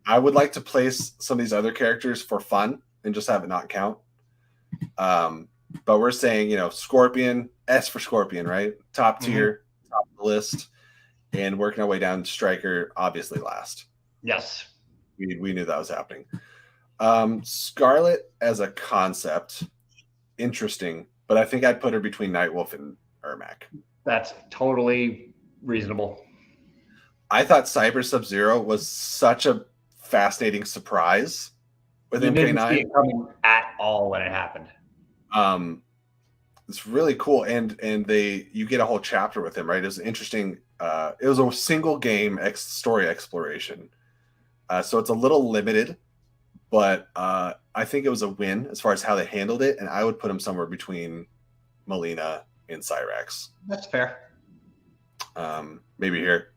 I would like to place some of these other characters for fun and just have it not count. But we're saying, Scorpion, S for Scorpion, right? Top tier, top of the list, and working our way down to Striker, obviously last. Yes. We knew that was happening. Scarlet as a concept, interesting, but I think I'd put her between Nightwolf and Ermac. That's totally reasonable. I thought Cyber Sub-Zero was such a fascinating surprise with You didn't MK9. see it coming at all when it happened. It's really cool, and you get a whole chapter with him, right? It was interesting. It was a single game story exploration, so it's a little limited, but I think it was a win as far as how they handled it, and I would put him somewhere between Melina and Cyrax. That's fair. Maybe here,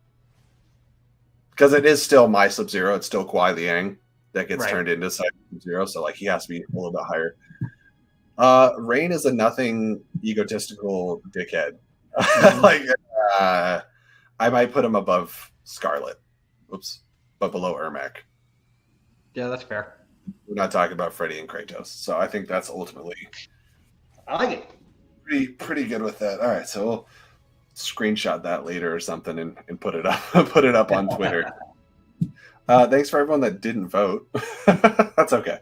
because it is still my Sub-Zero. It's still Kuai Liang that gets turned into Sub-Zero, so like he has to be a little bit higher. Rain is a nothing egotistical dickhead. Like I might put him above Scarlet. Oops, but below Ermac. Yeah, that's fair. We're not talking about Freddy and Kratos, so I think that's ultimately I like it. pretty good with that. All right, so we'll screenshot that later or something and put it up put it up on Twitter. Thanks for everyone that didn't vote. That's okay.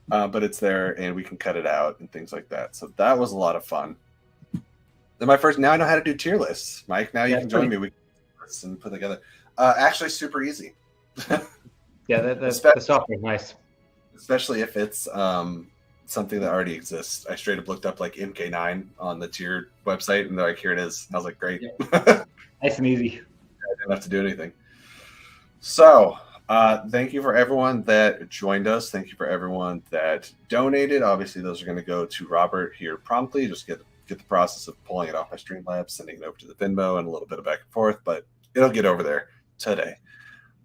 But it's there and we can cut it out and things like that. So that was a lot of fun. Then now I know how to do tier lists. Mike, now you can join me. We can put together. Actually, super easy. Yeah, the software is nice. Especially if it's something that already exists. I straight up looked up like MK9 on the tier website and they're like, here it is. I was like, great. Yeah. Nice and easy. I didn't have to do anything. So thank you for everyone that joined us. Thank you for everyone that donated. Obviously, those are going to go to Robert here promptly. Just get the process of pulling it off my Streamlabs, sending it over to the Venmo, and a little bit of back and forth. But it'll get over there today.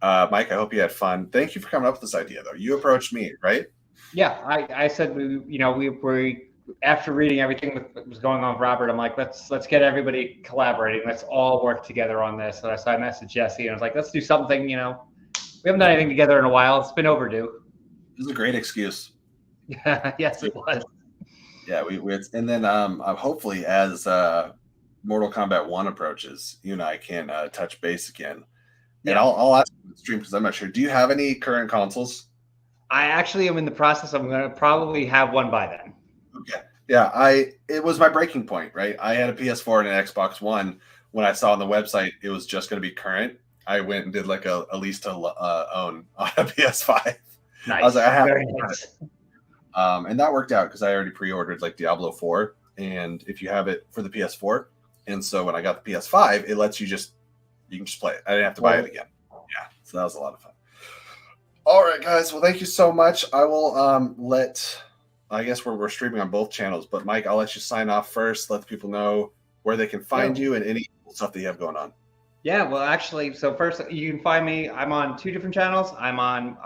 Mike, I hope you had fun. Thank you for coming up with this idea, though. You approached me, right? Yeah, I said we after reading everything that was going on with Robert, I'm like, let's get everybody collaborating. Let's all work together on this. So I messaged Jesse and I was like, let's do something. We haven't done anything together in a while. It's been overdue. This is a great excuse. Yes, it was. Yeah, and then hopefully as Mortal Kombat 1 approaches, you and I can touch base again. And I'll ask you to stream because I'm not sure. Do you have any current consoles? I actually am in the process. I'm going to probably have one by then. Okay. Yeah, it was my breaking point, right? I had a PS4 and an Xbox One. When I saw on the website it was just going to be current, I went and did like a lease to own on a PS5. Nice. I was like, I have Very to nice. And that worked out because I already pre-ordered like Diablo 4, and if you have it for the PS4, and so when I got the PS5, it lets you can just play it. I didn't have to buy it again. Yeah, so that was a lot of fun. All right, guys. Well, thank you so much. I will I guess we're streaming on both channels, but Mike, I'll let you sign off first. Let the people know where they can find you and any stuff that you have going on. Yeah, well, actually, so first you can find me. I'm on 2 different channels. I'm on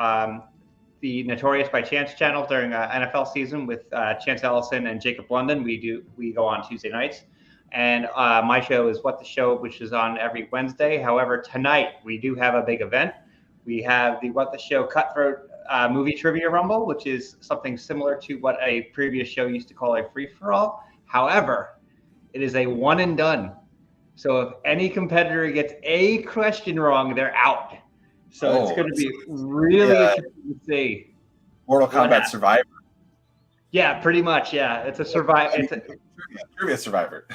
the Notorious by Chance channel during NFL season with Chance Ellison and Jacob London. We go on Tuesday nights, and my show is What the Show, which is on every Wednesday. However, tonight we do have a big event. We have the What the Show Cutthroat movie trivia rumble, which is something similar to what a previous show used to call a free for all. However, it is a one and done. So if any competitor gets a question wrong, they're out. So it's going to be really interesting to see. Mortal Kombat Survivor. Yeah, pretty much. Yeah, it's a survivor. Trivia Survivor.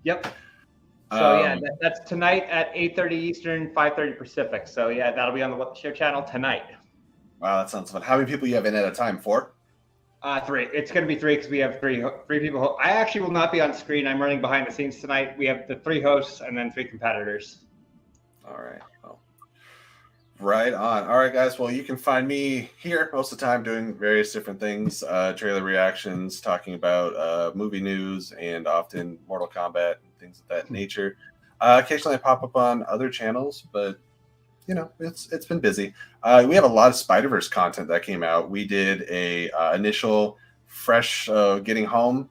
Yep. So that's tonight at 8:30 Eastern, 5:30 Pacific. So yeah, that'll be on the What the Show channel tonight. Wow, that sounds fun. How many people you have in at a time? 4? 3. It's going to be 3 because we have three people. I actually will not be on screen. I'm running behind the scenes tonight. We have the 3 hosts and then 3 competitors. All right. Well, right on. All right, guys. Well, you can find me here most of the time doing various different things, trailer reactions, talking about movie news, and often Mortal Kombat and things of that nature. Occasionally I pop up on other channels, but it's been busy. We have a lot of Spider-Verse content that came out. We did a initial fresh getting home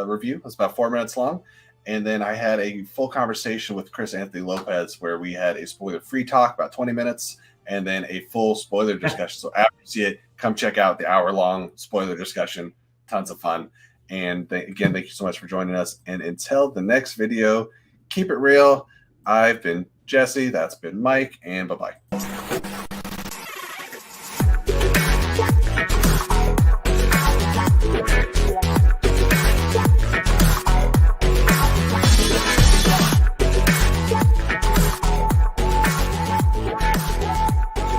review. It was about 4 minutes long. And then I had a full conversation with Chris Anthony Lopez where we had a spoiler-free talk, about 20 minutes, and then a full spoiler discussion. So after you see it, come check out the hour-long spoiler discussion. Tons of fun. And again, thank you so much for joining us. And until the next video, keep it real. I've been Jesse. That's been Mike. And bye-bye.